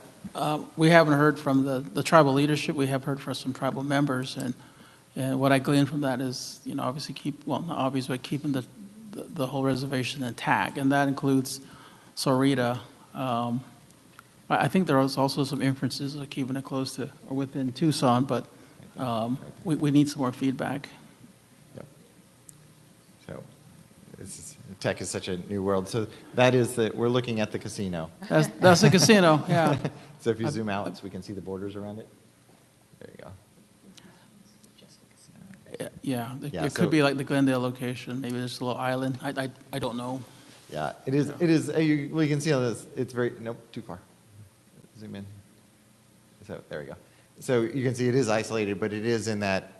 S8: we haven't heard from the tribal leadership. We have heard from some tribal members, and what I glean from that is, obviously not obvious, but keeping the whole reservation intact, and that includes Sorita. I think there was also some inferences of keeping it close to or within Tucson, but we need some more feedback.
S3: Yep. So, tech is such a new world. So that is we're looking at the casino.
S8: That's the casino, yeah.
S3: So if you zoom out, so we can see the borders around it. There you go.
S8: Yeah,
S3: Yeah,
S8: it
S3: so-
S8: could be like the Glendale location, maybe there's a little island, I don't know.
S3: Yeah, it is. It is. We can see on this. It's very. Nope, too far. Zoom in. So there we go. So you can see it is isolated, but it is in that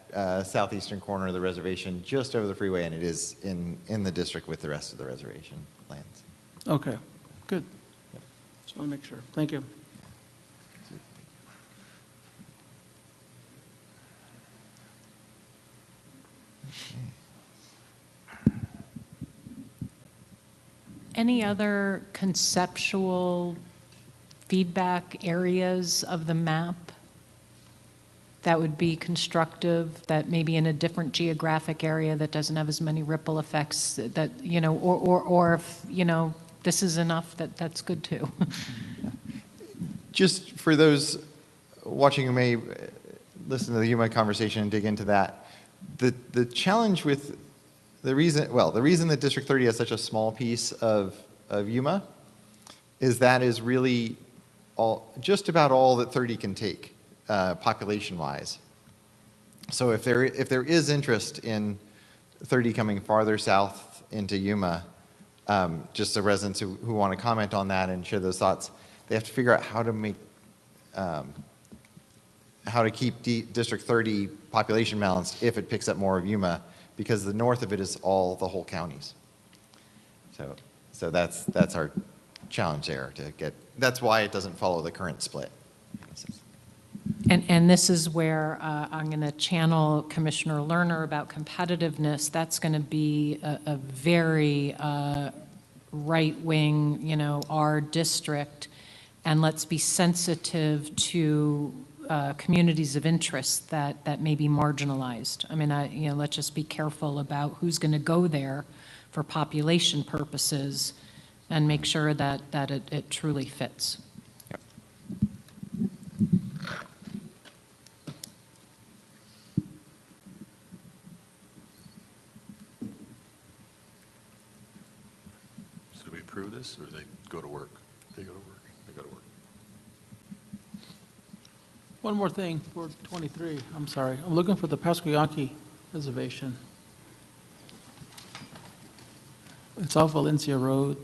S3: southeastern corner of the reservation, just over the freeway, and it is in the district with the rest of the reservation lands.
S8: Okay, good. Just want to make sure. Thank you.
S1: Any other conceptual feedback areas of the map that would be constructive, that maybe in a different geographic area that doesn't have as many ripple effects, that, or if, this is enough, that's good too.
S3: Just for those watching who may listen to the Yuma conversation and dig into that, the challenge with the reason that District 30 has such a small piece of Yuma is that is really just about all that 30 can take, population-wise. So if there is interest in 30 coming farther south into Yuma, just the residents who want to comment on that and share those thoughts, they have to figure out how to keep District 30 population balanced if it picks up more of Yuma, because the north of it is the whole counties. So that's our challenge there that's why it doesn't follow the current split.
S1: And this is where I'm going to channel Commissioner Lerner about competitiveness. That's going to be a very right-wing, our district. and let's be sensitive to communities of interest that may be marginalized. I mean, let's just be careful about who's going to go there for population purposes and make sure that it truly fits.
S4: So do we approve this, or they go to work? They go to work. They go to work.
S8: One more thing for 23, I'm sorry. I'm looking for the Pasquayaki Reservation. It's off Valencia Road,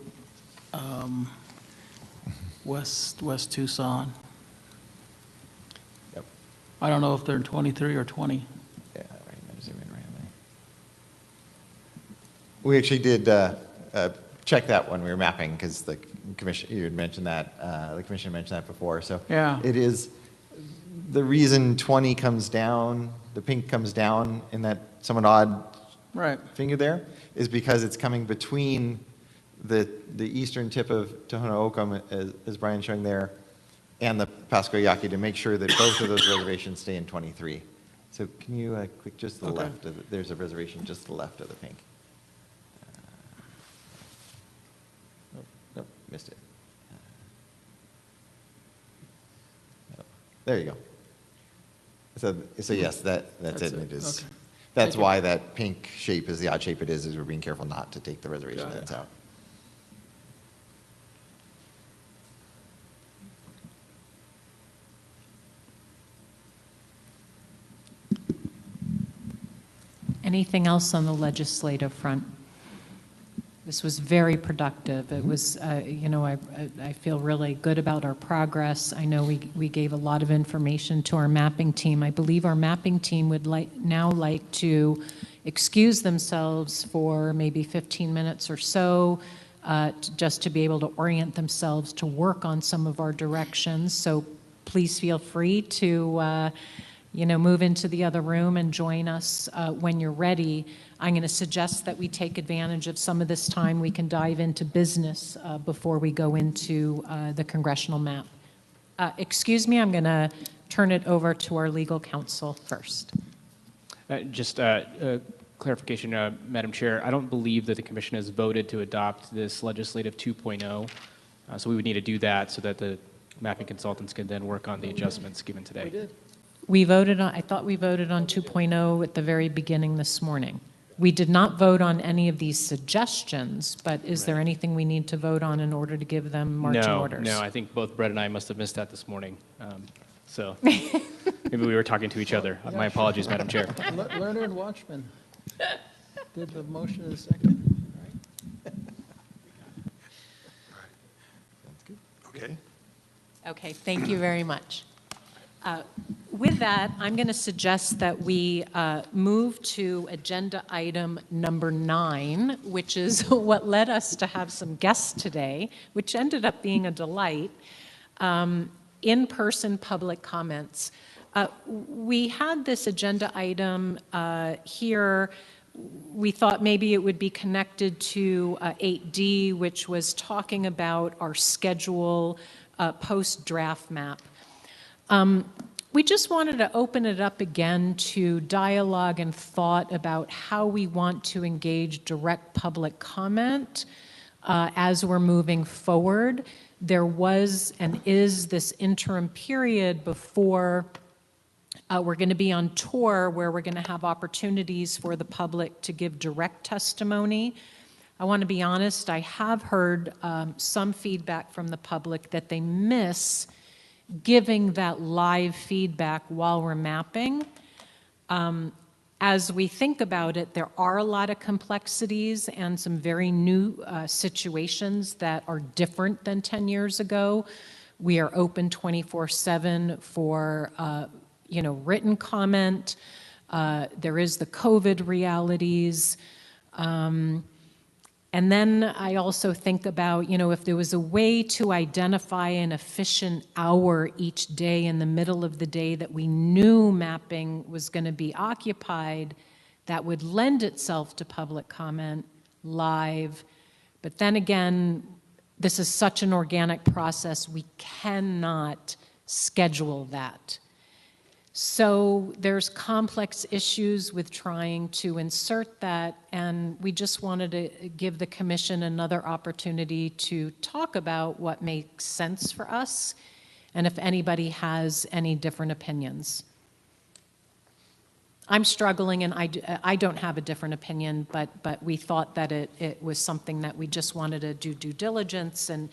S8: west Tucson.
S3: Yep.
S8: I don't know if they're in 23 or 20.
S3: Yeah, right, I'm zooming right away. We actually did check that when we were mapping, because the commission, you had mentioned that, the commission mentioned that before, so.
S8: Yeah.
S3: It is, the reason 20 comes down, the pink comes down in that somewhat odd
S8: Right.
S3: finger there, is because it's coming between the eastern tip of Tohono O'odham, as Brian's showing there, and the Pasquayaki, to make sure that both of those reservations stay in 23. So can you click just to the
S8: Okay.
S3: left of there's a reservation just to the left of the pink. Nope, missed it. Nope. There you go. So yes, that's it.
S8: it.
S3: It is.
S8: Okay.
S3: That's
S8: Thank you.
S3: why that pink shape is the odd shape it is we're being careful not to take the reservation
S8: Got it.
S3: that's out.
S1: Anything else on the legislative front? This was very productive. It was, I feel really good about our progress. I know we gave a lot of information to our mapping team. I believe our mapping team would now like to excuse themselves for maybe 15 minutes or so, just to be able to orient themselves to work on some of our directions. So please feel free to move into the other room and join us when you're ready. I'm going to suggest that we take advantage of some of this time. We can dive into business before we go into the congressional map. Excuse me, I'm going to turn it over to our legal counsel first.
S7: Just clarification, Madam Chair. I don't believe that the Commission has voted to adopt this legislative 2.0, so we would need to do that so that the mapping consultants can then work on the adjustments given today.
S8: We did.
S1: I thought we voted on 2.0 at the very beginning this morning. We did not vote on any of these suggestions, but is there anything we need to vote on in order to give them marching orders?
S7: No, I think both Brett and I must have missed that this morning. So maybe we were talking to each other. My apologies, Madam Chair.
S8: Learner and Watchman. Did the motion in a second.
S4: Okay.
S1: Okay, thank you very much. With that, I'm going to suggest that we move to agenda item number 9, which is what led us to have some guests today, which ended up being a delight, in-person public comments. We had this agenda item here. We thought maybe it would be connected to 8D, which was talking about our schedule post-draft map. We just wanted to open it up again to dialogue and thought about how we want to engage direct public comment as we're moving forward. There was and is this interim period before we're going to be on tour where we're going to have opportunities for the public to give direct testimony. I want to be honest, I have heard some feedback from the public that they miss giving that live feedback while we're mapping. As we think about it, there are a lot of complexities and some very new situations that are different than 10 years ago. We are open 24/7 for written comment. There is the COVID realities. And then I also think about, if there was a way to identify an efficient hour each day in the middle of the day that we knew mapping was going to be occupied, that would lend itself to public comment live. But then again, this is such an organic process, we cannot schedule that. So there's complex issues with trying to insert that, and we just wanted to give the commission another opportunity to talk about what makes sense for us, and if anybody has any different opinions. I'm struggling, and I don't have a different opinion, but we thought that it was something that we just wanted to do due diligence and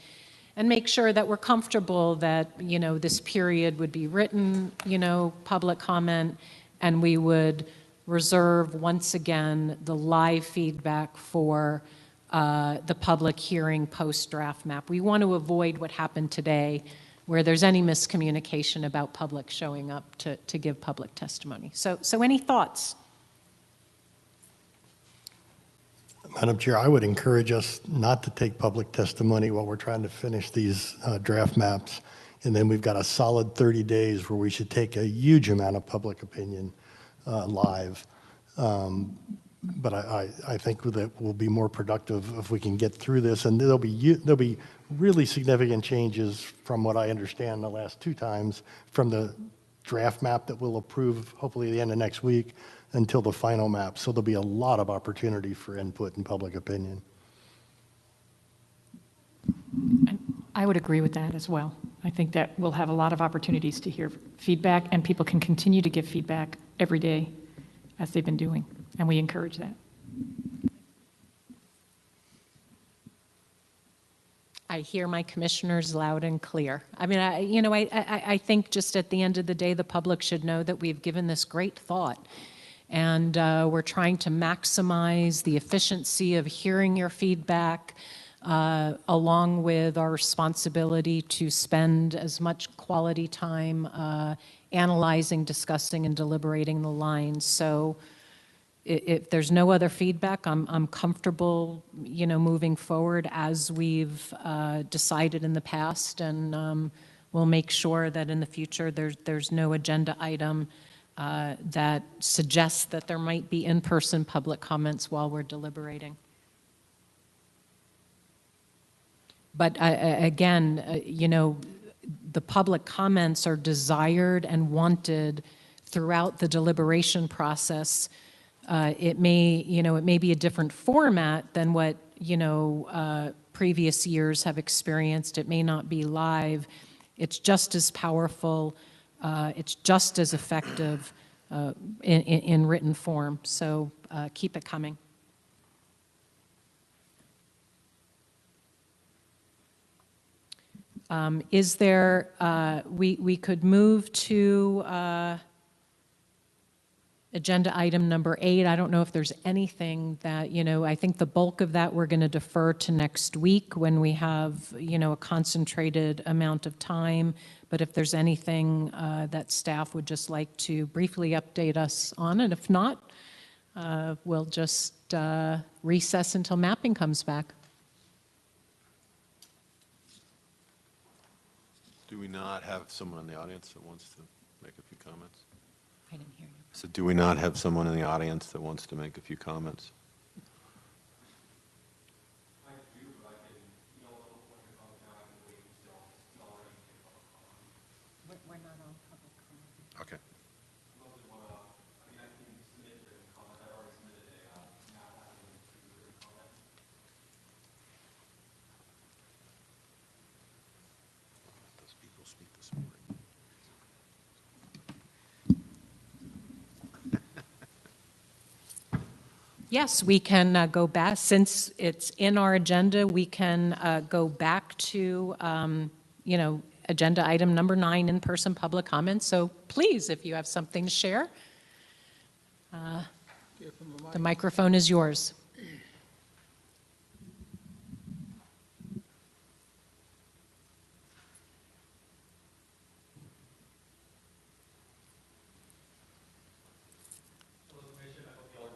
S1: make sure that we're comfortable that, you know, this period would be written, you know, public comment, and we would reserve, once again, the live feedback for the public hearing post-draft map. We want to avoid what happened today, where there's any miscommunication about public showing up to give public testimony. So any thoughts?
S9: Madam Chair, I would encourage us not to take public testimony while we're trying to finish these draft maps. And then we've got a solid 30 days where we should take a huge amount of public opinion live. But I think that we'll be more productive if we can get through this. And there'll be really significant changes from what I understand the last two times from the draft map that we'll approve hopefully the end of next week until the final map. So there'll be a lot of opportunity for input and public opinion.
S6: I would agree with that as well. I think that we'll have a lot of opportunities to hear feedback, and people can continue to give feedback every day as they've been doing, and we encourage that.
S1: I hear my commissioners loud and clear. I mean, I think just at the end of the day, the public should know that we've given this great thought. And we're trying to maximize the efficiency of hearing your feedback, along with our responsibility to spend as much quality time analyzing, discussing, and deliberating the lines. So if there's no other feedback, I'm comfortable, you know, moving forward as we've decided in the past, and we'll make sure that in the future there's no agenda item that suggests that there might be in-person public comments while we're deliberating. But again, you know, the public comments are desired and wanted throughout the deliberation process. It may be a different format than what, you know, previous years have experienced. It may not be live. It's just as powerful. It's just as effective in written form. So keep it coming. Is there, we could move to agenda item number 8. I don't know if there's anything that, you know, I think the bulk of that we're going to defer to next week when we have, you know, a concentrated amount of time. But if there's anything that staff would just like to briefly update us on, and if not, we'll just recess until mapping comes back.
S4: Do we not have someone in the audience that wants to make a few comments?
S1: I didn't hear you.
S4: So do we not have someone in the audience that wants to make a few comments?
S1: We're not on public comment.
S4: Okay. Those people speak this morning.
S1: Yes, we can go back. Since it's in our agenda, we can go back to, you know, agenda item number 9, in-person public comments. So please, if you have something to share, the microphone is yours.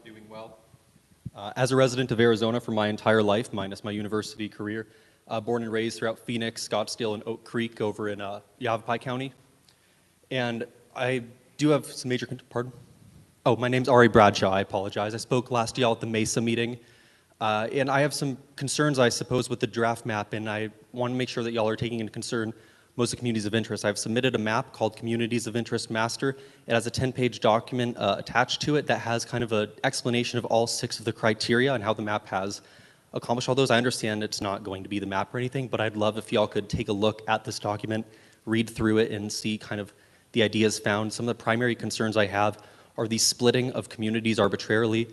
S13: Doing well. As a resident of Arizona for my entire life, minus my university career, born and raised throughout Phoenix, Scottsdale, and Oak Creek over in Yavapai County. And I do have some major, pardon? Oh, my name's Ari Bradshaw, I apologize. I spoke last y'all at the Mesa meeting. And I have some concerns, I suppose, with the draft map, and I want to make sure that y'all are taking into concern most of the communities of interest. I've submitted a map called Communities of Interest Master. It has a 10-page document attached to it that has kind of an explanation of all 6 of the criteria and how the map has accomplished all those. I understand it's not going to be the map or anything, but I'd love if y'all could take a look at this document, read through it, and see kind of the ideas found. Some of the primary concerns I have are the splitting of communities arbitrarily.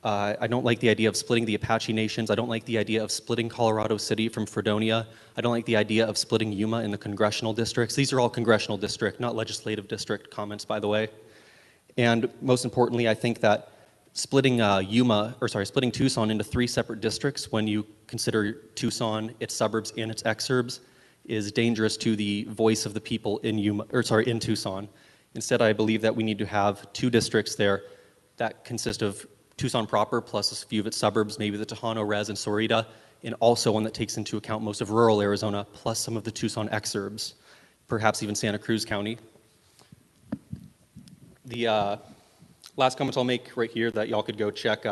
S13: I don't like the idea of splitting the Apache Nations. I don't like the idea of splitting Colorado City from Fredonia. I don't like the idea of splitting Yuma in the congressional districts. These are all congressional district, not legislative district comments, by the way. And most importantly, I think that splitting splitting Tucson into 3 separate districts when you consider Tucson, its suburbs, and its exurbs is dangerous to the voice of the people in Tucson. Instead, I believe that we need to have 2 districts there that consist of Tucson proper, plus a few of its suburbs, maybe the Tejano, Res, and Sorita, and also one that takes into account most of rural Arizona, plus some of the Tucson exurbs, perhaps even Santa Cruz County. The last comments I'll make right here that y'all could go check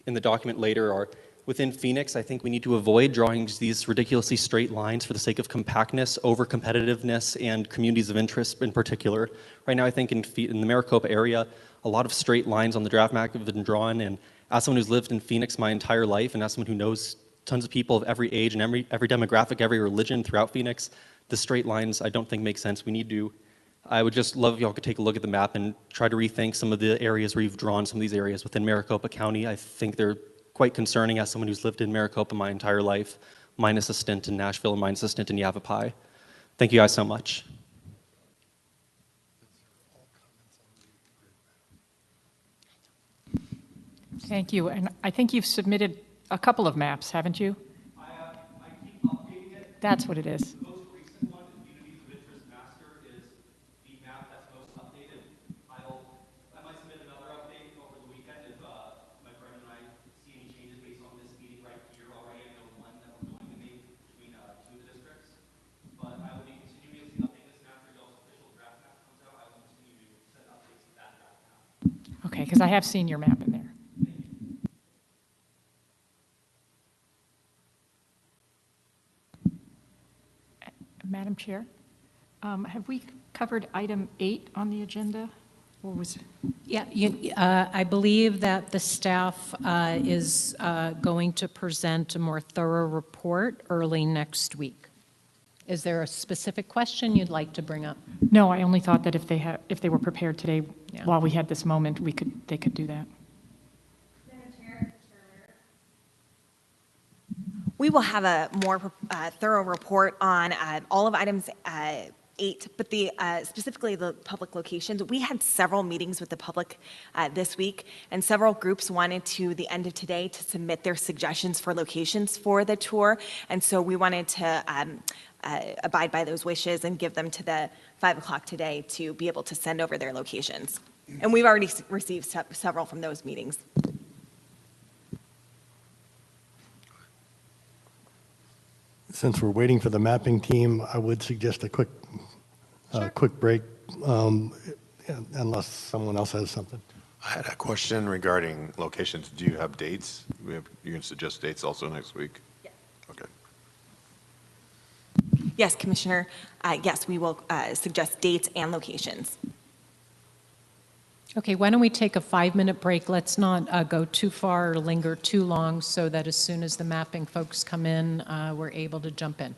S13: in the document later are, within Phoenix, I think we need to avoid drawing these ridiculously straight lines for the sake of compactness, over competitiveness, and communities of interest in particular. Right now, I think in the Maricopa area, a lot of straight lines on the draft map have been drawn, and as someone who's lived in Phoenix my entire life, and as someone who knows tons of people of every age and every demographic, every religion throughout Phoenix, the straight lines I don't think make sense. I would just love if y'all could take a look at the map and try to rethink some of the areas where you've drawn some of these areas within Maricopa County. I think they're quite concerning as someone who's lived in Maricopa my entire life, minus a stint in Nashville and minus a stint in Yavapai. Thank you guys so much.
S6: Thank you. And I think you've submitted a couple of maps, haven't you?
S13: I keep updating it.
S6: That's what it is.
S13: The most recent one, the Communities of Interest Master, is the map that's most updated. I might submit another update over the weekend if my friend and I see any changes based on this meeting right here already. I know one that we're going to make between 2 of the districts. But I will be continuously updating this map for y'all's official draft map comes out. I will continue to send updates to that draft map.
S6: Okay, because I have seen your map in there. Madam Chair, have we covered item 8 on the agenda? Or was
S1: Yeah, I believe that the staff is going to present a more thorough report early next week. Is there a specific question you'd like to bring up?
S6: No, I only thought that if they were prepared today,
S1: Yeah.
S6: while we had this moment, they could do that.
S14: We will have a more thorough report on all of items 8, but specifically the public locations. We had several meetings with the public this week, and several groups wanted to, the end of today, to submit their suggestions for locations for the tour. And so we wanted to abide by those wishes and give them to the 5 o'clock today to be able to send over their locations. And we've already received several from those meetings.
S9: Since we're waiting for the mapping team, I would suggest a quick break, unless someone else has something.
S4: I had a question regarding locations. Do you have dates? You can suggest dates also next week?
S14: Yes.
S4: Okay.
S14: Yes, Commissioner. Yes, we will suggest dates and locations.
S1: Okay, why don't we take a 5-minute break? Let's not go too far or linger too long so that as soon as the mapping folks come in, we're able to jump in.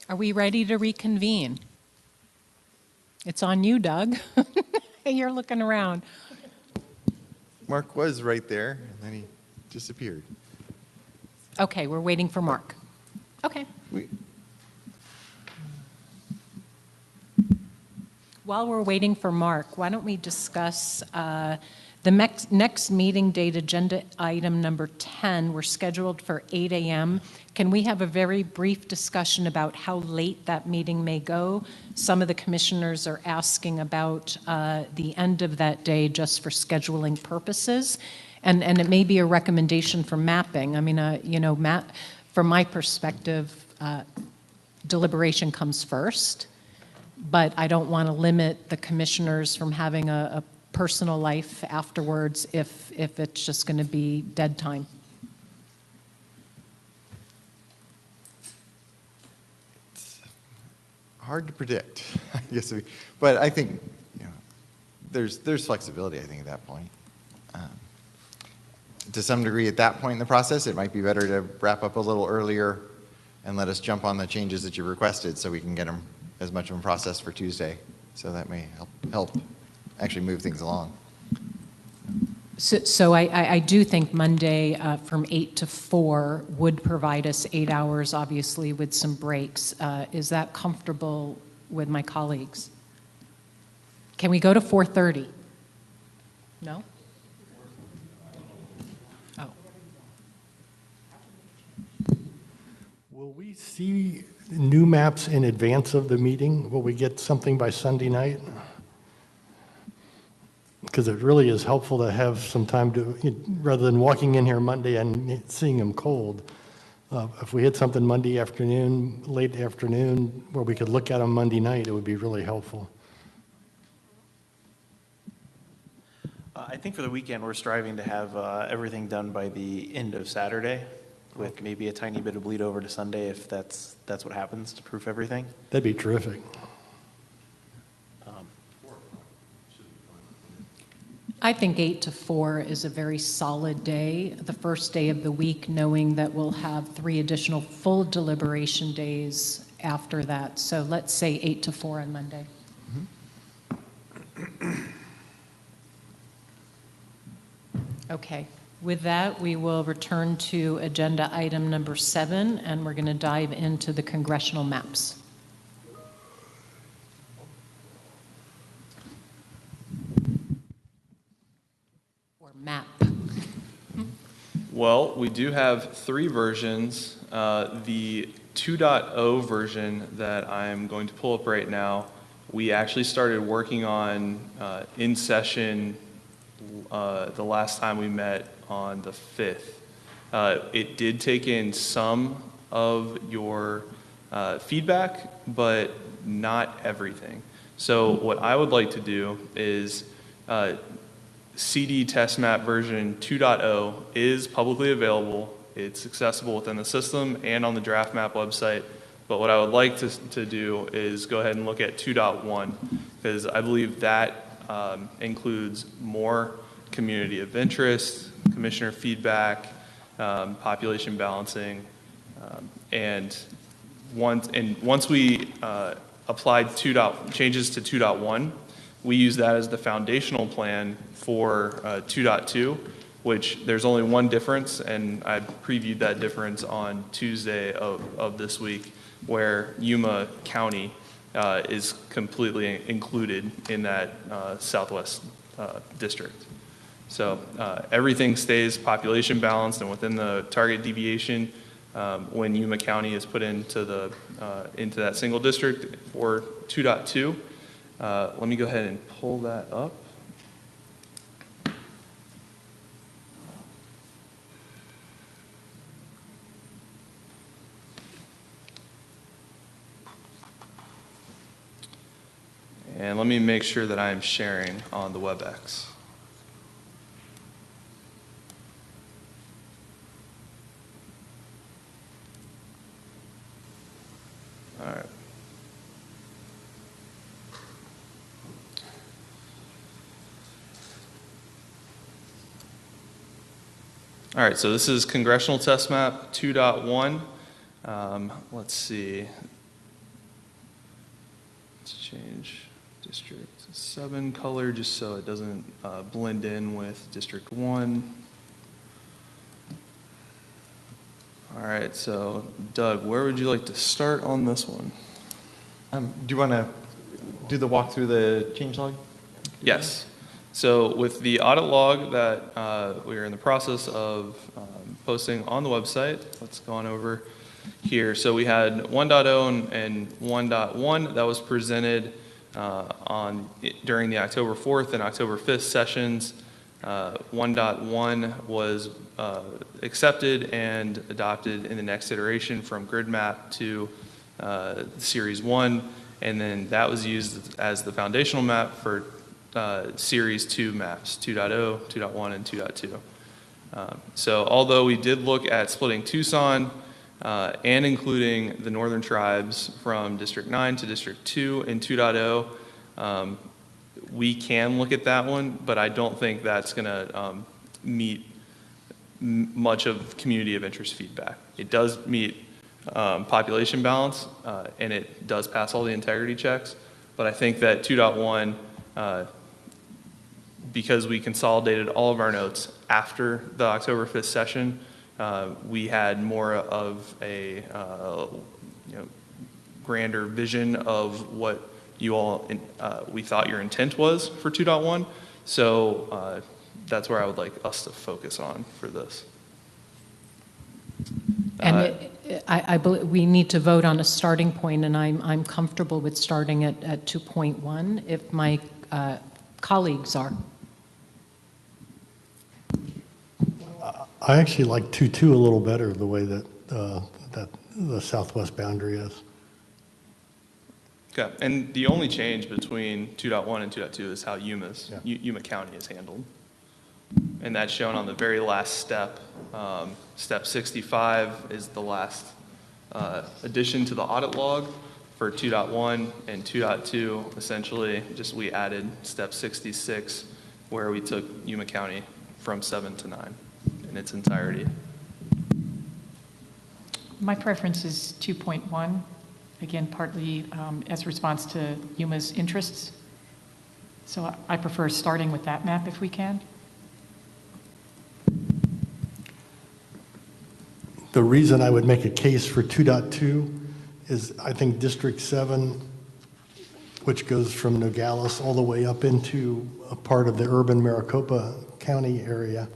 S1: Are we ready to reconvene? It's on you, Doug. You're looking around.
S3: Mark was right there, and then he disappeared.
S1: Okay, we're waiting for Mark. Okay. While we're waiting for Mark, why don't we discuss the next meeting date, agenda item number 10. We're scheduled for 8 a.m. Can we have a very brief discussion about how late that meeting may go? Some of the commissioners are asking about the end of that day just for scheduling purposes. And it may be a recommendation for mapping. I mean, from my perspective, deliberation comes first, but I don't want to limit the commissioners from having a personal life afterwards if it's just going to be dead time.
S3: It's hard to predict, I guess. But I think there's flexibility, I think, at that point. To some degree, at that point in the process, it might be better to wrap up a little earlier and let us jump on the changes that you requested so we can get them, as much of them processed for Tuesday. So that may help actually move things along.
S1: So I do think Monday from 8 to 4 would provide us 8 hours, obviously, with some breaks. Is that comfortable with my colleagues? Can we go to 4:30? No? Oh.
S9: Will we see new maps in advance of the meeting? Will we get something by Sunday night? Because it really is helpful to have some time to, rather than walking in here Monday and seeing them cold. If we had something Monday afternoon, late afternoon, where we could look at them Monday night, it would be really helpful.
S10: I think for the weekend, we're striving to have everything done by the end of Saturday, with maybe a tiny bit of bleed over to Sunday if that's what happens to proof everything.
S9: That'd be terrific.
S1: I think 8 to 4 is a very solid day, the first day of the week, knowing that we'll have 3 additional full deliberation days after that. So let's say 8 to 4 on Monday. Okay. With that, we will return to agenda item number 7, and we're going to dive into the congressional maps. Or map.
S2: Well, we do have 3 versions. The 2.0 version that I'm going to pull up right now, we actually started working on in session the last time we met on the 5th. It did take in some of your feedback, but not everything. So what I would like to do is CD test map version 2.0 is publicly available. It's accessible within the system and on the draft map website. But what I would like to do is go ahead and look at 2.1, because I believe that includes more community of interest, commissioner feedback, population balancing, and once we applied changes to 2.1, we use that as the foundational plan for 2.2, which there's only one difference, and I previewed that difference on Tuesday of this week, where Yuma County is completely included in that southwest district. So everything stays population balanced and within the target deviation when Yuma County is put into that single district for 2.2. Let me go ahead and pull that up. And let me make sure that I am sharing on the WebEx. All right. All right, so this is Congressional Test Map 2.1. Let's see. Let's change District 7 color just so it doesn't blend in with District 1. All right, so Doug, where would you like to start on this one?
S3: Do you want to do the walk through the change log?
S2: Yes. So with the audit log that we are in the process of posting on the website, let's go on over here. So we had 1.0 and 1.1 that was presented during the October 4th and October 5th sessions. 1.1 was accepted and adopted in the next iteration from grid map to Series 1, and then that was used as the foundational map for Series 2 maps, 2.0, 2.1, and 2.2. So although we did look at splitting Tucson and including the northern tribes from District 9 to District 2 in 2.0, we can look at that one, but I don't think that's going to meet much of community of interest feedback. It does meet population balance, and it does pass all the integrity checks, but I think that 2.1, because we consolidated all of our notes after the October 5th session, we had more of a grander vision of what you all, we thought your intent was for 2.1. So that's where I would like us to focus on for this.
S1: And I believe we need to vote on a starting point, and I'm comfortable with starting at 2.1 if my colleagues are.
S9: I actually like 2.2 a little better, the way that the southwest boundary is.
S2: Okay, and the only change between 2.1 and 2.2 is how Yuma County is handled. And that's shown on the very last step. Step 65 is the last addition to the audit log for 2.1 and 2.2. Essentially, just we added step 66 where we took Yuma County from 7 to 9 in its entirety.
S6: My preference is 2.1, again, partly as a response to Yuma's interests. So I prefer starting with that map if we can.
S9: The reason I would make a case for 2.2 is I think District 7, which goes from Nogales all the way up into a part of the urban Maricopa County area,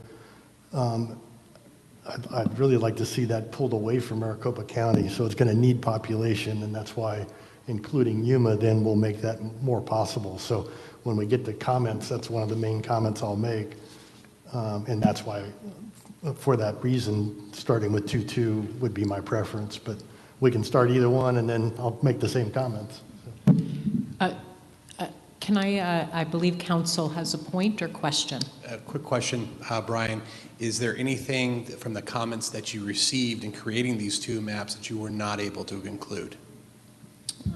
S9: I'd really like to see that pulled away from Maricopa County. So it's going to need population, and that's why including Yuma then will make that more possible. So when we get to comments, that's one of the main comments I'll make. And that's why, for that reason, starting with 2.2 would be my preference. But we can start either one, and then I'll make the same comments.
S1: Can I believe council has a point or question?
S5: A quick question, Brian. Is there anything from the comments that you received in creating these two maps that you were not able to include?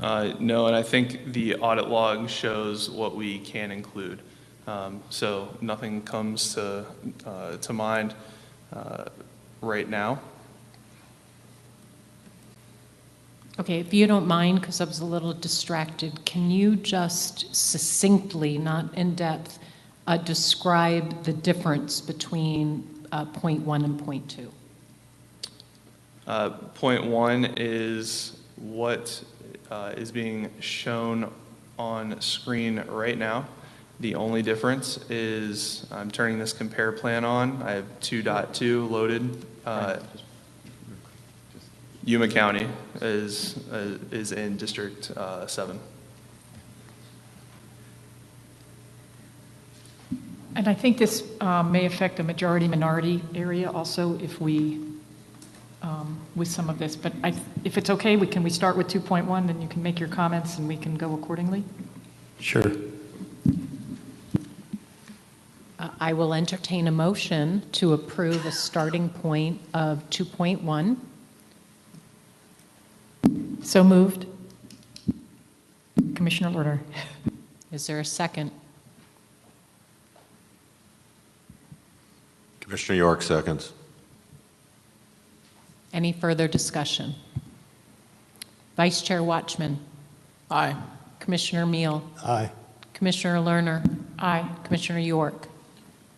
S2: No, and I think the audit log shows what we can include. So nothing comes to mind right now.
S1: Okay, if you don't mind, because I was a little distracted, can you just succinctly, not in depth, describe the difference between point 1 and point 2?
S2: Point 1 is what is being shown on screen right now. The only difference is I'm turning this compare plan on. I have 2.2 loaded. Yuma County is in District 7.
S6: And I think this may affect a majority-minority area also if we, with some of this. But if it's okay, can we start with 2.1, then you can make your comments and we can go accordingly?
S9: Sure.
S1: I will entertain a motion to approve a starting point of 2.1.
S6: So moved. Commissioner Lerner.
S1: Is there a second?
S4: Commissioner York seconds.
S1: Any further discussion? Vice Chair Watchman.
S8: Aye.
S1: Commissioner Meal,
S9: Aye.
S1: Commissioner Lerner. Aye. Commissioner York.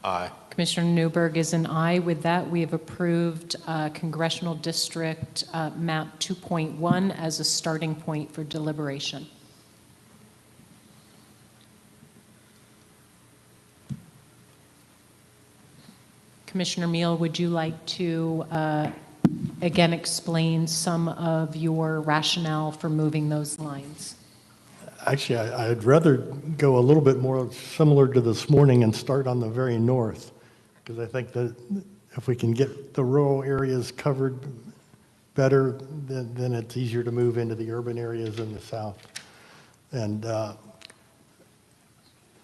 S4: Aye.
S1: Commissioner Newberg is an aye. With that, we have approved Congressional District Map 2.1 as a starting point for deliberation. Commissioner Meal, would you like to again explain some of your rationale for moving those lines?
S9: Actually, I'd rather go a little bit more similar to this morning and start on the very north, because I think that if we can get the rural areas covered better, then it's easier to move into the urban areas in the south. And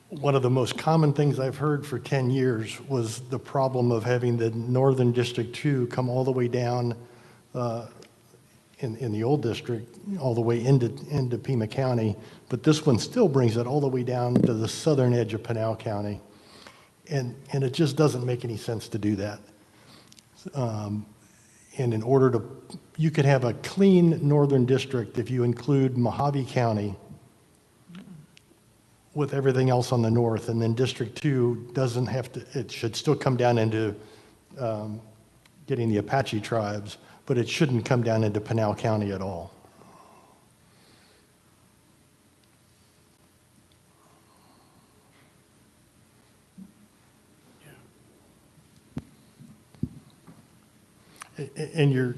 S9: one of the most common things I've heard for 10 years was the problem of having the Northern District 2 come all the way down in the old district, all the way into Pima County, but this one still brings it all the way down to the southern edge of Pinal County. And it just doesn't make any sense to do that. And in order to, you could have a clean northern district if you include Mojave County with everything else on the north, and then District 2 doesn't have to, it should still come down into getting the Apache tribes, but it shouldn't come down into Pinal County at all. And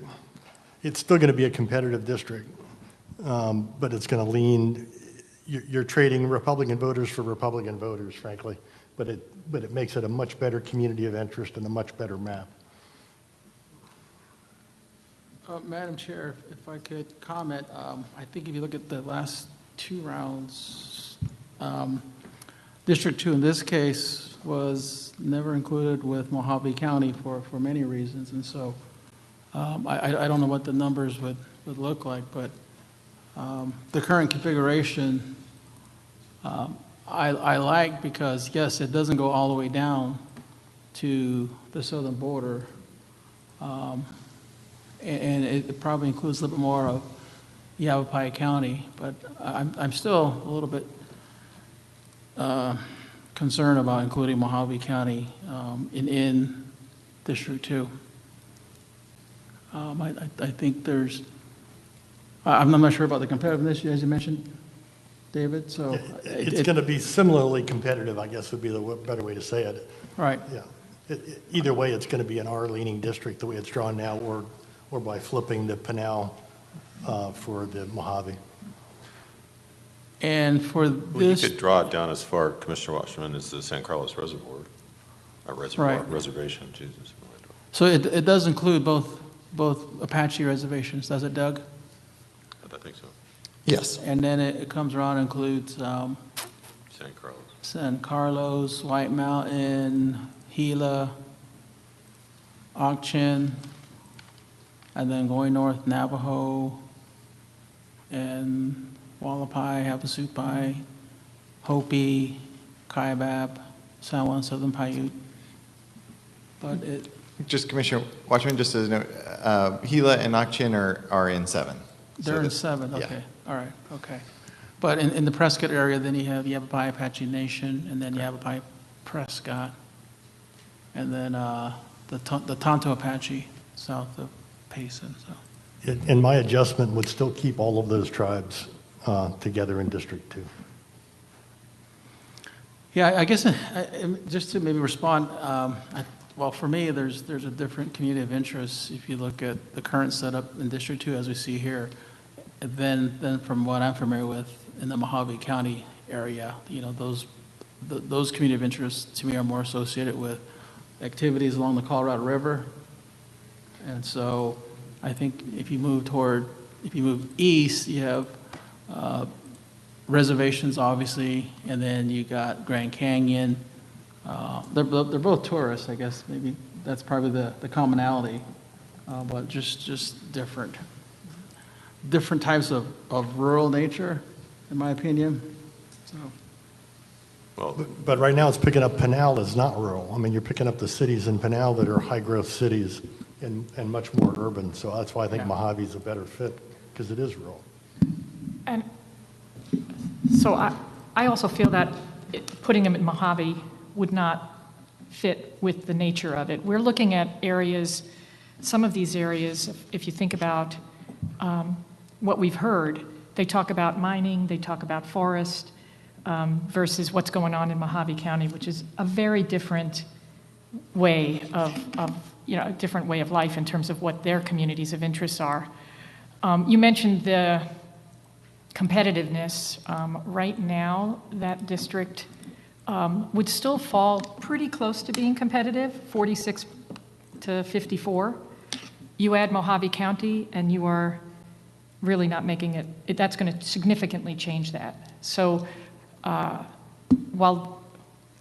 S9: it's still going to be a competitive district, but it's going to lean, you're trading Republican voters for Republican voters, frankly, but it makes it a much better community of interest and a much better map.
S8: Madam Chair, if I could comment, I think if you look at the last two rounds, District 2 in this case was never included with Mojave County for many reasons, and so I don't know what the numbers would look like, but the current configuration I like, because yes, it doesn't go all the way down to the southern border, and it probably includes a little bit more of Yavapai County, but I'm still a little bit concerned about including Mojave County in District 2. I think there's, I'm not sure about the competitiveness, as you mentioned, David, so.
S9: It's going to be similarly competitive, I guess would be the better way to say it.
S8: Right.
S9: Yeah. Either way, it's going to be an R-leaning district the way it's drawn now, or by flipping the Pinal for the Mojave.
S8: And for
S4: Well, you
S8: this,
S4: could draw it down as far, Commissioner Washington, as the San Carlos Reservoir,
S8: Right.
S4: reservation, Jesus.
S8: so it does include both Apache reservations, does it, Doug?
S4: I think so.
S3: Yes.
S8: And then it comes around and includes
S4: San Carlos.
S8: San Carlos, White Mountain, Gila, Auction, and then going north, Navajo, and Wallapai, Havasupai, Hopi, Kaibab, San Juan, Southern Paiute. But it,
S3: Just Commissioner Watchman, just as a note, Gila and Akchin are in 7.
S8: they're in 7, okay, all right, okay. But in the Prescott area, then you have Yavapai Apache Nation, and then Yavapai Prescott, and then the Tonto Apache south of Payson, so.
S9: And my adjustment would still keep all of those tribes together in District 2.
S8: Yeah, I guess, just to maybe respond, well, for me, there's a different community of interest if you look at the current setup in District 2, as we see here, than from what I'm familiar with in the Mojave County area. You know, those community of interest to me are more associated with activities along the Colorado River. And so I think if you move east, you have reservations, obviously, and then you got Grand Canyon. They're both tourists, I guess. Maybe that's probably the commonality, but just different types of rural nature, in my opinion. So.
S4: Well,
S9: But right now, it's picking up Pinal is not rural. I mean, you're picking up the cities in Pinal that are high-growth cities and much more urban. So that's why I think
S8: Yeah.
S9: Mojave's a better fit, because it is rural.
S6: And So I also feel that putting them in Mojave would not fit with the nature of it. We're looking at areas, some of these areas, if you think about what we've heard, they talk about mining, they talk about forest, versus what's going on in Mojave County, which is a very different way of a different way of life in terms of what their communities of interest are. You mentioned the competitiveness. Right now, that district would still fall pretty close to being competitive, 46 to 54. You add Mojave County, and you are really not making it, that's going to significantly change that. So while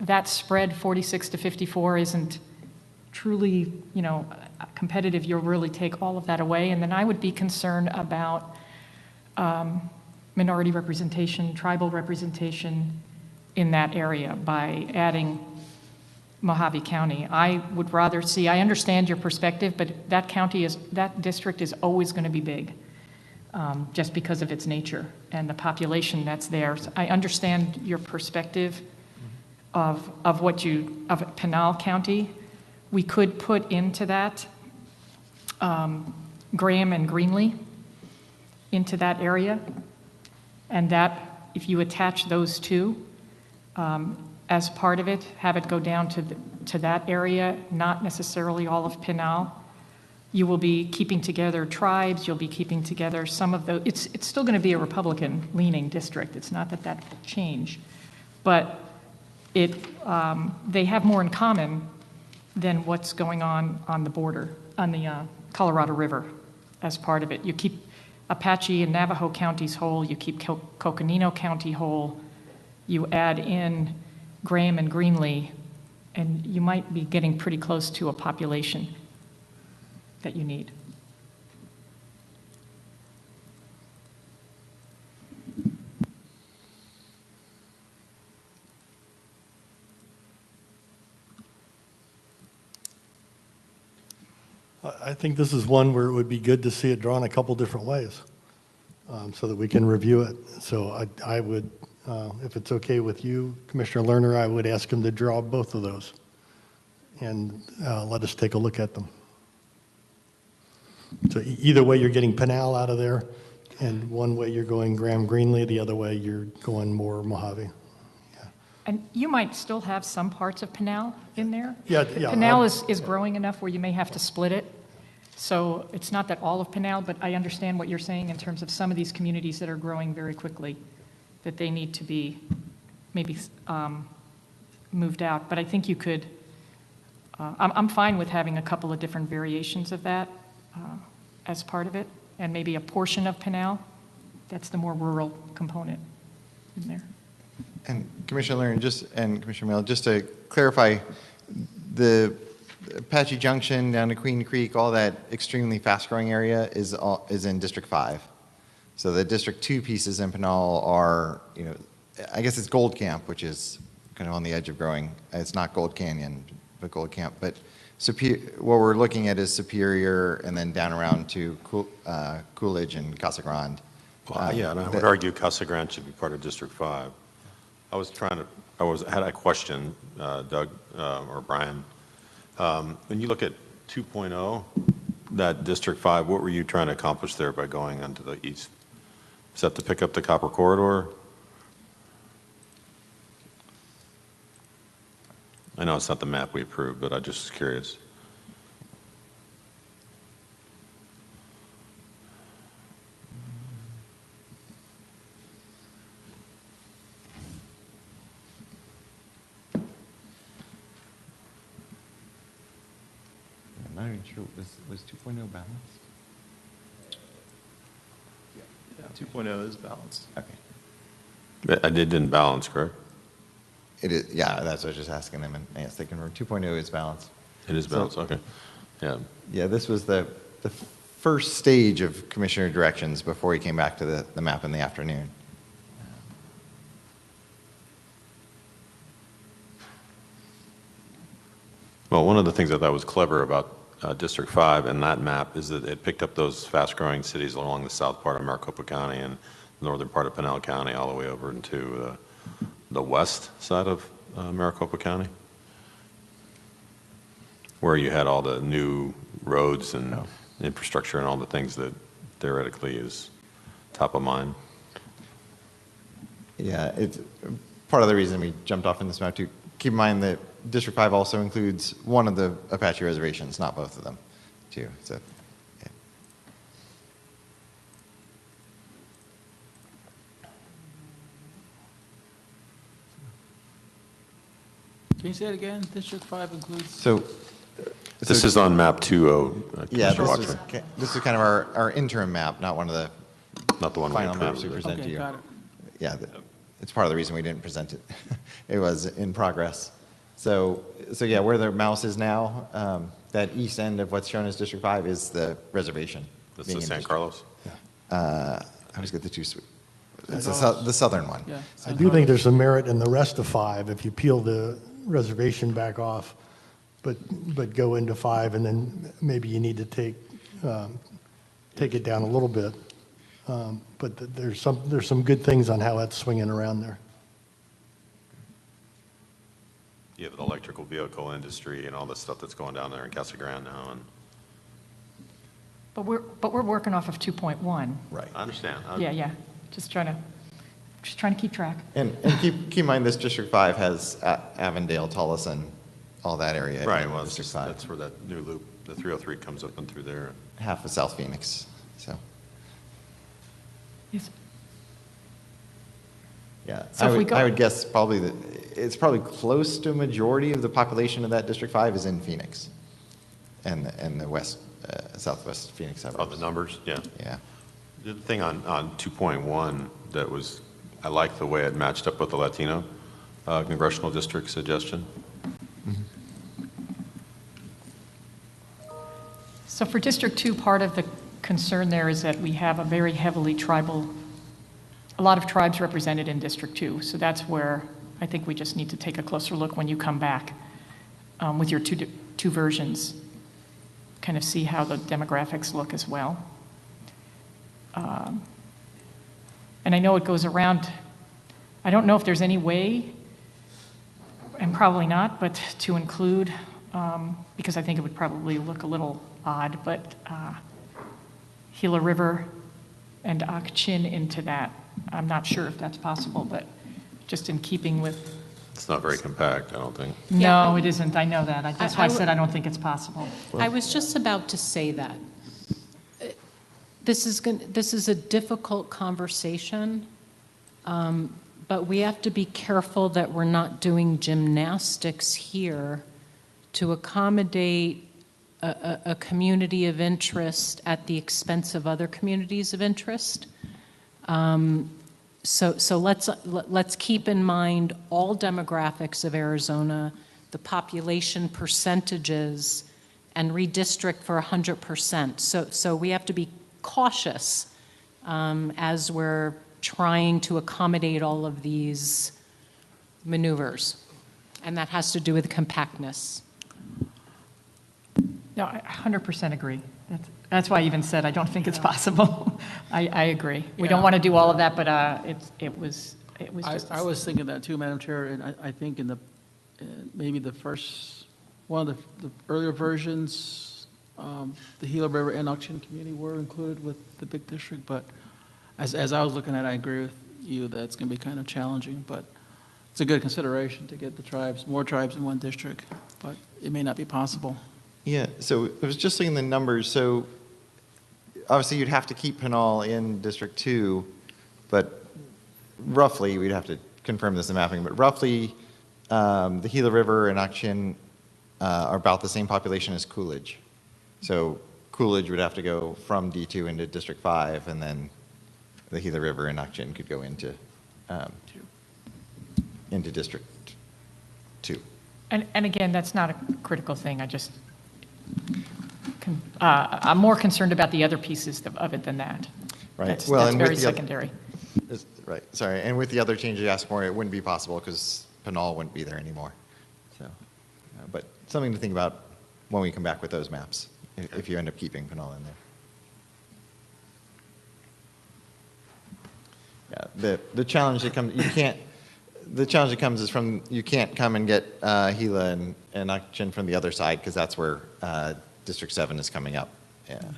S6: that spread 46 to 54 isn't truly, competitive, you'll really take all of that away. And then I would be concerned about minority representation, tribal representation in that area by adding Mojave County. I would rather see, I understand your perspective, but that district is always going to be big, just because of its nature and the population that's there. So I understand your perspective of Pinal County. We could put into that Graham and Greenlee into that area, and that if you attach those two as part of it, have it go down to that area, not necessarily all of Pinal. You will be keeping together tribes, you'll be keeping together some of the, it's still going to be a Republican-leaning district. It's not that will change. But they have more in common than what's going on the border, on the Colorado River as part of it. You keep Apache and Navajo counties whole, you keep Coconino County whole, you add in Graham and Greenlee, and you might be getting pretty close to a population that you need.
S9: I think this is one where it would be good to see it drawn a couple different ways so that we can review it. So I would, if it's okay with you, Commissioner Lerner, I would ask him to draw both of those and let us take a look at them. So either way, you're getting Pinal out of there, and one way you're going Graham Greenlee, the other way you're going more Mojave.
S6: And you might still have some parts of Pinal in there.
S9: Yeah.
S6: Pinal is growing enough where you may have to split it. So it's not that all of Pinal, but I understand what you're saying in terms of some of these communities that are growing very quickly, that they need to be maybe moved out. But I think you could, I'm fine with having a couple of different variations of that as part of it, and maybe a portion of Pinal. That's the more rural component in there.
S3: And Commissioner Lerner, and Commissioner Mill, just to clarify, the Apache Junction down to Queen Creek, all that extremely fast-growing area is in District 5. So the District 2 pieces in Pinal are, I guess it's Gold Camp, which is kind of on the edge of growing. It's not Gold Canyon, but Gold Camp. But what we're looking at is Superior and then down around to Coolidge and Casa Grande.
S4: Yeah, and I would argue Casa Grande should be part of District 5. Had a question, Doug or Brian. When you look at 2.0, that District 5, what were you trying to accomplish there by going onto the east? Is that to pick up the Copper Corridor? I know it's not the map we approved, but I'm just curious.
S3: I'm not even sure, was 2.0 balanced?
S2: Yeah, 2.0 is balanced.
S3: Okay.
S4: It didn't balance, correct?
S3: It is, yeah, that's what I was just asking them, and yes, they confirmed 2.0 is balanced.
S4: It is balanced, okay. Yeah.
S3: Yeah, this was the first stage of Commissioner directions before he came back to the map in the afternoon.
S4: Well, one of the things I thought was clever about District 5 and that map is that it picked up those fast-growing cities along the south part of Maricopa County, and northern part of Pinal County all the way over into the west side of Maricopa County, where you had all the new roads and infrastructure and all the things that theoretically is top of mind.
S3: Yeah, it's part of the reason we jumped off in this map too. Keep in mind that District 5 also includes one of the Apache reservations, not both of them, too. So, yeah.
S8: Can you say it again? District 5 includes?
S3: So
S4: This is on map 20,
S3: yeah,
S4: Commissioner Watson.
S3: this is kind of our interim map, not one of the
S4: Not the one we
S3: final maps we
S4: approved.
S3: present to
S8: Okay,
S3: you.
S8: got it.
S3: Yeah, it's part of the reason we didn't present it. It was in progress. So yeah, where the mouse is now, that east end of what's shown as District 5 is the reservation.
S4: That's
S3: being
S4: the
S3: in
S4: San
S3: District-
S4: Carlos?
S3: I always get the two. It's the southern one.
S8: Yeah.
S9: I do think there's some merit in the rest of 5 if you peel the reservation back off, but go into 5, and then maybe you need to take it down a little bit. But there's some good things on how that's swinging around there.
S4: You have the electrical vehicle industry and all the stuff that's going down there in Casa Grande now, and
S6: But we're working off of 2.1.
S3: Right.
S4: I understand.
S6: Yeah. Just trying to keep track.
S3: And keep in mind, this District 5 has Avondale, Tolleson, all that area.
S4: Right,
S3: in
S4: well, it's
S3: District
S4: just,
S3: 5.
S4: that's where that new loop, the 303 comes up and through there.
S3: Half of South Phoenix, so,
S6: Yes.
S3: yeah.
S6: So if we go-
S3: I would guess probably that, it's probably close to a majority of the population of that District 5 is in Phoenix and the west, southwest Phoenix suburbs.
S4: Oh, the numbers, yeah.
S3: Yeah.
S4: The other thing on 2.1 that was, I like the way it matched up with the Latino congressional district suggestion.
S6: So for District 2, part of the concern there is that we have a very heavily tribal, a lot of tribes represented in District 2. So that's where I think we just need to take a closer look when you come back with your two versions, kind of see how the demographics look as well. And I know it goes around, I don't know if there's any way, and probably not, but to include, because I think it would probably look a little odd, but Gila River and Ak-Chin into that. I'm not sure if that's possible, but just in keeping with.
S4: It's not very compact, I don't think.
S6: No, it isn't. I know that. That's why I
S1: I
S6: said I don't think it's possible.
S1: I was just about to say that. This is a difficult conversation, but we have to be careful that we're not doing gymnastics here to accommodate a community of interest at the expense of other communities of interest. So let's keep in mind all demographics of Arizona, the population percentages, and redistrict for 100%. So we have to be cautious as we're trying to accommodate all of these maneuvers. And that has to do with compactness.
S6: No, I 100% agree. That's why I even said I don't think it's possible. I agree. We don't want to do all of that, but it was just.
S8: I was thinking that too, Madam Chair, and I think in the, maybe the first, one of the earlier versions, the Gila River and Ak-Chin community were included with the big district, but as I was looking at it, I agree with you that it's going to be kind of challenging, but it's a good consideration to get the tribes, more tribes in one district, but it may not be possible.
S3: Yeah, so I was just looking at the numbers. So obviously you'd have to keep Pinal in District 2, but roughly, we'd have to confirm this in mapping, but roughly the Gila River and Ak-Chin are about the same population as Coolidge. So Coolidge would have to go from D2 into District 5, and then the Gila River and Ak-Chin could go into District 2.
S6: And again, that's not a critical thing. I'm more concerned about the other pieces of it than that.
S3: Right.
S6: That's
S3: and
S6: very
S3: with the
S6: secondary.
S3: Right, sorry. And with the other changes you asked for, it wouldn't be possible because Pinal wouldn't be there anymore. So, but something to think about when we come back with those maps, if you end up keeping Pinal in there. Yeah, the challenge that comes, the challenge that comes is from, you can't come and get Gila and oxygen from the other side, because that's where District 7 is coming up and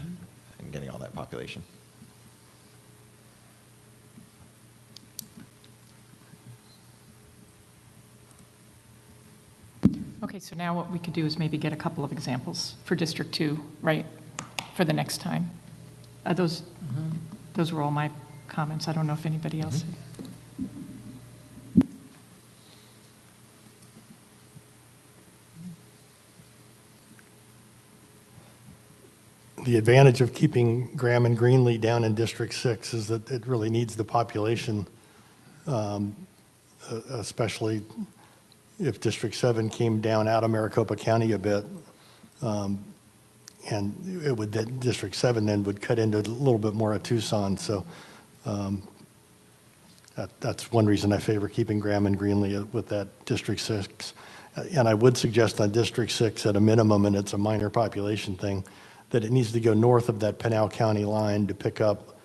S3: getting all that population.
S6: Okay, so now what we could do is maybe get a couple of examples for District 2, right, for the next time. Those were all my comments. I don't know if anybody else.
S9: The advantage of keeping Graham and Greenlee down in District 6 is that it really needs the population, especially if District 7 came down out of Maricopa County a bit. And it would, that District 7 then would cut into a little bit more of Tucson. So that's one reason I favor keeping Graham and Greenlee with that District 6. And I would suggest on District 6 at a minimum, and it's a minor population thing, that it needs to go north of that Pinal County line to pick up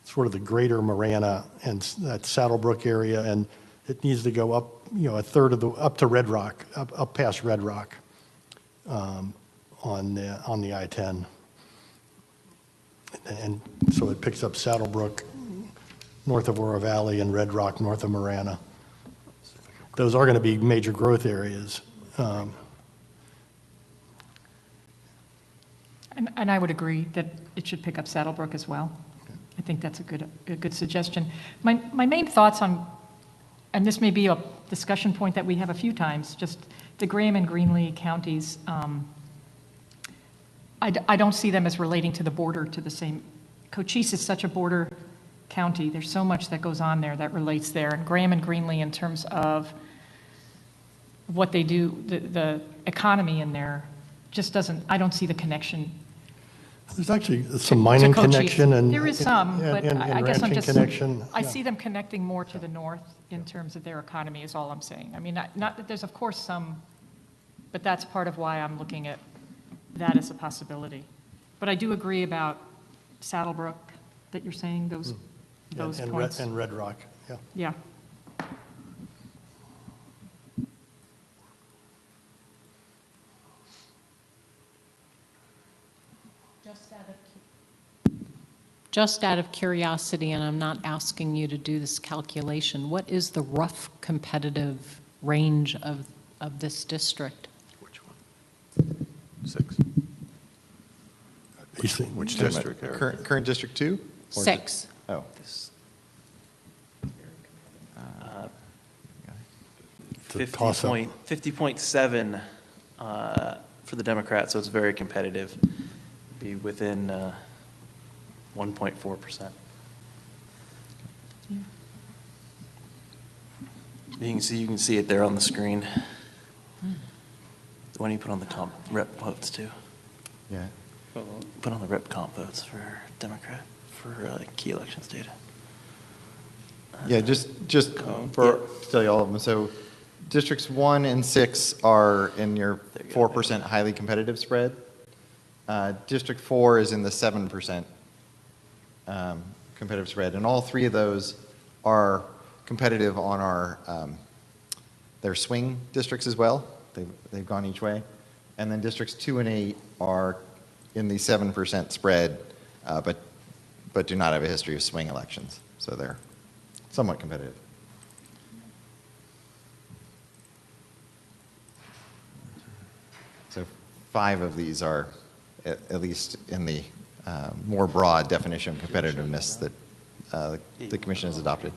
S9: sort of the greater Marana and that Saddlebrook area, and it needs to go up, a third of up to Red Rock, up past Red Rock on the I-10. And so it picks up Saddlebrook north of Oro Valley and Red Rock north of Marana. Those are going to be major growth areas.
S6: And I would agree that it should pick up Saddlebrook as well. I think that's a good suggestion. My main thoughts on, and this may be a discussion point that we have a few times, just the Graham and Greenlee counties, I don't see them as relating to the border to the same. Cochise is such a border county. There's so much that goes on there that relates there. And Graham and Greenlee, in terms of what they do, the economy in there, just doesn't, I don't see the connection.
S9: There's actually some mining connection and
S6: there is some, but I guess I'm
S9: ranching
S6: just,
S9: connection.
S6: I see them connecting more to the north in terms of their economy is all I'm saying. I mean, not that there's of course some, but that's part of why I'm looking at that as a possibility. But I do agree about Saddlebrook that you're saying, those points.
S9: And Red Rock, yeah.
S6: Yeah.
S1: Just out of curiosity, and I'm not asking you to do this calculation, what is the rough competitive range of this district?
S4: Which one? 6. Which district, Eric?
S3: Current District 2?
S1: 6.
S3: Oh.
S10: 50.7 for the Democrats, so it's very competitive. Be within 1.4%. You can see it there on the screen. The one you put on the comp rep votes too.
S3: Yeah.
S10: Put on the rep comp votes for Democrat for key elections data.
S3: Yeah, just to tell you all of them. So Districts 1 and 6 are in your 4% highly competitive spread. District 4 is in the 7% competitive spread, and all three of those are competitive on our their swing districts as well. They've gone each way, and then Districts 2 and 8 are in the 7% spread, but do not have a history of swing elections, so they're somewhat competitive. So 5 of these are at least in the more broad definition of competitiveness that the commission has adopted.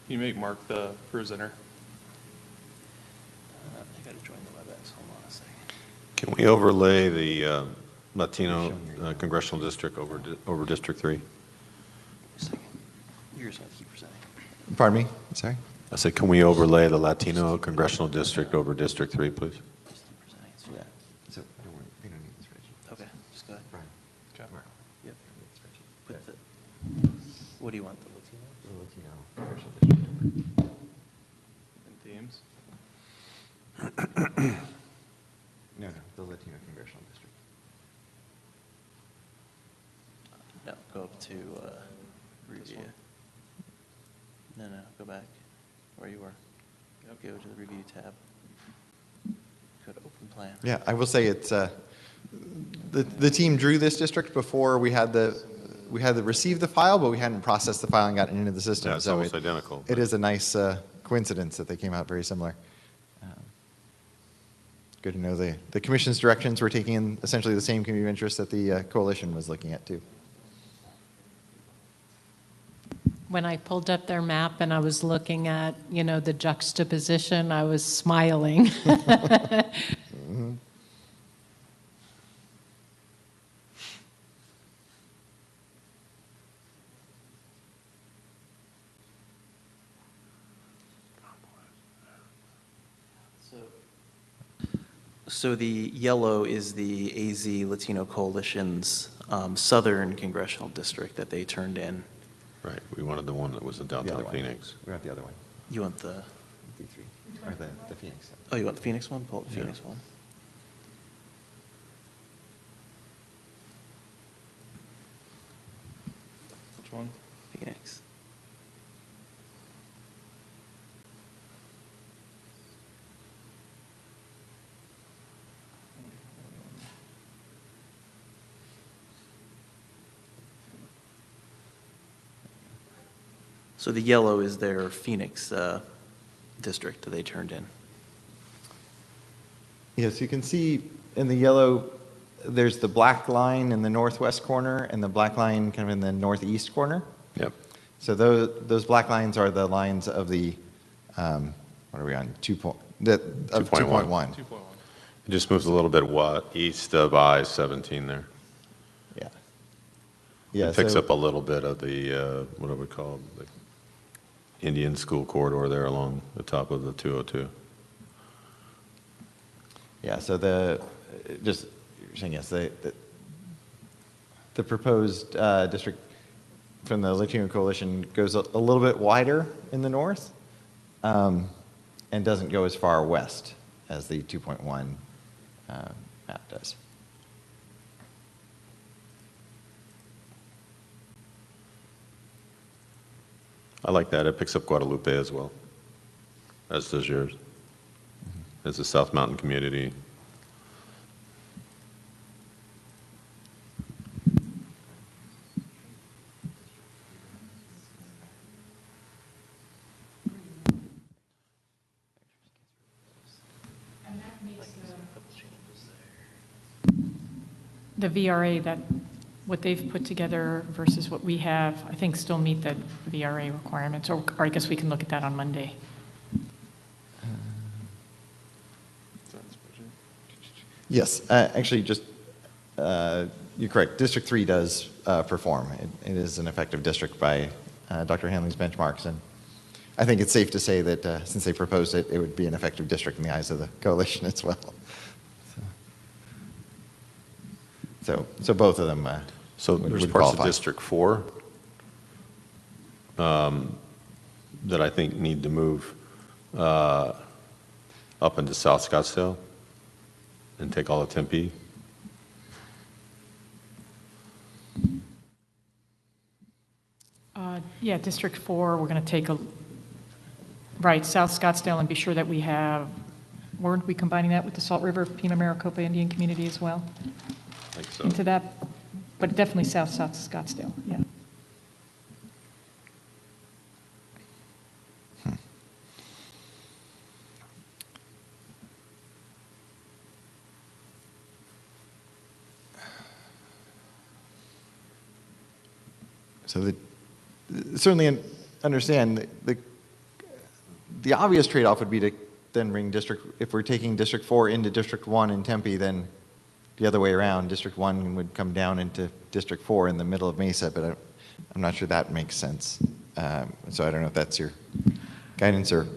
S2: You make Mark the presenter.
S10: I got to join the WebEx. Hold on a second.
S4: Can we overlay the Latino congressional district over District 3?
S10: You're just going to keep presenting.
S3: Pardon me? Sorry?
S4: I said, can we overlay the Latino congressional district over District 3, please?
S10: Just keep presenting. So,
S3: Yeah. So don't worry, we don't need the spreadsheet.
S10: okay, just go ahead.
S3: Brian.
S10: Yep. Put the, what do you want? The Latino?
S3: The Latino congressional district.
S2: Themes?
S3: No, the Latino Congressional District.
S10: No, go up to review. No, go back where you were. Go to the review tab. Go to open plan.
S3: Yeah, I will say it's, the team drew this district before we had received the file, but we hadn't processed the file and gotten into the system.
S4: Yeah, it's
S3: So
S4: almost identical.
S3: It is a nice coincidence that they came out very similar. Good to know the commission's directions were taking in essentially the same community of interest that the coalition was looking at too.
S1: When I pulled up their map and I was looking at, the juxtaposition, I was smiling.
S3: Mm-hmm.
S10: So the yellow is the AZ Latino Coalition's southern congressional district that they turned in.
S4: Right, we wanted the one that was down to the Phoenix.
S3: We got the other one.
S10: You want the,
S3: D3, or the Phoenix.
S10: oh, you want the Phoenix one? Pull up the
S4: Yeah.
S10: Phoenix one.
S2: Which one?
S10: Phoenix. So the yellow is their Phoenix district that they turned in.
S3: Yes, you can see in the yellow, there's the black line in the northwest corner and the black line kind of in the northeast corner.
S4: Yep.
S3: So those black lines are the lines of the, what are we on, 2.1.
S4: It just moves a little bit east of I-17 there.
S3: Yeah. Yeah,
S4: It picks
S3: so-
S4: up a little bit of the, what do we call it, the Indian School corridor there along the top of the 202.
S3: Yeah, so you're saying yes, the proposed district from the Latino Coalition goes a little bit wider in the north and doesn't go as far west as the 2.1 map does.
S4: I like that. It picks up Guadalupe as well, as does yours. As a South Mountain community.
S6: The VRA, what they've put together versus what we have, I think still meet the VRA requirements, or I guess we can look at that on Monday.
S3: Yes, actually, you're correct. District 3 does perform. It is an effective district by Dr. Hanley's benchmarks, and I think it's safe to say that since they proposed it, it would be an effective district in the eyes of the coalition as well. So both of them
S4: So
S3: would
S4: there's parts
S3: qualify.
S4: of District 4 that I think need to move up into South Scottsdale and take all of Tempe.
S6: Yeah, District 4, we're going to take right, South Scottsdale, and be sure that we have, weren't we combining that with the Salt River Pima Maricopa Indian Community as well?
S4: I think so.
S6: Into that, but definitely South Scottsdale, yeah.
S3: So certainly understand the obvious trade-off would be to then bring if we're taking District 4 into District 1 in Tempe, then the other way around, District 1 would come down into District 4 in the middle of Mesa, but I'm not sure that makes sense. So I don't know if that's your guidance, or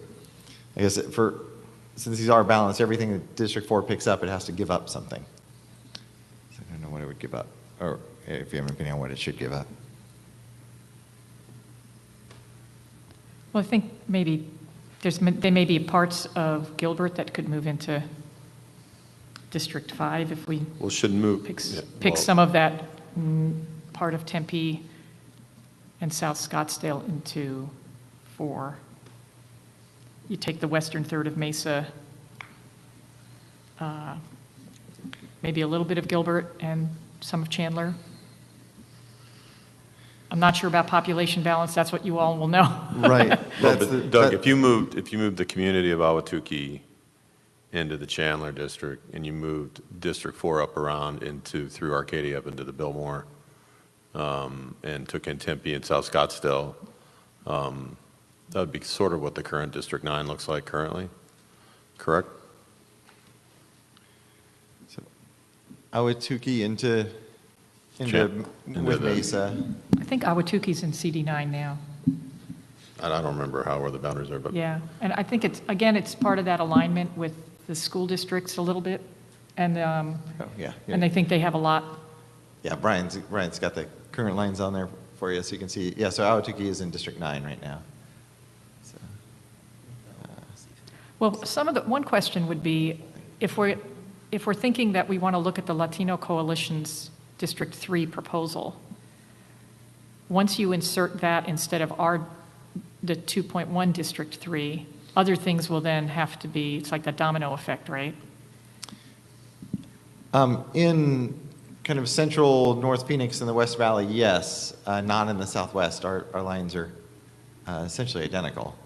S3: I guess since these are balanced, everything that District 4 picks up, it has to give up something. So I don't know what it would give up, or if you have an opinion on what it should give up.
S6: Well, I think maybe there may be parts of Gilbert that could move into District 5 if we
S4: Well, should move.
S6: pick some of that part of Tempe and South Scottsdale into 4. You take the western third of Mesa, maybe a little bit of Gilbert and some of Chandler. I'm not sure about population balance. That's what you all will know.
S3: Right.
S4: Well, but Doug, if you moved the community of Ahwatukee into the Chandler district and you moved District 4 up around through Arcadia up into the Biltmore, and took in Tempe and South Scottsdale, that would be sort of what the current District 9 looks like currently, correct?
S3: Ahwatukee into with Mesa.
S6: I think Ahwatukee's in CD9 now.
S4: I don't remember where the boundaries are, but.
S6: Yeah, and I think it's part of that alignment with the school districts a little bit. And,
S3: Yeah.
S6: and I think they have a lot.
S3: Yeah, Brian's got the current lines on there for you so you can see. Yeah, so Ahwatukee is in District 9 right now. So,
S6: Well, one question would be, if we're thinking that we want to look at the Latino Coalition's District 3 proposal, once you insert that instead of the 2.1 District 3, other things will then have to be, it's like the domino effect, right?
S3: In kind of central North Phoenix and the West Valley, yes. Not in the Southwest. Our lines are essentially identical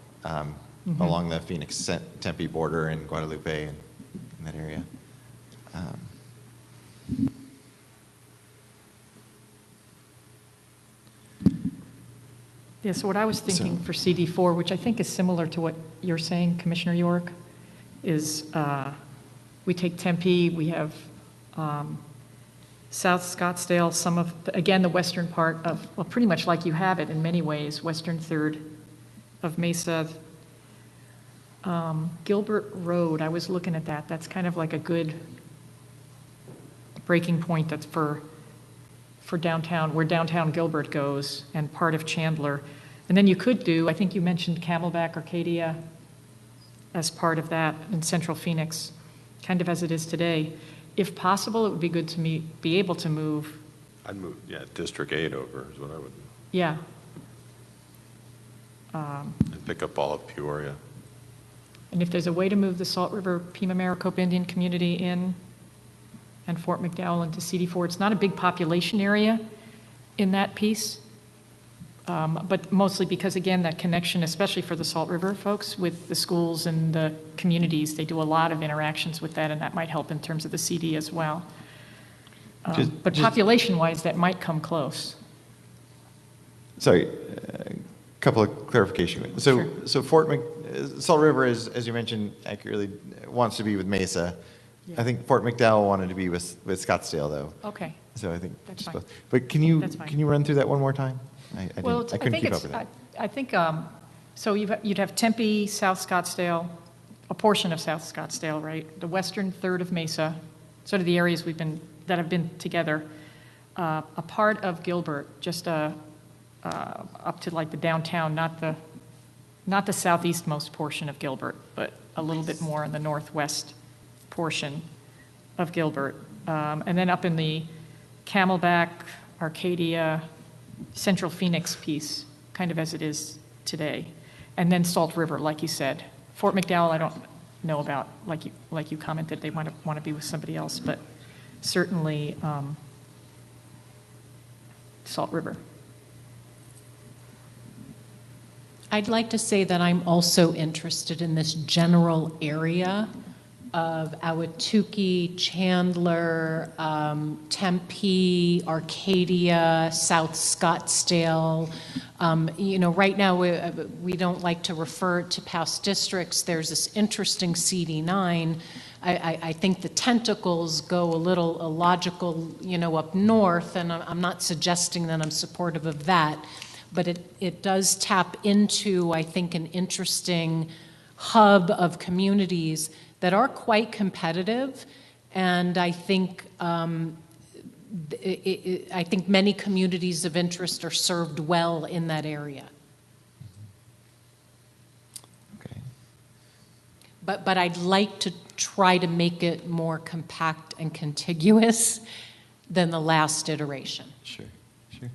S3: along the Phoenix-Tempe border and Guadalupe and in that area.
S6: Yeah, so what I was thinking for CD4, which I think is similar to what you're saying, Commissioner York, is we take Tempe, we have South Scottsdale, again, the western part of, well, pretty much like you have it in many ways, western third of Mesa. Gilbert Road, I was looking at that. That's kind of like a good breaking point that's for downtown, where downtown Gilbert goes, and part of Chandler. And then you could do, I think you mentioned Camelback, Arcadia as part of that in central Phoenix, kind of as it is today. If possible, it would be good to be able to move.
S4: I'd move, District 8 over is what I would do.
S6: Yeah.
S4: And pick up all of Peoria.
S6: And if there's a way to move the Salt River Pima Maricopa Indian community in and Fort McDowell into CD4, it's not a big population area in that piece, but mostly because, again, that connection, especially for the Salt River folks, with the schools and the communities, they do a lot of interactions with that, and that might help in terms of the CD as well. But population-wise, that might come close.
S3: Sorry, a couple of clarification. So,
S6: Sure.
S3: Salt River, as you mentioned accurately, wants to be with Mesa.
S6: Yeah.
S3: I think Fort McDowell wanted to be with Scottsdale, though.
S6: Okay.
S3: So I think
S6: That's
S3: just
S6: fine.
S3: both. But can you
S6: That's fine.
S3: run through that one more time? I
S6: Well,
S3: couldn't keep up with that.
S6: I think, so you'd have Tempe, South Scottsdale, a portion of South Scottsdale, right? The western third of Mesa, sort of the areas that have been together. A part of Gilbert, just up to like the downtown, not the southeastmost portion of Gilbert, but a little bit more in the northwest portion of Gilbert. And then up in the Camelback, Arcadia, Central Phoenix piece, kind of as it is today. And then Salt River, like you said. Fort McDowell, I don't know about, like you commented, they want to be with somebody else, but certainly Salt River.
S1: I'd like to say that I'm also interested in this general area of Ahwatukee, Chandler, Tempe, Arcadia, South Scottsdale. Right now we don't like to refer to past districts. There's this interesting CD9. I think the tentacles go a little illogical, up north, and I'm not suggesting that I'm supportive of that. But it does tap into, I think, an interesting hub of communities that are quite competitive, and I think many communities of interest are served well in that area. but I'd like to try to make it more compact and contiguous than the last iteration.
S3: Sure, sure.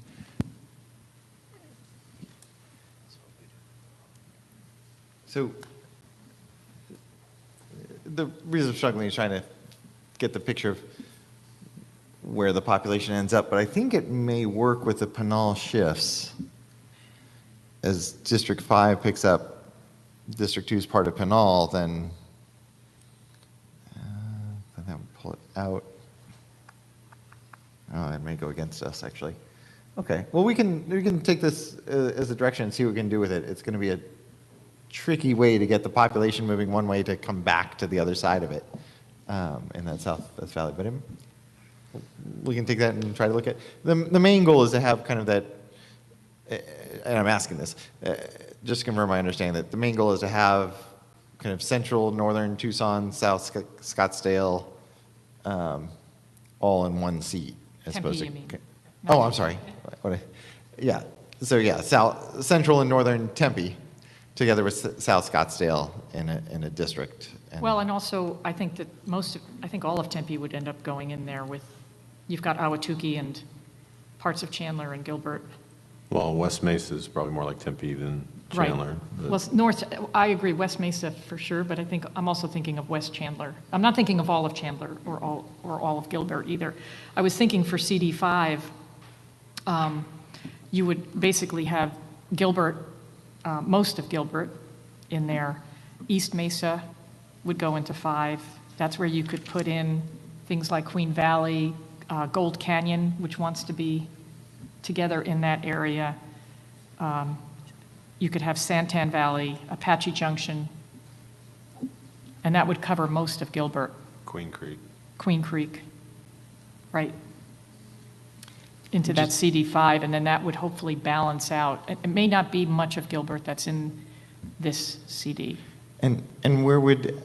S3: So the reason I'm struggling is trying to get the picture of where the population ends up, but I think it may work with the Pinal shifts. As District 5 picks up District 2's part of Pinal, then that would pull it out. Oh, that may go against us, actually. Okay, well, we can take this as a direction and see what we can do with it. It's going to be a tricky way to get the population moving one way to come back to the other side of it in that That's Valley. But we can take that and try to look at the main goal is to have kind of that. And I'm asking this just to confirm my understanding that the main goal is to have kind of central, northern Tucson, South Scottsdale, all in one seat, as
S6: Tempe,
S3: opposed to.
S6: you mean.
S3: Oh, I'm sorry. Yeah. So yeah, central and northern Tempe, together with South Scottsdale in a district.
S6: Well, and also, I think that I think all of Tempe would end up going in there with, you've got Ahwatukee and parts of Chandler and Gilbert.
S4: Well, West Mesa is probably more like Tempe than Chandler.
S6: Right. Well, north, I agree, West Mesa for sure, but I'm also thinking of West Chandler. I'm not thinking of all of Chandler or all of Gilbert either. I was thinking for CD5, you would basically have Gilbert, most of Gilbert in there. East Mesa would go into 5. That's where you could put in things like Queen Valley, Gold Canyon, which wants to be together in that area. You could have Santan Valley, Apache Junction, and that would cover most of Gilbert.
S4: Queen
S6: Creek, right, into that CD5, and then that would hopefully balance out. It may not be much of Gilbert that's in this CD.
S3: And where would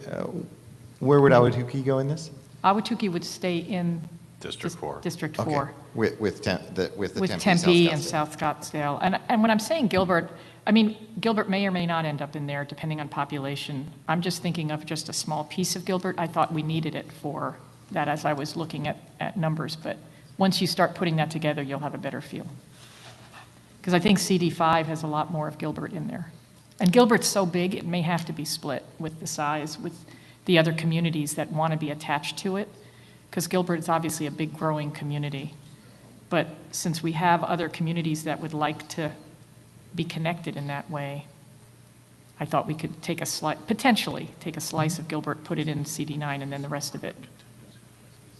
S3: Ahwatukee go in this?
S6: Ahwatukee would stay in
S4: District 4.
S6: District
S3: Okay.
S6: 4.
S3: With
S6: Tempe and South Scottsdale. And when I'm saying Gilbert, I mean, Gilbert may or may not end up in there, depending on population. I'm just thinking of just a small piece of Gilbert. I thought we needed it for that as I was looking at numbers. But once you start putting that together, you'll have a better feel. Because I think CD5 has a lot more of Gilbert in there. And Gilbert's so big, it may have to be split with the size, with the other communities that want to be attached to it. Because Gilbert is obviously a big growing community. But since we have other communities that would like to be connected in that way, I thought we could potentially take a slice of Gilbert, put it in CD9, and then the rest of it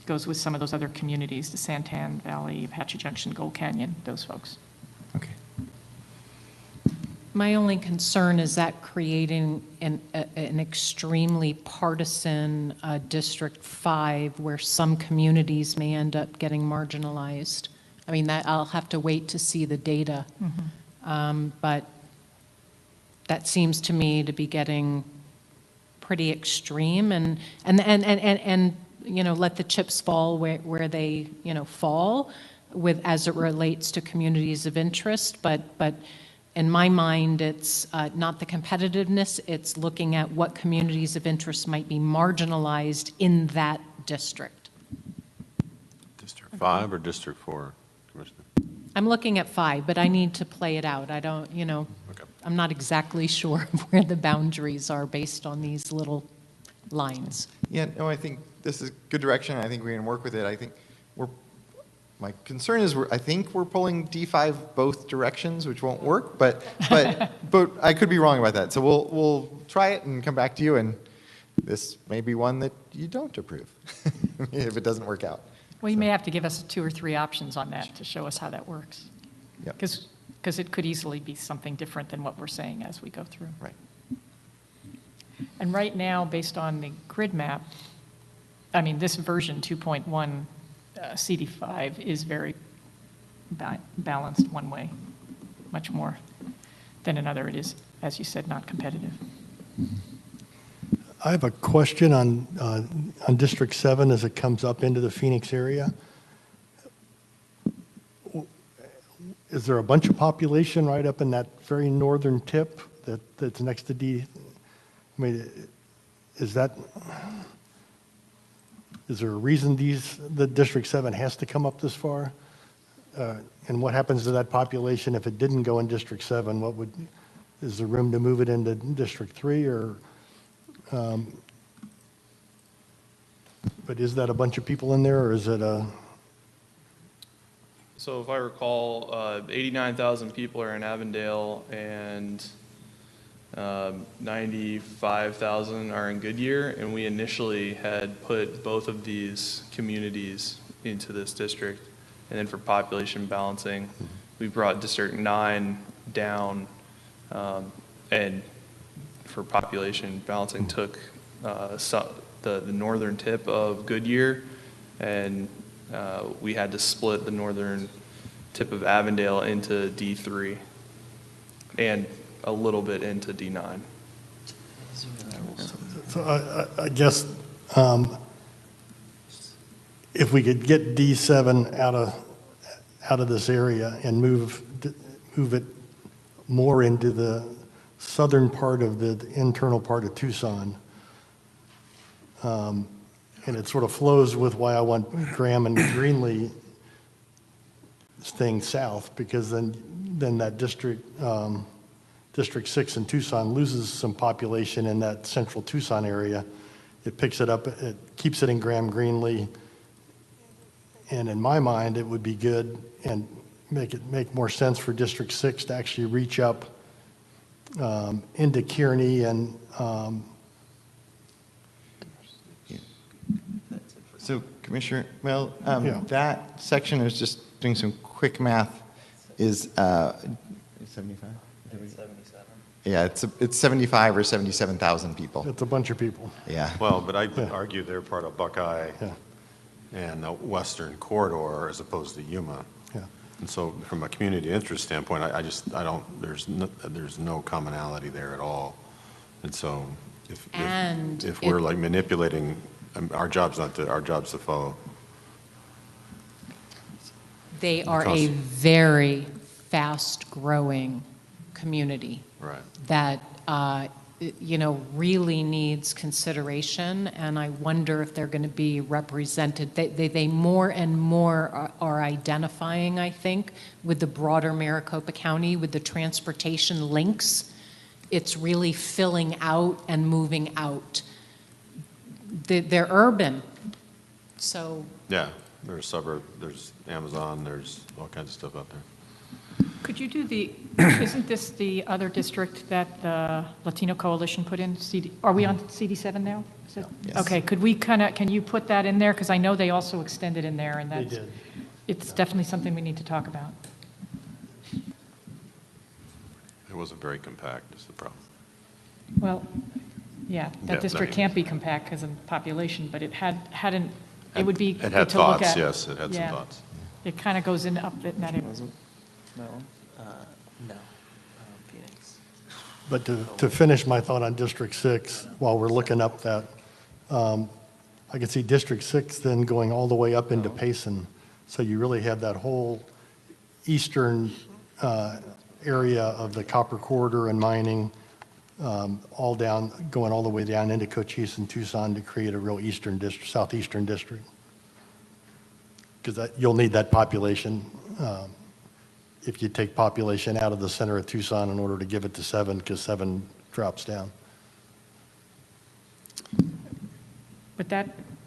S6: goes with some of those other communities, the Santan Valley, Apache Junction, Gold Canyon, those folks.
S3: Okay.
S1: My only concern is that creating an extremely partisan District 5 where some communities may end up getting marginalized. I mean, that I'll have to wait to see the data. But that seems to me to be getting pretty extreme and let the chips fall where they, fall as it relates to communities of interest. But in my mind, it's not the competitiveness, it's looking at what communities of interest might be marginalized in that district.
S4: District 5 or District 4, Commissioner?
S1: I'm looking at 5, but I need to play it out. I don't,
S4: Okay.
S1: I'm not exactly sure of where the boundaries are based on these little lines.
S3: Yeah, no, I think this is good direction. I think we can work with it. I think my concern is I think we're pulling D5 both directions, which won't work, but I could be wrong about that. So we'll try it and come back to you, and this may be one that you don't approve if it doesn't work out.
S6: Well, you may have to give us 2 or 3 options on that to show us how that works.
S3: Yep.
S6: Because it could easily be something different than what we're saying as we go through.
S3: Right.
S6: And right now, based on the grid map, I mean, this version 2.1 CD5 is very balanced one way, much more than another. It is, as you said, not competitive.
S9: I have a question on District 7 as it comes up into the Phoenix area. Is there a bunch of population right up in that very northern tip that's next to I mean, is there a reason the District 7 has to come up this far? And what happens to that population if it didn't go in District 7? Is there room to move it into District 3 or? But is that a bunch of people in there, or is it a?
S2: So if I recall, 89,000 people are in Avondale and 95,000 are in Goodyear, and we initially had put both of these communities into this district. And then for population balancing, we brought District 9 down, and for population balancing took the northern tip of Goodyear, and we had to split the northern tip of Avondale into D3 and a little bit into D9.
S9: So I guess if we could get D7 out of this area and move it more into the southern part of the internal part of Tucson, and it sort of flows with why I want Graham and Greenlee staying south, because then that District 6 in Tucson loses some population in that central Tucson area. It picks it up, it keeps it in Graham, Greenlee, and in my mind, it would be good and make more sense for District 6 to actually reach up into Kearney and
S3: So Commissioner, well,
S9: Yeah.
S3: that section is just doing some quick math is 75? Yeah, it's 75 or 77,000 people.
S9: it's a bunch of people.
S3: Yeah.
S4: Well, but I'd argue they're part of Buckeye
S9: Yeah.
S4: and the western corridor as opposed to Yuma.
S9: Yeah.
S4: And so from a community interest standpoint, I don't, there's no commonality there at all. And so
S1: And
S4: if we're
S1: it-
S4: like manipulating, our job's to follow.
S1: They are a
S4: Because-
S1: very fast-growing community.
S4: Right.
S1: That, really needs consideration, and I wonder if they're going to be represented. They more and more are identifying, I think, with the broader Maricopa County, with the transportation links. It's really filling out and moving out. They're urban, so
S4: Yeah, there's there's Amazon, there's all kinds of stuff out there.
S6: Could you do isn't this the other district that the Latino Coalition put in? Are we on CD7 now? Is it-
S3: Yes.
S6: Okay, can you put that in there? Because I know they also extended in there, and
S9: They
S6: that's,
S9: did.
S6: it's definitely something we need to talk about.
S4: It wasn't very compact, is the problem.
S6: Well, yeah,
S4: Yeah,
S6: that district
S4: I mean-
S6: can't be compact because of population, but it would be
S4: It
S6: good
S4: had
S6: to look
S4: thoughts,
S6: at.
S4: yes, it had some
S6: Yeah.
S4: thoughts.
S6: It kind of goes in up in that area.
S10: No, Phoenix.
S9: But to finish my thought on District 6, while we're looking up that, I can see District 6 then going all the way up into Payson. So you really have that whole eastern area of the copper corridor and mining, all down, going all the way down into Cochise and Tucson to create a real eastern district, southeastern district. Because you'll need that population if you take population out of the center of Tucson in order to give it to 7, because 7 drops down.
S6: But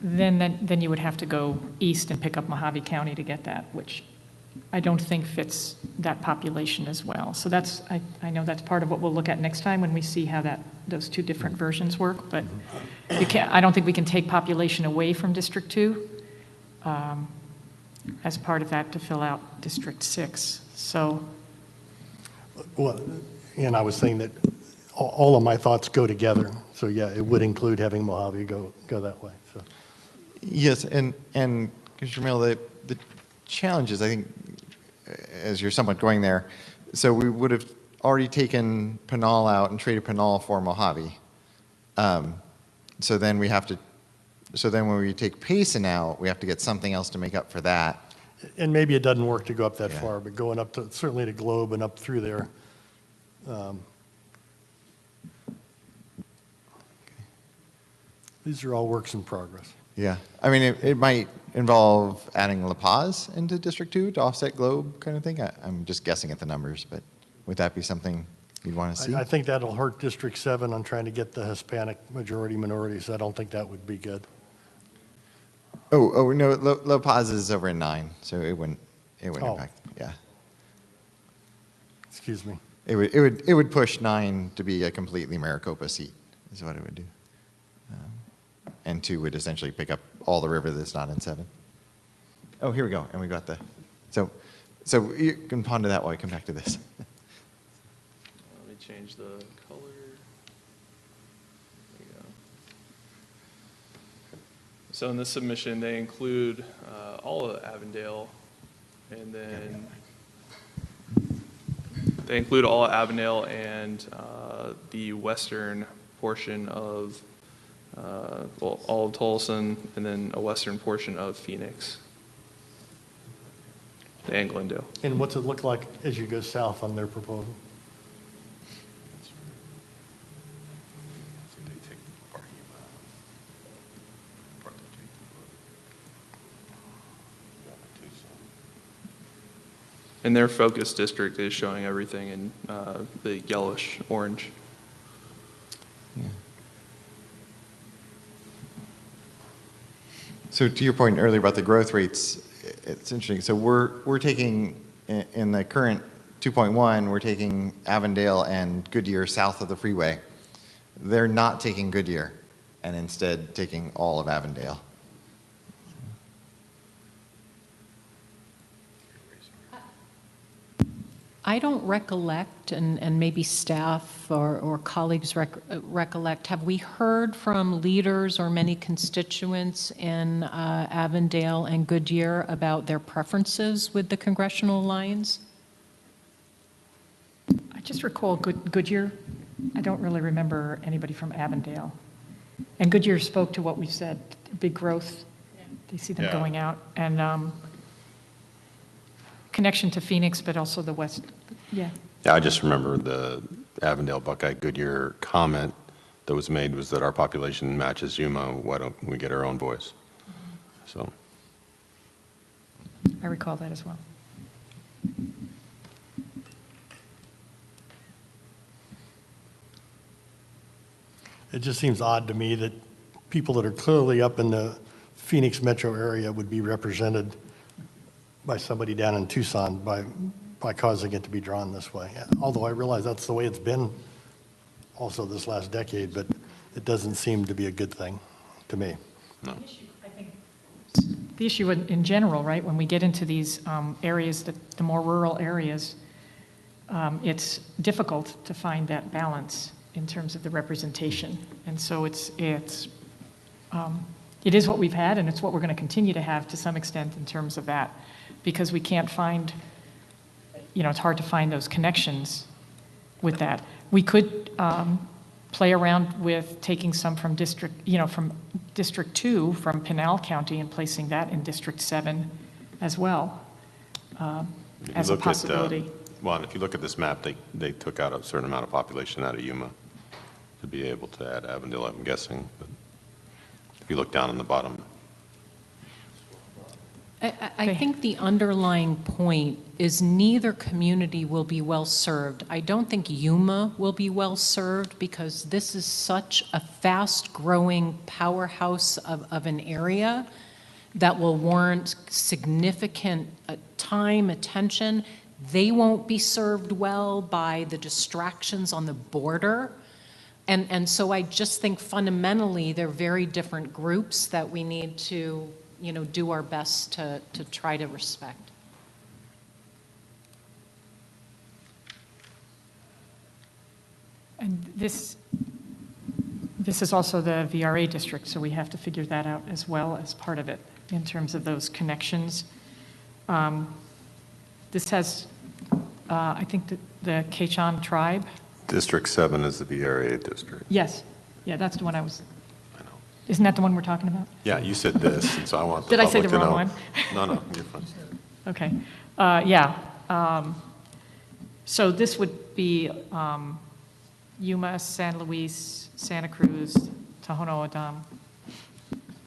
S6: then you would have to go east and pick up Mojave County to get that, which I don't think fits that population as well. So I know that's part of what we'll look at next time when we see how those two different versions work, but I don't think we can take population away from District 2 as part of that to fill out District 6. So,
S9: Well, and I was saying that all of my thoughts go together. So yeah, it would include having Mojave go that way. So
S3: Yes, and Commissioner Mill, the challenge is, I think, as you're somewhat going there, so we would have already taken Pinal out and traded Pinal for Mojave. So then when we take Payson out, we have to get something else to make up for that.
S9: and maybe it doesn't work to go up that
S3: Yeah.
S9: far, but going up to, certainly to Globe and up through there. These are all works in progress.
S3: Yeah, I mean, it might involve adding La Paz into District 2 to offset Globe kind of thing. I'm just guessing at the numbers, but would that be something you'd want to see?
S9: I think that'll hurt District 7 on trying to get the Hispanic majority minorities. I don't think that would be good.
S3: Oh, no, La Paz is over in 9, so it wouldn't
S9: Oh.
S3: impact, yeah.
S9: Excuse me.
S3: It would push 9 to be a completely Maricopa seat, is what it would do. And 2 would essentially pick up all the river that's not in 7. Oh, here we go, and we got the, so you can ponder that while we come back to this.
S2: Let me change the color. There we go. So in this submission, they include all of Avondale, and then they include all of Avondale and the western portion of, well, all of Tolleson, and then a western portion of Phoenix and Glendale.
S9: And what's it look like as you go south on their proposal?
S2: And their focus district is showing everything in the yellowish orange.
S3: Yeah. So to your point earlier about the growth rates, it's interesting. So we're taking, in the current 2.1, we're taking Avondale and Goodyear south of the freeway. They're not taking Goodyear and instead taking all of Avondale.
S1: I don't recollect, and maybe staff or colleagues recollect, have we heard from leaders or many constituents in Avondale and Goodyear about their preferences with the congressional lines?
S6: I just recall Goodyear. I don't really remember anybody from Avondale. And Goodyear spoke to what we said, big growth. They see them going out. And connection to Phoenix, but also the west. Yeah.
S4: Yeah, I just remember the Avondale Buckeye Goodyear comment that was made was that our population matches Yuma. Why don't we get our own voice? So
S6: I recall that as well.
S9: It just seems odd to me that people that are clearly up in the Phoenix metro area would be represented by somebody down in Tucson by causing it to be drawn this way. Although I realize that's the way it's been also this last decade, but it doesn't seem to be a good thing to me.
S4: no.
S6: I think the issue in general, right, when we get into these areas, the more rural areas, it's difficult to find that balance in terms of the representation. And so it is what we've had, and it's what we're going to continue to have to some extent in terms of that, because we can't find, it's hard to find those connections with that. We could play around with taking some from District 2, from Pinal County, and placing that in District 7 as well, as a possibility.
S4: Well, if you look at this map, they took out a certain amount of population out of Yuma to be able to add Avondale, I'm guessing. But if you look down on the bottom.
S1: I think the underlying point is neither community will be well served. I don't think Yuma will be well served because this is such a fast-growing powerhouse of an area that will warrant significant time, attention. They won't be served well by the distractions on the border. And so I just think fundamentally they're very different groups that we need to do our best to try to respect.
S6: And this is also the VRA district, so we have to figure that out as well as part of it in terms of those connections. This has, I think, the Quechan tribe.
S4: District 7 is the VRA district.
S6: Yes. Yeah, that's the one I was. Isn't that the one we're talking about?
S4: Yeah, you said this, and so I want the
S6: Did I say
S4: public
S6: the
S4: to
S6: wrong
S4: know.
S6: one?
S4: No, you're fine.
S6: Okay. Yeah. So this would be Yuma, San Luis, Santa Cruz, Tohono O'odham,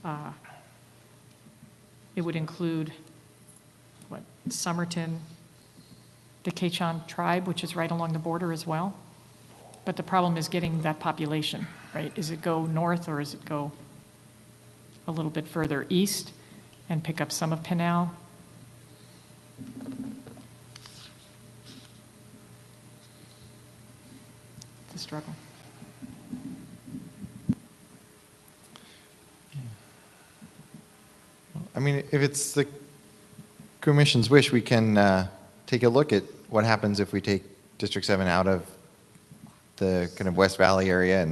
S6: It would include, what, Somerton, the Quechan tribe, which is right along the border as well. But the problem is getting that population, right? Is it go north or is it go a little bit further east and pick up some of Pinal? It's a struggle.
S3: I mean, if it's the commission's wish, we can take a look at what happens if we take District 7 out of the kind of West Valley area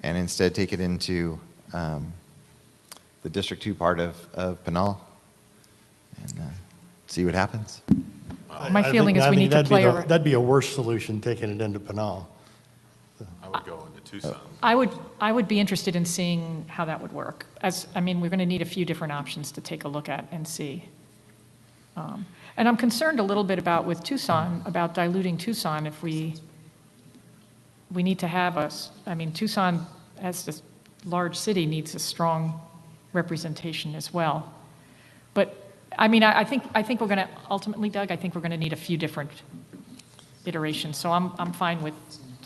S3: and instead take it into the District 2 part of Pinal and see what happens.
S6: My feeling is we need to play around.
S9: That'd be a worse solution, taking it into Pinal.
S4: I would go into Tucson.
S6: I would be interested in seeing how that would work. I mean, we're going to need a few different options to take a look at and see. And I'm concerned a little bit about with Tucson, about diluting Tucson if we need to have I mean, Tucson as this large city needs a strong representation as well. But I mean, I think we're going to ultimately, Doug, I think we're going to need a few different iterations. So I'm fine with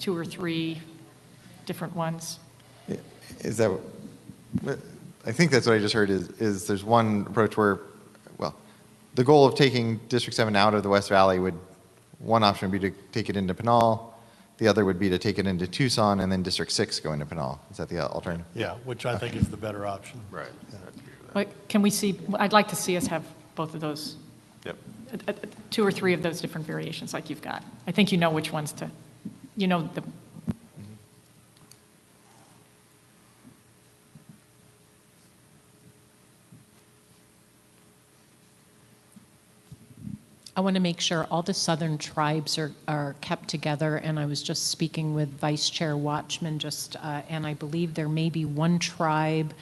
S6: 2 or 3 different ones.
S3: Is that, I think that's what I just heard is there's one approach where, well, the goal of taking District 7 out of the West Valley one option would be to take it into Pinal. The other would be to take it into Tucson and then District 6 go into Pinal. Is that the alternative?
S9: Yeah, which I think is the better option.
S4: Right.
S6: But can we see, I'd like to see us have both of those,
S4: Yep.
S6: 2 or 3 of those different variations like you've got. I think you know which ones to, you know,
S1: I want to make sure all the southern tribes are kept together, and I was just speaking with Vice Chair Watchman and I believe there may be one tribe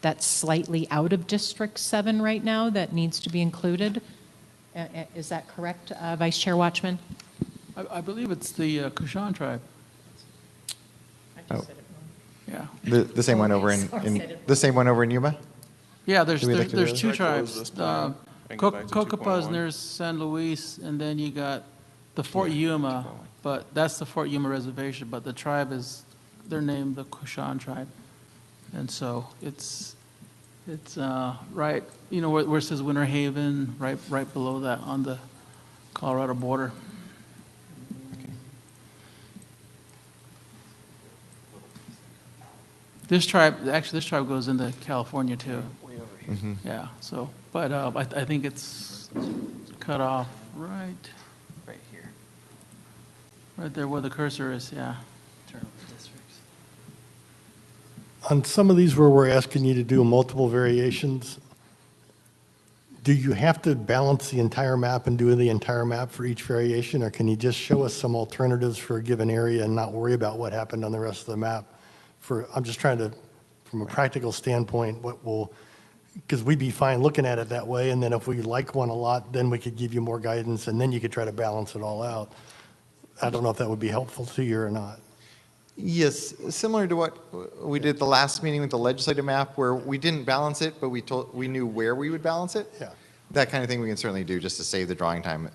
S1: that's slightly out of District 7 right now that needs to be included. Is that correct, Vice Chair Watchman?
S8: I believe it's the Kushan tribe.
S1: I just said it wrong.
S8: Yeah.
S3: The same one over the same one over in Yuma?
S8: Yeah, there's
S3: Do we like to do
S8: 2
S2: Should I close
S8: tribes.
S2: this plan and go back to
S8: Cocopas
S2: 2.1?
S8: near San Luis, and then you got the Fort Yuma, but that's the Fort Yuma Reservation, but the tribe they're named the Kushan tribe. And so it's right, you know, where it says Winter Haven, right below that on the Colorado border. This tribe goes into California too.
S3: Mm-hmm.
S8: Yeah, so, but I think it's cut off right here. Right there where the cursor is, yeah.
S9: On some of these where we're asking you to do multiple variations, do you have to balance the entire map and do the entire map for each variation, or can you just show us some alternatives for a given area and not worry about what happened on the rest of the map? I'm just trying to, from a practical standpoint, because we'd be fine looking at it that way, and then if we like one a lot, then we could give you more guidance, and then you could try to balance it all out. I don't know if that would be helpful to you or not.
S3: Yes, similar to what we did the last meeting with the legislative map, where we didn't balance it, but we knew where we would balance it.
S9: Yeah.
S3: That kind of thing we can certainly do just to save the drawing time.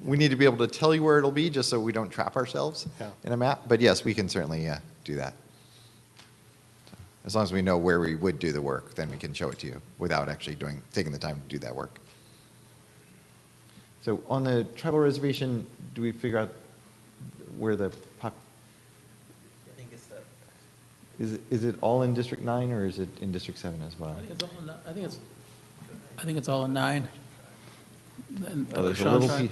S3: We need to be able to tell you where it'll be, just so we don't trap ourselves in a map. But yes, we can certainly do that. As long as we know where we would do the work, then we can show it to you without actually taking the time to do that work. So on the tribal reservation, do we figure out where the Is it all in District 9 or is it in District 7 as well?
S8: I think it's all in 9.
S3: Oh, there's a little piece.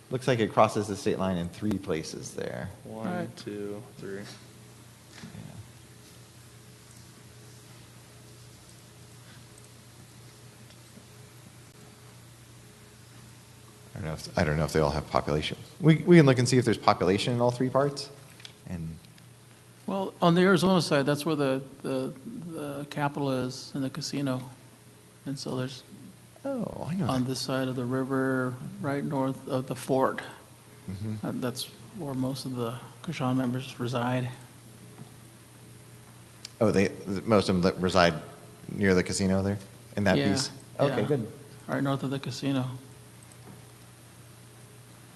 S3: Looks like it crosses the state line in 3 places there.
S2: 1, 2, 3.
S3: I don't know if they all have population. We can look and see if there's population in all 3 parts. And
S8: Well, on the Arizona side, that's where the capital is and the casino. And so there's,
S3: I know
S8: on this side of the river, right north of the fort.
S3: Mm-hmm.
S8: That's where most of the Kushan members reside.
S3: most of them reside near the casino there, in that
S8: Yeah,
S3: piece? Okay,
S8: yeah.
S3: good.
S8: Right north of the casino.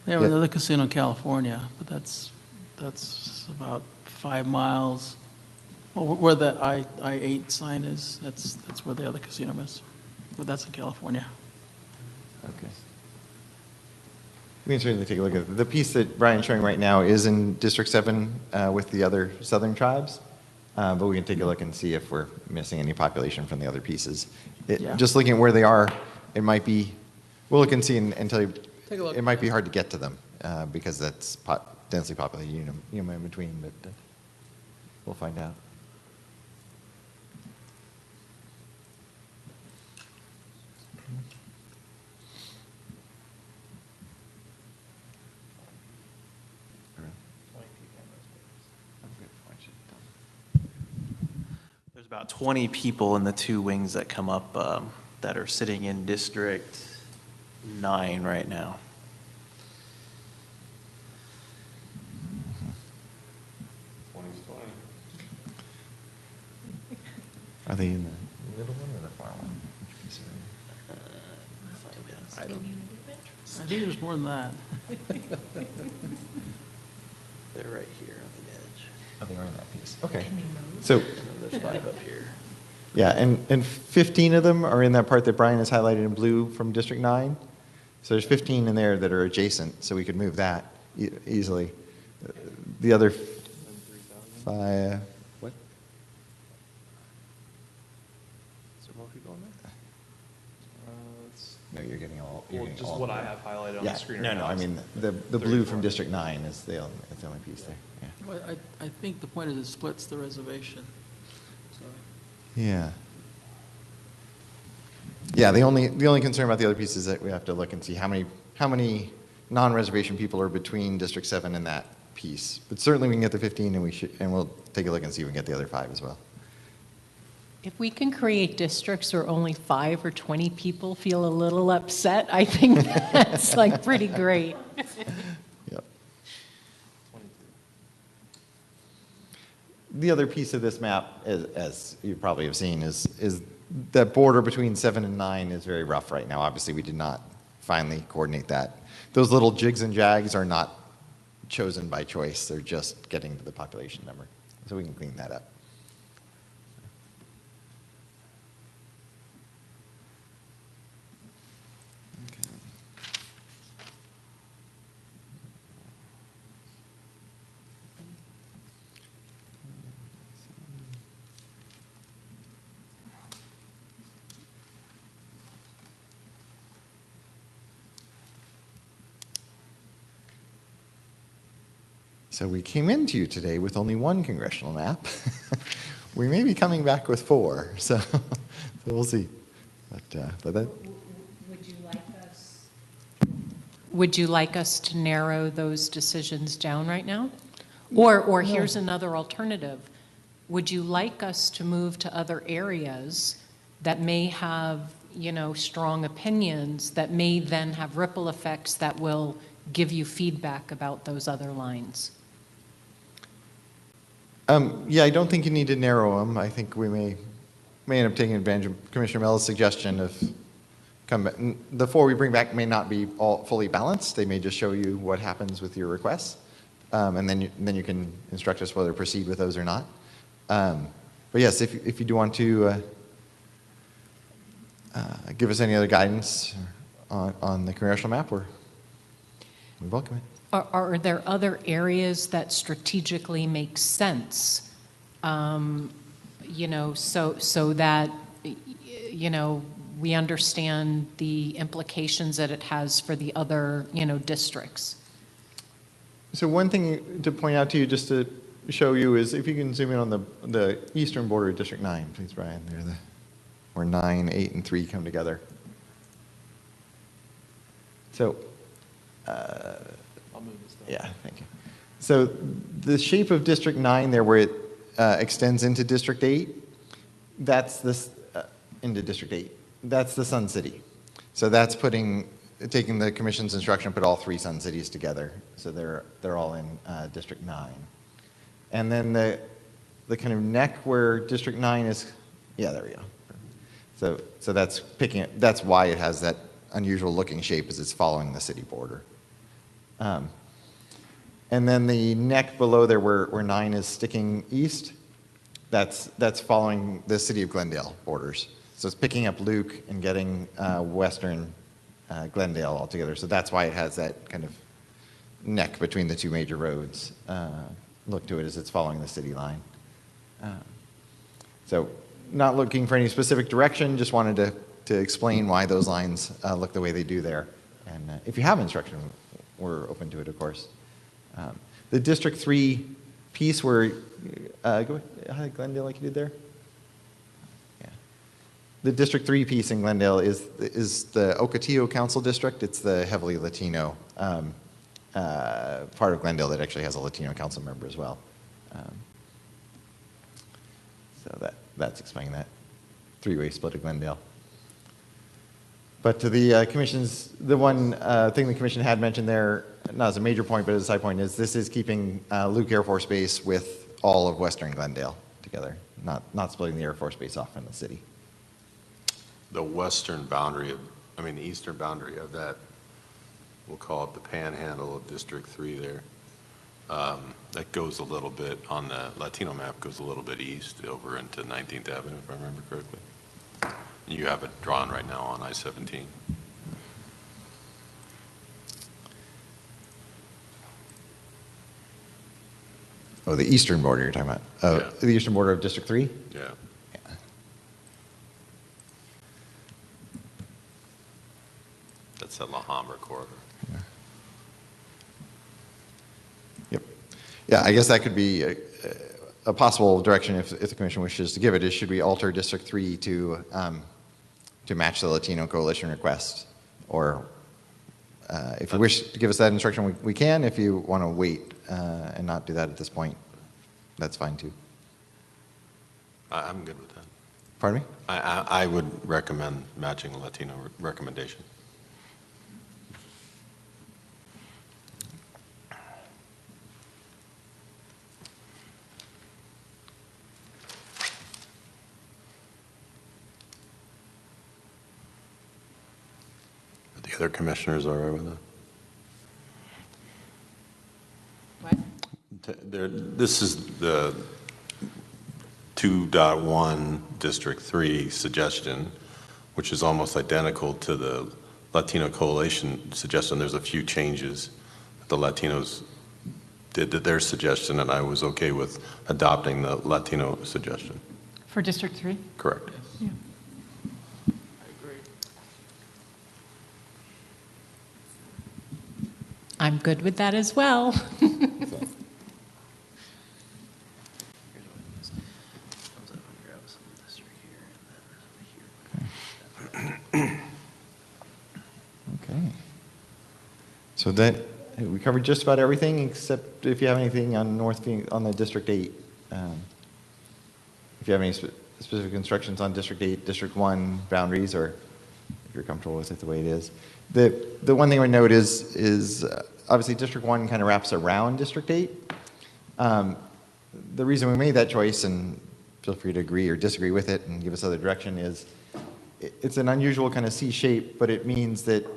S8: They have
S3: Yeah.
S8: another casino in California, but that's about 5 miles. Well, where the I-8 sign is, that's where the other casino is. But that's in California.
S3: Okay. We can certainly take a look at it. The piece that Brian's showing right now is in District 7 with the other southern tribes, but we can take a look and see if we're missing any population from the other pieces.
S8: Yeah.
S3: Just looking at where they are, it might be, we'll look and see and tell you,
S8: Take a look.
S3: it might be hard to get to them because that's densely populated, in between, but we'll find out.
S10: There's about 20 people in the two wings that come up that are sitting in District 9 right now.
S3: Are they in the middle one or the far one?
S8: I think there's more than that.
S10: They're right here on the edge.
S3: Oh, they are in that piece. Okay. So,
S10: And there's 5 up here.
S3: yeah, and 15 of them are in that part that Brian has highlighted in blue from District 9. So there's 15 in there that are adjacent, so we could move that easily. The other 5, what?
S10: Is there more people in there?
S3: No, you're getting all.
S2: Well, just what I have highlighted on
S3: Yeah,
S2: the screen
S3: no,
S2: right
S3: no,
S2: now
S3: I
S2: is
S3: mean, the blue from District 9 is the only piece there, yeah.
S8: Well, I think the point is it splits the reservation. So,
S3: Yeah. Yeah, the only concern about the other piece is that we have to look and see how many non-reservation people are between District 7 and that piece. But certainly we can get the 15 and we'll take a look and see if we can get the other 5 as well.
S1: If we can create districts where only 5 or 20 people feel a little upset, I think that's like pretty great.
S3: Yep. The other piece of this map, as you probably have seen, is that border between 7 and 9 is very rough right now. Obviously, we did not finally coordinate that. Those little jigs and jags are not chosen by choice. They're just getting to the population number. So we can clean that up. So we came into you today with only one congressional map. We may be coming back with 4, so we'll see. But that,
S1: Would you like us to narrow those decisions down right now? Or here's another alternative. Would you like us to move to other areas that may have, strong opinions that may then have ripple effects that will give you feedback about those other lines?
S3: yeah, I don't think you need to narrow them. I think we may end up taking advantage of Commissioner Mell's suggestion of the 4 we bring back may not be all fully balanced. They may just show you what happens with your requests, and then you can instruct us whether to proceed with those or not. But yes, if you do want to give us any other guidance on the congressional map, we welcome it.
S1: Are there other areas that strategically make sense? So that, we understand the implications that it has for the other, districts.
S3: So one thing to point out to you, just to show you, is if you can zoom in on the eastern border of District 9, please, Brian. Where 9, 8, and 3 come together. So,
S10: I'll move this down.
S3: yeah, thank you. So the shape of District 9 there, where it extends into District 8, that's this into District 8. That's the Sun City. So that's taking the commission's instruction, put all 3 Sun Cities together. So they're all in District 9. And then the kind of neck where District 9 is, yeah, there we go. So that's why it has that unusual looking shape, is it's following the city border. And then the neck below there where 9 is sticking east, that's following the city of Glendale borders. So it's picking up Luke and getting western Glendale all together. So that's why it has that kind of neck between the two major roads. Look to it as it's following the city line. So not looking for any specific direction, just wanted to explain why those lines look the way they do there. And if you have instruction, we're open to it, of course. The District 3 piece where, go ahead, Glendale, like you did there. Yeah. The District 3 piece in Glendale is the Ocotillo Council District. It's the heavily Latino part of Glendale that actually has a Latino council member as well. So that's explaining that three-way split of Glendale. But to the commission's, the one thing the commission had mentioned there, not as a major point, but as a side point, is this is keeping Luke Air Force Base with all of western Glendale together, not splitting the Air Force Base off from the city.
S4: The western boundary of, the eastern boundary of that, we'll call it the panhandle of District 3 there. That goes a little bit, on the Latino map, goes a little bit east over into 19th Avenue, if I remember correctly. You have it drawn right now on I-17.
S3: Oh, the eastern border you're talking about? Oh,
S4: Yeah.
S3: The eastern border of District 3?
S4: Yeah. That's the La Habra corridor.
S3: Yep. Yeah, I guess that could be a possible direction if the commission wishes to give it, is should we alter District 3 to match the Latino Coalition request? Or if you wish to give us that instruction, we can. If you want to wait and not do that at this point, that's fine too.
S4: I'm good with that.
S3: Pardon me?
S4: I would recommend matching the Latino recommendation. Are the other commissioners all right with that? This is the 2.1 District 3 suggestion, which is almost identical to the Latino Coalition suggestion. There's a few changes that the Latinos did to their suggestion, and I was okay with adopting the Latino suggestion.
S6: For District 3?
S4: Correct.
S6: Yeah.
S1: I'm good with that as well.
S3: Okay. So that, we covered just about everything, except if you have anything on on the District 8. If you have any specific instructions on District 8, District 1 boundaries, or if you're comfortable with it the way it is. The one thing I would note is obviously District 1 kind of wraps around District 8. The reason we made that choice, and feel free to agree or disagree with it and give us other direction, is it's an unusual kind of C shape, but it means that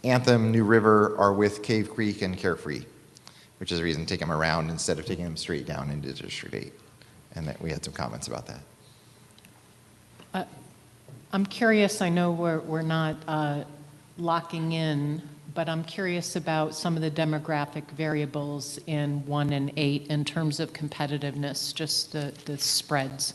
S3: Anthem, New River are with Cave Creek and Carefree, which is the reason to take them around instead of taking them straight down into District 8. And that we had some comments about that.
S1: I'm curious, I know we're not locking in, but I'm curious about some of the demographic variables in 1 and 8 in terms of competitiveness, just the spreads.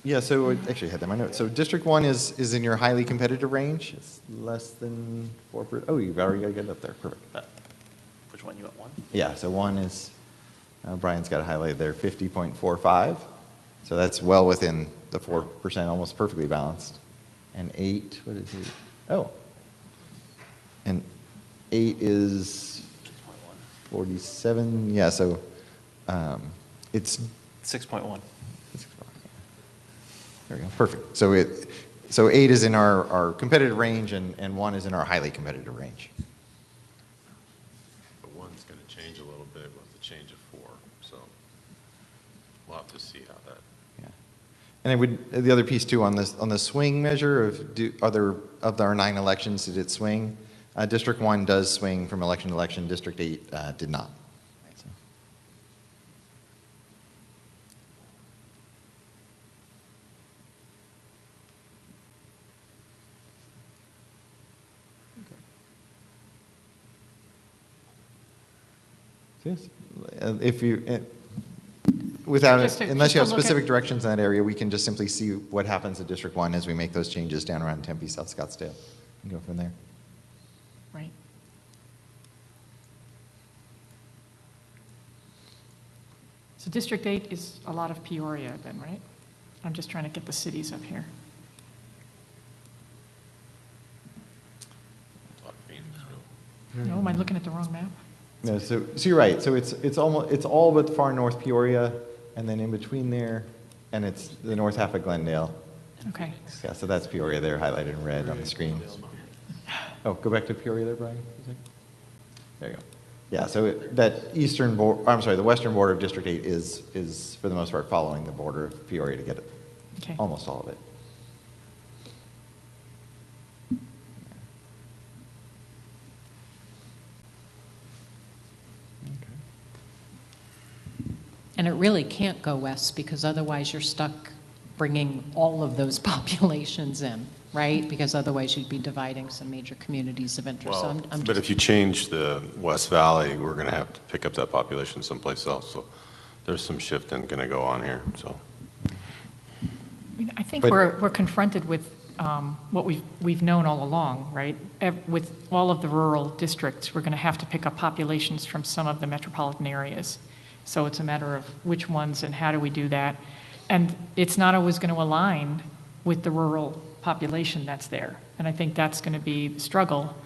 S3: Yeah, so I actually had that in my notes. So District 1 is in your highly competitive range. It's less than 4%. Oh, you've already got to get it up there. Perfect.
S10: Which one, you want 1?
S3: Yeah, so 1 is, Brian's got it highlighted there, 50.45. So that's well within the 4%, almost perfectly balanced. And 8, what is it? Oh. And 8 is 47. Yeah, so it's
S10: 6.1.
S3: There we go. Perfect. So 8 is in our competitive range, and 1 is in our highly competitive range.
S4: But 1's going to change a little bit with the change of 4, so we'll have to see how that.
S3: Yeah. And I would, the other piece too, on the swing measure of our 9 elections, did it swing? District 1 does swing from election to election, District 8 did not. So. Yes. If you, without, unless you have specific directions in that area, we can just simply see what happens at District 1 as we make those changes down around Tempe, South Scottsdale, and go from there.
S6: Right. So District 8 is a lot of Peoria then, right? I'm just trying to get the cities up here. No, am I looking at the wrong map?
S3: No, so you're right. So it's all but far north Peoria, and then in between there, and it's the north half of Glendale.
S6: Okay.
S3: Yeah, so that's Peoria there, highlighted in red on the screen. Oh, go back to Peoria there, Brian. There you go. Yeah, so that the western border of District 8 is for the most part following the border of Peoria to get it.
S6: Okay.
S3: Almost all of it.
S1: And it really can't go west because otherwise you're stuck bringing all of those populations in, right? Because otherwise you'd be dividing some major communities of interest. So
S4: Well,
S1: I'm
S4: but if you change the West Valley, we're going to have to pick up that population someplace else. So there's some shifting going to go on here, so.
S6: I mean, I think
S3: But-
S6: we're confronted with what we've known all along, right? With all of the rural districts, we're going to have to pick up populations from some of the metropolitan areas. So it's a matter of which ones and how do we do that. And it's not always going to align with the rural population that's there. And I think that's going to be the struggle,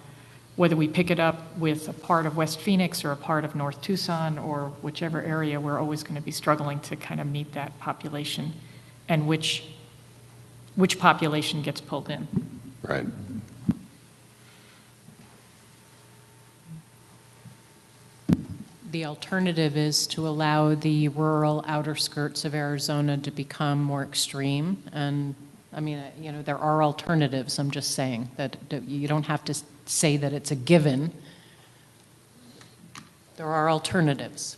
S6: whether we pick it up with a part of West Phoenix or a part of North Tucson or whichever area, we're always going to be struggling to kind of meet that population and which population gets pulled in.
S4: Right.
S1: The alternative is to allow the rural outer skirts of Arizona to become more extreme. And I mean, there are alternatives. I'm just saying that you don't have to say that it's a given. There are alternatives.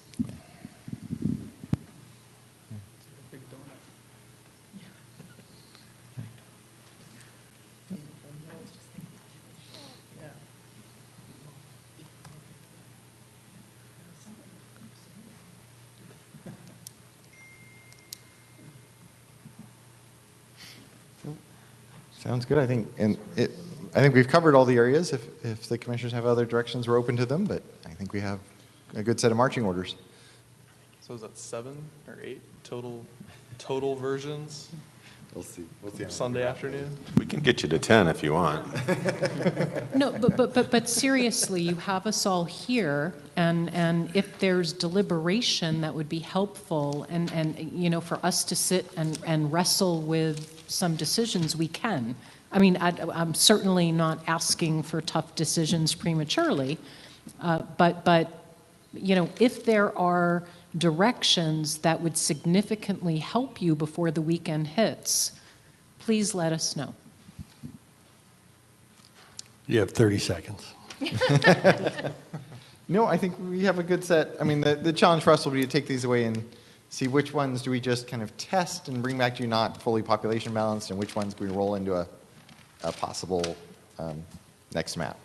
S3: Sounds good. I think we've covered all the areas. If the commissioners have other directions, we're open to them, but I think we have a good set of marching orders.
S2: So is that 7 or 8 total versions?
S3: We'll see.
S2: Sunday afternoon?
S4: We can get you to 10 if you want.
S1: No, but seriously, you have us all here, and if there's deliberation, that would be helpful, and for us to sit and wrestle with some decisions, we can. I mean, I'm certainly not asking for tough decisions prematurely, but if there are directions that would significantly help you before the weekend hits, please let us know.
S9: You have 30 seconds.
S3: No, I think we have a good set. I mean, the challenge for us will be to take these away and see which ones do we just kind of test and bring back to you not fully population balanced, and which ones can we roll into a possible next map.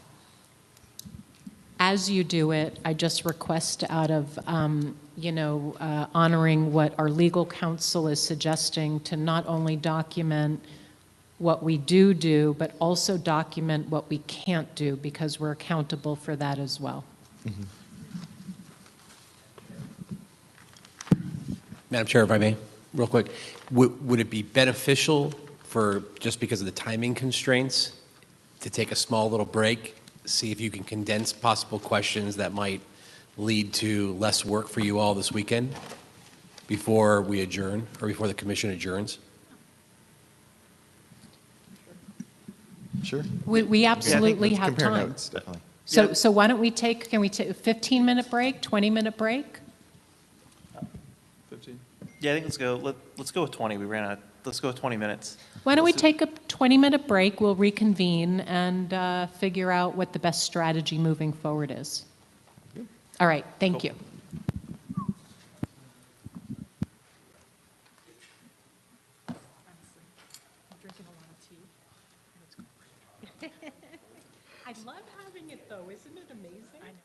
S1: As you do it, I just request out of, honoring what our legal counsel is suggesting, to not only document what we do, but also document what we can't do, because we're accountable for that as well.
S3: Mm-hmm.
S5: Madam Chair, if I may, real quick, would it be beneficial for, just because of the timing constraints, to take a small little break, see if you can condense possible questions that might lead to less work for you all this weekend before we adjourn, or before the commission adjourns?
S3: Sure.
S1: We absolutely have
S3: compare
S1: time.
S3: notes, definitely.
S1: So why don't can we take a 15-minute break, 20-minute break?
S2: 15.
S10: Yeah, I think let's go with 20. We ran out. Let's go with 20 minutes.
S1: Why don't we
S10: Let's-
S1: take a 20-minute break? We'll reconvene and figure out what the best strategy moving forward is. All right, thank you. I love having it, though. Isn't it amazing?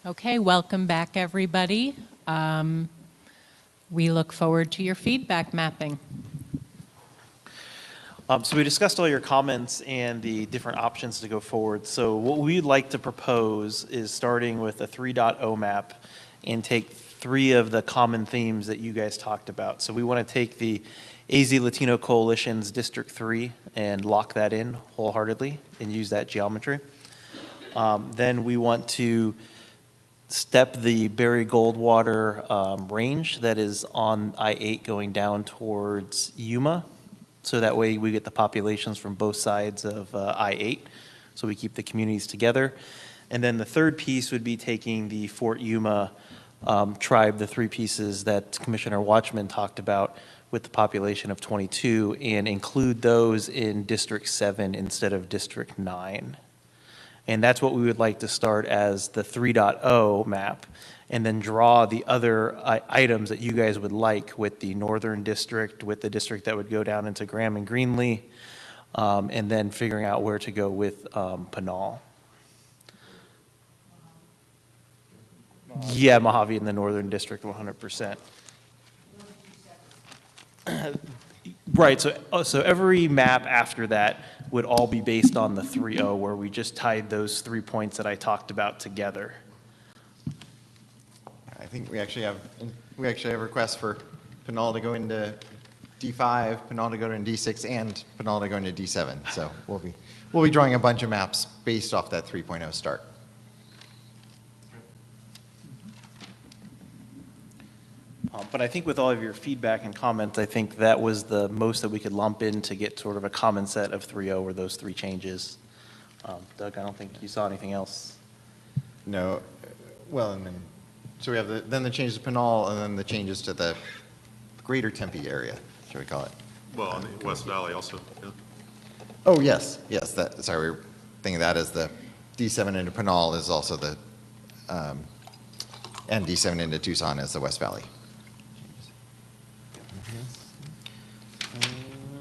S1: Okay, welcome back, everybody. We look forward to your feedback mapping.
S10: So we discussed all your comments and the different options to go forward. So what we'd like to propose is starting with a 3.0 map and take 3 of the common themes that you guys talked about. So we want to take the AZ Latino Coalition's District 3 and lock that in wholeheartedly and use that geometry. Then we want to step the Berry Goldwater range that is on I-8 going down towards Yuma. So that way we get the populations from both sides of I-8. So we keep the communities together. And then the third piece would be taking the Fort Yuma tribe, the 3 pieces that Commissioner Watchman talked about with the population of 22, and include those in District 7 instead of District 9. And that's what we would like to start as the 3.0 map, and then draw the other items that you guys would like with the Northern District, with the district that would go down into Graham and Greenlee, and then figuring out where to go with Pinal. Yeah, Mojave in the Northern District, 100%. Right, so every map after that would all be based on the 3.0, where we just tied those 3 points that I talked about together.
S3: I think we actually have requests for Pinal to go into D5, Pinal to go into D6, and Pinal to go into D7. So we'll be drawing a bunch of maps based off that 3.0 start.
S10: But I think with all of your feedback and comments, I think that was the most that we could lump in to get sort of a common set of 3.0 were those 3 changes. Doug, I don't think you saw anything else.
S3: No. Well, and then, so we have the changes to Pinal, and then the changes to the greater Tempe area, shall we call it?
S4: Well, on the West Valley also, yeah.
S3: Oh, yes, sorry, we were thinking that as the D7 into Pinal is also the, and D7 into Tucson as the West Valley.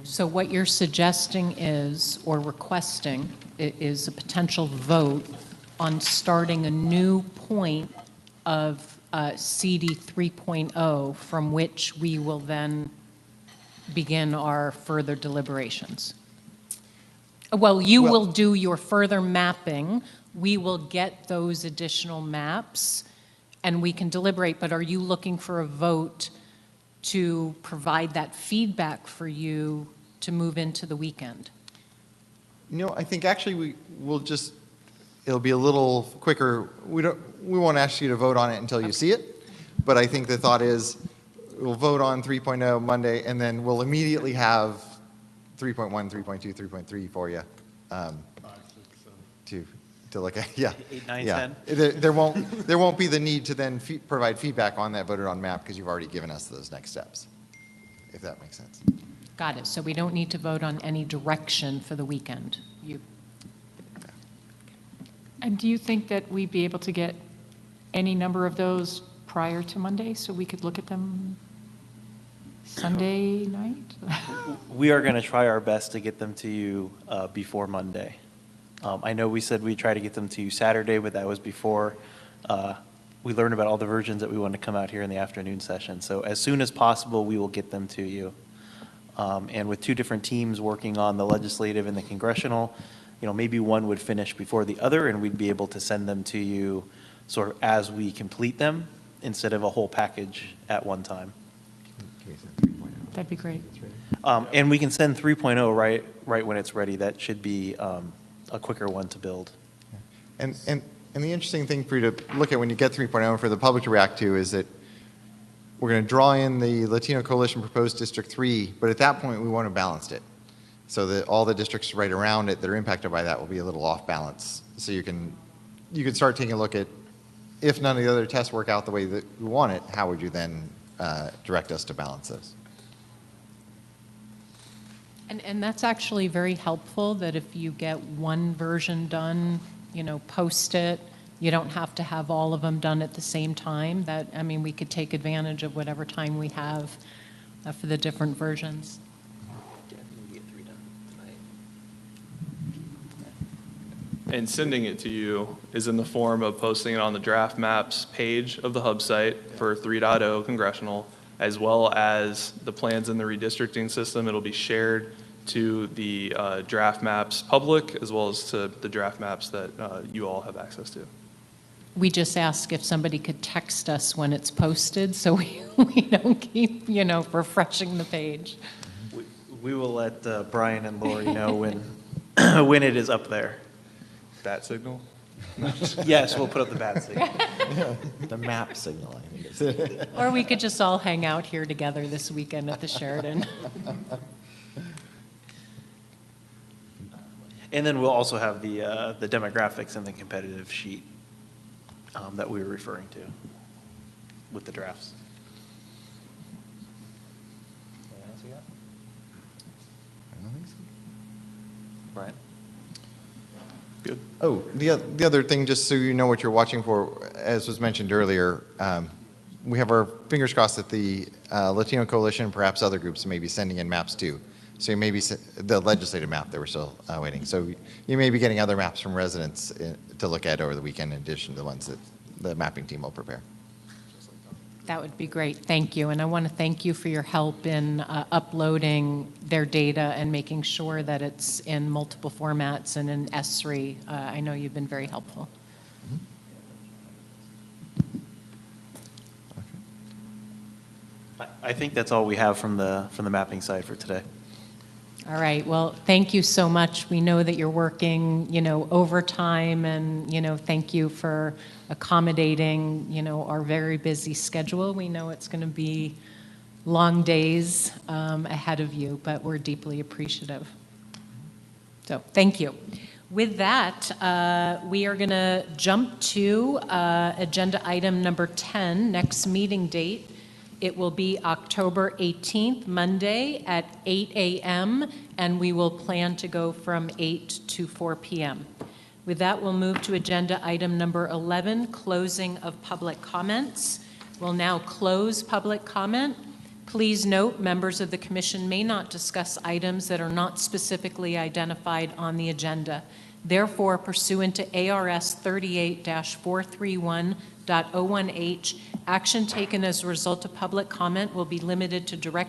S1: So what you're suggesting is, or requesting, is a potential vote on starting a new point of CD 3.0 from which we will then begin our further deliberations. Well, you will do your further mapping. We will get those additional maps and we can deliberate, but are you looking for a vote to provide that feedback for you to move into the weekend?
S3: No, I think actually it'll be a little quicker. We won't ask you to vote on it until you see it, but I think the thought is we'll vote on 3.0 Monday, and then we'll immediately have 3.1, 3.2, 3.3 for you. 5, 6, 7. To look at, yeah.
S10: 8, 9,
S3: yeah.
S10: 10.
S3: There won't be the need to then provide feedback on that voted on map because you've already given us those next steps, if that makes sense.
S1: Got it. So we don't need to vote on any direction for the weekend.
S6: And do you think that we'd be able to get any number of those prior to Monday so we could look at them Sunday night?
S10: We are going to try our best to get them to you before Monday. I know we said we'd try to get them to you Saturday, but that was before we learned about all the versions that we want to come out here in the afternoon session. So as soon as possible, we will get them to you. And with 2 different teams working on the legislative and the congressional, maybe one would finish before the other, and we'd be able to send them to you sort of as we complete them instead of a whole package at one time.
S6: That'd be great.
S10: And we can send 3.0 right when it's ready. That should be a quicker one to build.
S3: And the interesting thing for you to look at when you get 3.0 for the public to react to is that we're going to draw in the Latino Coalition proposed District 3, but at that point we want to balance it so that all the districts right around it that are impacted by that will be a little off balance. So you can start taking a look at, if none of the other tests work out the way that we want it, how would you then direct us to balance those?
S1: And that's actually very helpful, that if you get one version done, post it. You don't have to have all of them done at the same time. We could take advantage of whatever time we have for the different versions.
S2: and sending it to you is in the form of posting it on the draft maps page of the hub site for 3.0 congressional, as well as the plans in the redistricting system. It'll be shared to the draft maps public, as well as to the draft maps that you all have access to.
S1: We just ask if somebody could text us when it's posted, so we don't keep, refreshing the page.
S10: We will let Brian and Lori know when, when it is up there.
S2: Bat signal?
S10: Yes, we'll put up the bat signal.
S11: The map signal, I think it's.
S1: Or we could just all hang out here together this weekend at the Sheridan.
S10: And then we'll also have the demographics and the competitive sheet that we were referring to with the drafts. Anything else you got?
S3: I don't think so.
S10: Brian?
S2: Good.
S3: Oh, the other thing, just so you know what you're watching for, as was mentioned earlier, we have our fingers crossed that the Latino Coalition, perhaps other groups, may be sending in maps too. So you may be, the legislative map that we're still waiting. So you may be getting other maps from residents to look at over the weekend in addition to the ones that the mapping team will prepare.
S1: That would be great. Thank you. And I want to thank you for your help in uploading their data and making sure that it's in multiple formats and in S3. I know you've been very helpful.
S10: I think that's all we have from the mapping side for today.
S1: All right. Well, thank you so much. We know that you're working, overtime, and, thank you for accommodating, our very busy schedule. We know it's going to be long days ahead of you, but we're deeply appreciative. So thank you. With that, we are going to jump to agenda item number 10, next meeting date. It will be October 18th, Monday at 8 a.m., and we will plan to go from 8 to 4 p.m. With that, we'll move to agenda item number 11, closing of public comments. We'll now close public comment. Please note, members of the commission may not discuss items that are not specifically identified on the agenda. Therefore, pursuant to ARS 38-431.01H, action taken as a result of public comment will be limited to directing